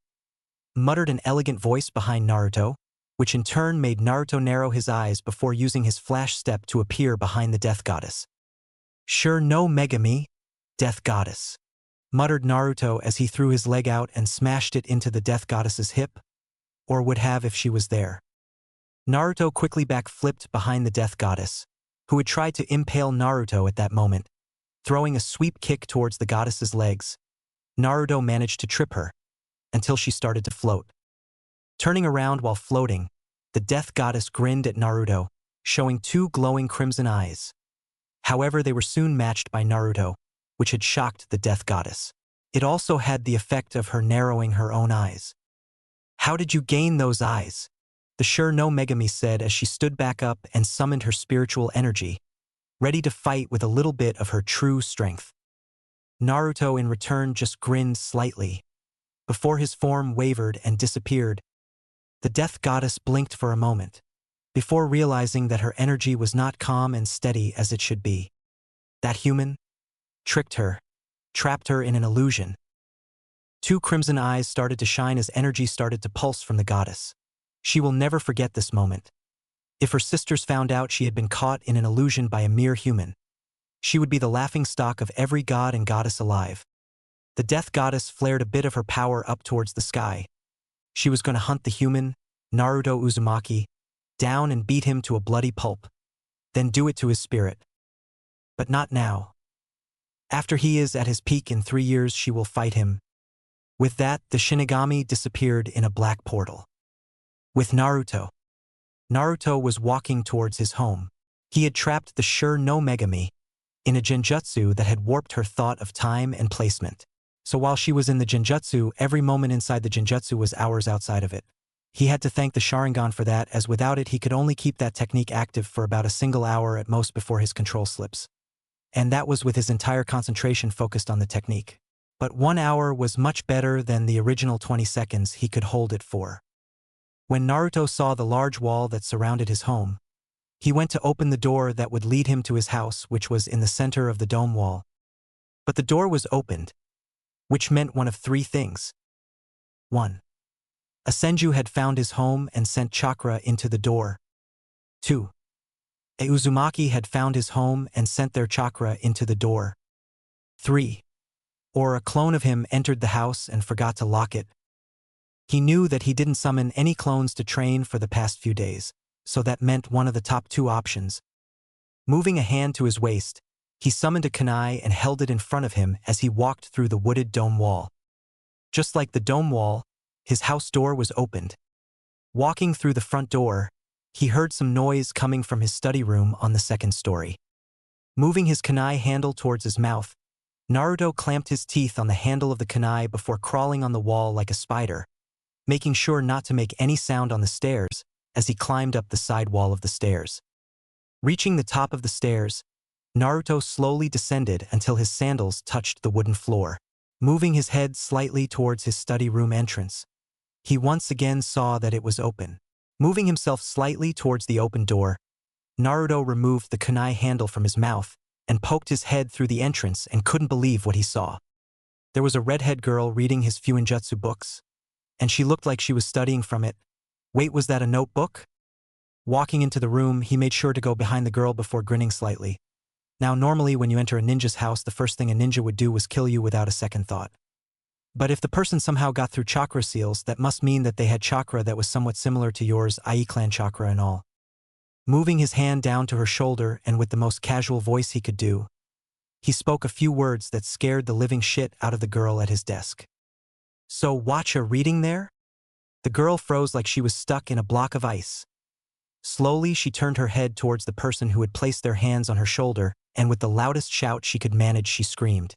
Speaker 1: Muttered an elegant voice behind Naruto, which in turn made Naruto narrow his eyes before using his flash step to appear behind the Death Goddess. "Sure no Megami, Death Goddess," muttered Naruto as he threw his leg out and smashed it into the Death Goddess's hip, or would have if she was there. Naruto quickly backflipped behind the Death Goddess, who had tried to impale Naruto at that moment. Throwing a sweep kick towards the goddess's legs, Naruto managed to trip her, until she started to float. Turning around while floating, the Death Goddess grinned at Naruto, showing 2 glowing crimson eyes. However, they were soon matched by Naruto, which had shocked the death goddess. It also had the effect of her narrowing her own eyes. "How did you gain those eyes?" the sure no Megami said as she stood back up and summoned her spiritual energy, ready to fight with a little bit of her true strength. Naruto in return just grinned slightly. Before his form wavered and disappeared, the death goddess blinked for a moment, before realizing that her energy was not calm and steady as it should be. That human tricked her, trapped her in an illusion. Two crimson eyes started to shine as energy started to pulse from the goddess. She will never forget this moment. If her sisters found out she had been caught in an illusion by a mere human, she would be the laughingstock of every god and goddess alive. The death goddess flared a bit of her power up towards the sky. She was going to hunt the human, Naruto Uzumaki, down and beat him to a bloody pulp, then do it to his spirit. But not now. After he is at his peak in 3 years, she will fight him. With that, the Shinigami disappeared in a black portal. With Naruto. Naruto was walking towards his home. He had trapped the sure no Megami in a genjutsu that had warped her thought of time and placement. So while she was in the genjutsu, every moment inside the genjutsu was hours outside of it. He had to thank the Sharingan for that, as without it he could only keep that technique active for about a single hour at most before his control slips. And that was with his entire concentration focused on the technique. But 1 hour was much better than the original 20 seconds he could hold it for. When Naruto saw the large wall that surrounded his home, he went to open the door that would lead him to his house, which was in the center of the dome wall. But the door was opened, which meant one of 3 things. 1. A Senju had found his home and sent Chakra into the door. 2. A Uzumaki had found his home and sent their Chakra into the door. 3. Or a clone of him entered the house and forgot to lock it. He knew that he didn't summon any clones to train for the past few days, so that meant one of the top 2 options. Moving a hand to his waist, he summoned a kunai and held it in front of him as he walked through the wooded dome wall. Just like the dome wall, his house door was opened. Walking through the front door, he heard some noise coming from his study room on the 2nd story. Moving his kunai handle towards his mouth, Naruto clamped his teeth on the handle of the kunai before crawling on the wall like a spider, making sure not to make any sound on the stairs as he climbed up the side wall of the stairs. Reaching the top of the stairs, Naruto slowly descended until his sandals touched the wooden floor. Moving his head slightly towards his study room entrance, he once again saw that it was open. Moving himself slightly towards the open door, Naruto removed the kunai handle from his mouth and poked his head through the entrance and couldn't believe what he saw. There was a redhead girl reading his Fuinjutsu books, and she looked like she was studying from it. Wait, was that a notebook? Walking into the room, he made sure to go behind the girl before grinning slightly. Now, normally when you enter a ninja's house, the first thing a ninja would do was kill you without a second thought. But if the person somehow got through chakra seals, that must mean that they had chakra that was somewhat similar to yours, i.e. clan chakra and all. Moving his hand down to her shoulder and with the most casual voice he could do, he spoke a few words that scared the living shit out of the girl at his desk. So, watch a reading there? The girl froze like she was stuck in a block of ice. Slowly, she turned her head towards the person who had placed their hands on her shoulder, and with the loudest shout she could manage, she screamed,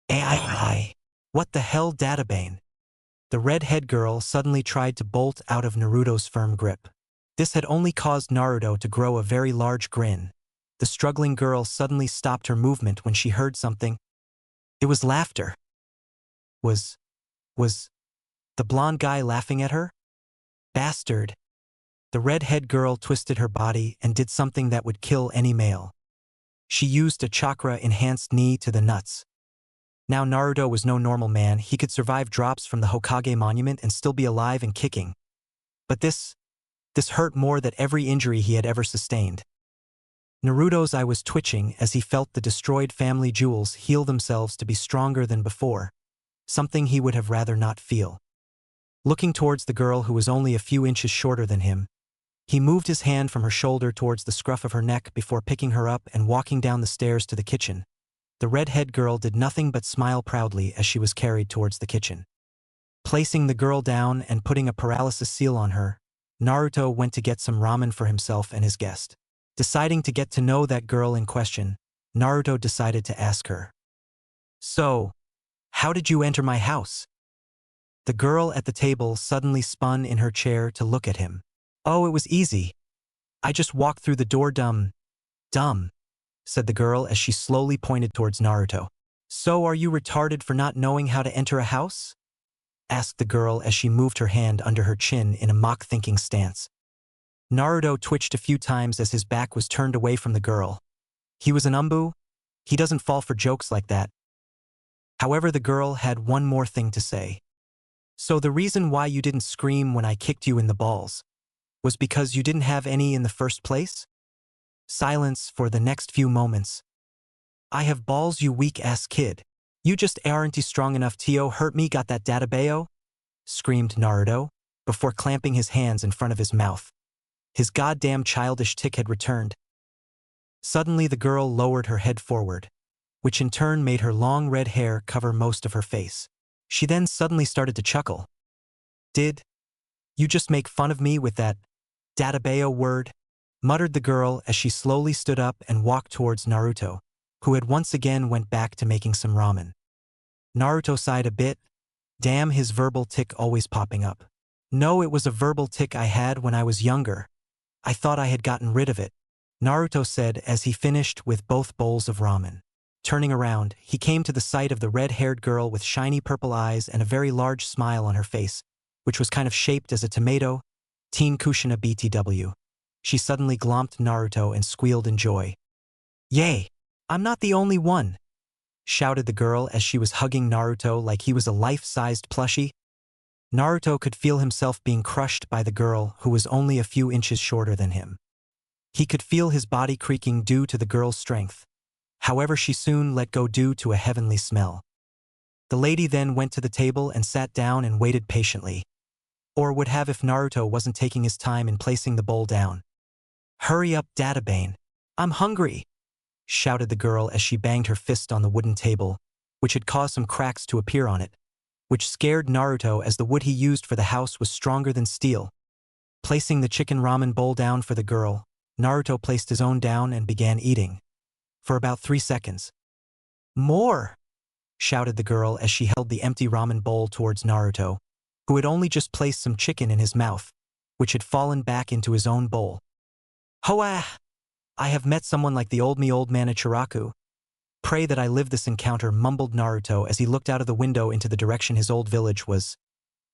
Speaker 1: "AI! What the hell, Databane?" The red-head girl suddenly tried to bolt out of Naruto's firm grip. This had only caused Naruto to grow a very large grin. The struggling girl suddenly stopped her movement when she heard something. It was laughter. Was the blonde guy laughing at her? Bastard. The red-head girl twisted her body and did something that would kill any male. She used a chakra-enhanced knee to the nuts. Now Naruto was no normal man. He could survive drops from the Hokage monument and still be alive and kicking. But this hurt more than every injury he had ever sustained. Naruto's eye was twitching as he felt the destroyed family jewels heal themselves to be stronger than before, something he would have rather not feel. Looking towards the girl who was only a few inches shorter than him, he moved his hand from her shoulder towards the scruff of her neck before picking her up and walking down the stairs to the kitchen. The red-head girl did nothing but smile proudly as she was carried towards the kitchen. Placing the girl down and putting a paralysis seal on her, Naruto went to get some ramen for himself and his guest. Deciding to get to know that girl in question, Naruto decided to ask her, So, how did you enter my house? The girl at the table suddenly spun in her chair to look at him. Oh, it was easy. I just walked through the door. Dumb, said the girl as she slowly pointed towards Naruto. So are you retarded for not knowing how to enter a house? Asked the girl as she moved her hand under her chin in a mock-thinking stance. Naruto twitched a few times as his back was turned away from the girl. He was an Anbu. He doesn't fall for jokes like that. However, the girl had one more thing to say. So the reason why you didn't scream when I kicked you in the balls was because you didn't have any in the first place? Silence for the next few moments. I have balls, you weak-ass kid. You just aren't strong enough to hurt me, got that databao? Screamed Naruto, before clamping his hands in front of his mouth. His goddamn childish tick had returned. Suddenly the girl lowered her head forward, which in turn made her long red hair cover most of her face. She then suddenly started to chuckle. Did you just make fun of me with that databao word? Muttered the girl as she slowly stood up and walked towards Naruto, who had once again went back to making some ramen. Naruto sighed a bit. Damn, his verbal tick always popping up. No, it was a verbal tick I had when I was younger. I thought I had gotten rid of it, Naruto said as he finished with both bowls of ramen. Turning around, he came to the sight of the red-haired girl with shiny purple eyes and a very large smile on her face, which was kind of shaped as a tomato. Teen Kushina BTW. She suddenly glomped Naruto and squealed in joy. Yay! I'm not the only one! Shouted the girl as she was hugging Naruto like he was a life-sized plushie. Naruto could feel himself being crushed by the girl who was only a few inches shorter than him. He could feel his body creaking due to the girl's strength. However, she soon let go due to a heavenly smell. The lady then went to the table and sat down and waited patiently. Or would have if Naruto wasn't taking his time in placing the bowl down. Hurry up, Databane. I'm hungry, shouted the girl as she banged her fist on the wooden table, which had caused some cracks to appear on it, which scared Naruto as the wood he used for the house was stronger than steel. Placing the chicken ramen bowl down for the girl, Naruto placed his own down and began eating. For about 3 seconds. More! Shouted the girl as she held the empty ramen bowl towards Naruto, who had only just placed some chicken in his mouth, which had fallen back into his own bowl. Hoa! I have met someone like the old man Ichiraku. Pray that I live this encounter, mumbled Naruto as he looked out of the window into the direction his old village was.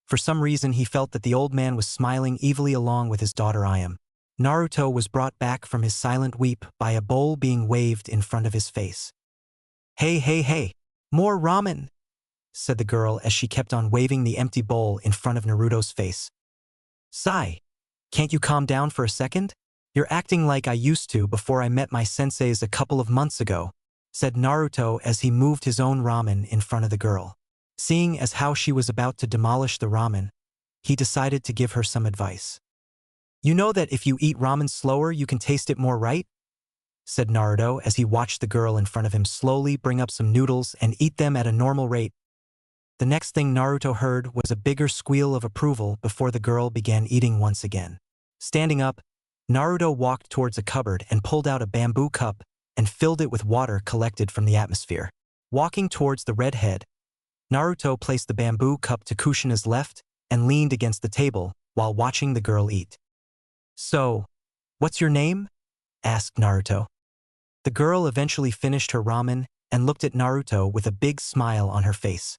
Speaker 1: For some reason he felt that the old man was smiling evilly along with his daughter Ayam. Naruto was brought back from his silent weep by a bowl being waved in front of his face. Hey, more ramen, said the girl as she kept on waving the empty bowl in front of Naruto's face. Sigh, can't you calm down for a second? You're acting like I used to before I met my senseis a couple of months ago, said Naruto as he moved his own ramen in front of the girl. Seeing as how she was about to demolish the ramen, he decided to give her some advice. You know that if you eat ramen slower you can taste it more, right? Said Naruto as he watched the girl in front of him slowly bring up some noodles and eat them at a normal rate. The next thing Naruto heard was a bigger squeal of approval before the girl began eating once again. Standing up, Naruto walked towards a cupboard and pulled out a bamboo cup and filled it with water collected from the atmosphere. Walking towards the redhead, Naruto placed the bamboo cup to Kushina's left and leaned against the table while watching the girl eat. So, what's your name? Asked Naruto. The girl eventually finished her ramen and looked at Naruto with a big smile on her face.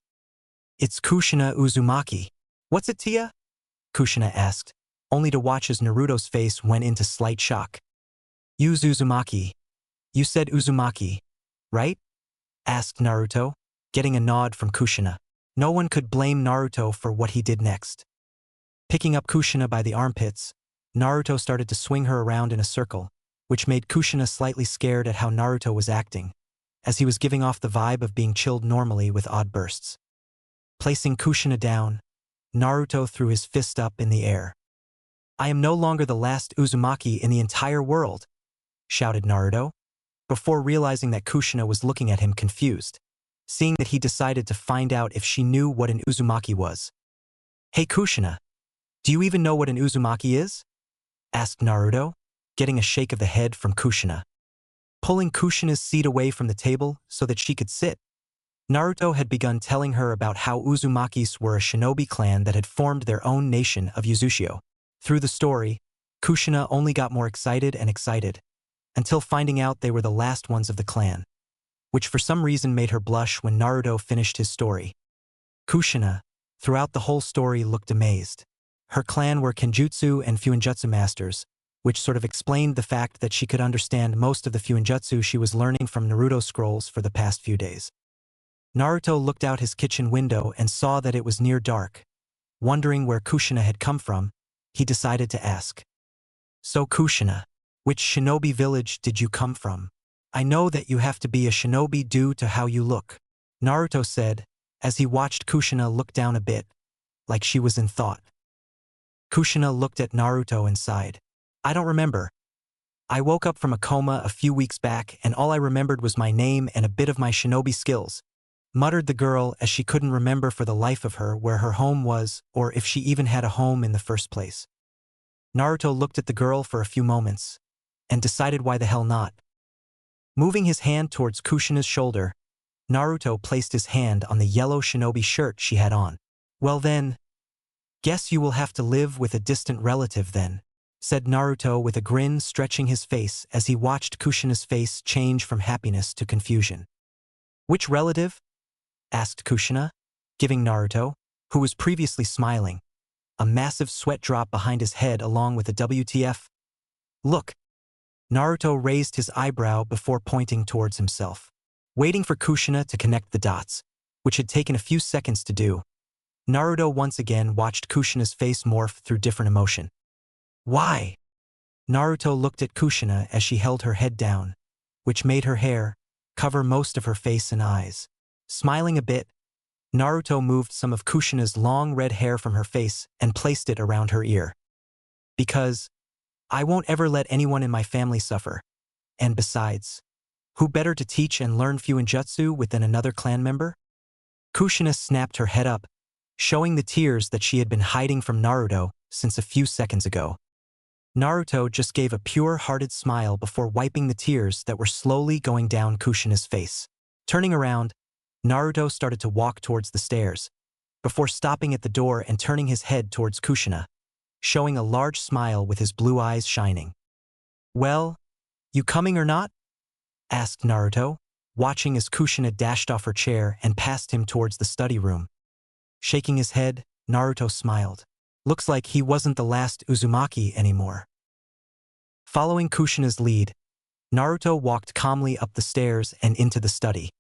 Speaker 1: It's Kushina Uzumaki. What's it, Tia? Kushina asked, only to watch as Naruto's face went into slight shock. Use Uzumaki. You said Uzumaki, right? Asked Naruto, getting a nod from Kushina. No one could blame Naruto for what he did next. Picking up Kushina by the armpits, Naruto started to swing her around in a circle, which made Kushina slightly scared at how Naruto was acting, as he was giving off the vibe of being chilled normally with odd bursts. Placing Kushina down, Naruto threw his fist up in the air. I am no longer the last Uzumaki in the entire world, shouted Naruto, before realizing that Kushina was looking at him confused, seeing that he decided to find out if she knew what an Uzumaki was. Hey Kushina, do you even know what an Uzumaki is? Asked Naruto, getting a shake of the head from Kushina. Pulling Kushina's seat away from the table so that she could sit, Naruto had begun telling her about how Uzumakis were a shinobi clan that had formed their own nation of Uzushio. Through the story, Kushina only got more excited and excited, until finding out they were the last ones of the clan, which for some reason made her blush when Naruto finished his story. Kushina, throughout the whole story, looked amazed. Her clan were Kenjutsu and Fuinjutsu masters, which sort of explained the fact that she could understand most of the Fuinjutsu she was learning from Naruto scrolls for the past few days. Naruto looked out his kitchen window and saw that it was near dark. Wondering where Kushina had come from, he decided to ask. "So Kushina, which shinobi village did you come from? I know that you have to be a shinobi due to how you look," Naruto said, as he watched Kushina look down a bit, like she was in thought. Kushina looked at Naruto and sighed. "I don't remember. I woke up from a coma a few weeks back and all I remembered was my name and a bit of my shinobi skills," muttered the girl as she couldn't remember for the life of her where her home was or if she even had a home in the first place. Naruto looked at the girl for a few moments and decided why the hell not. Moving his hand towards Kushina's shoulder, Naruto placed his hand on the yellow shinobi shirt she had on. "Well then, guess you will have to live with a distant relative then," said Naruto with a grin stretching his face as he watched Kushina's face change from happiness to confusion. "Which relative?" asked Kushina, giving Naruto, who was previously smiling, a massive sweat drop behind his head along with a WTF. "Look." Naruto raised his eyebrow before pointing towards himself. Waiting for Kushina to connect the dots, which had taken a few seconds to do, Naruto once again watched Kushina's face morph through different emotion. "Why?" Naruto looked at Kushina as she held her head down, which made her hair cover most of her face and eyes. Smiling a bit, Naruto moved some of Kushina's long red hair from her face and placed it around her ear. "Because I won't ever let anyone in my family suffer. And besides, who better to teach and learn Fuinjutsu with than another clan member?" Kushina snapped her head up, showing the tears that she had been hiding from Naruto since a few seconds ago. Naruto just gave a pure-hearted smile before wiping the tears that were slowly going down Kushina's face. Turning around, Naruto started to walk towards the stairs, before stopping at the door and turning his head towards Kushina, showing a large smile with his blue eyes shining. "Well, you coming or not?" asked Naruto, watching as Kushina dashed off her chair and passed him towards the study room. Shaking his head, Naruto smiled. Looks like he wasn't the last Uzumaki anymore. Following Kushina's lead, Naruto walked calmly up the stairs and into the study.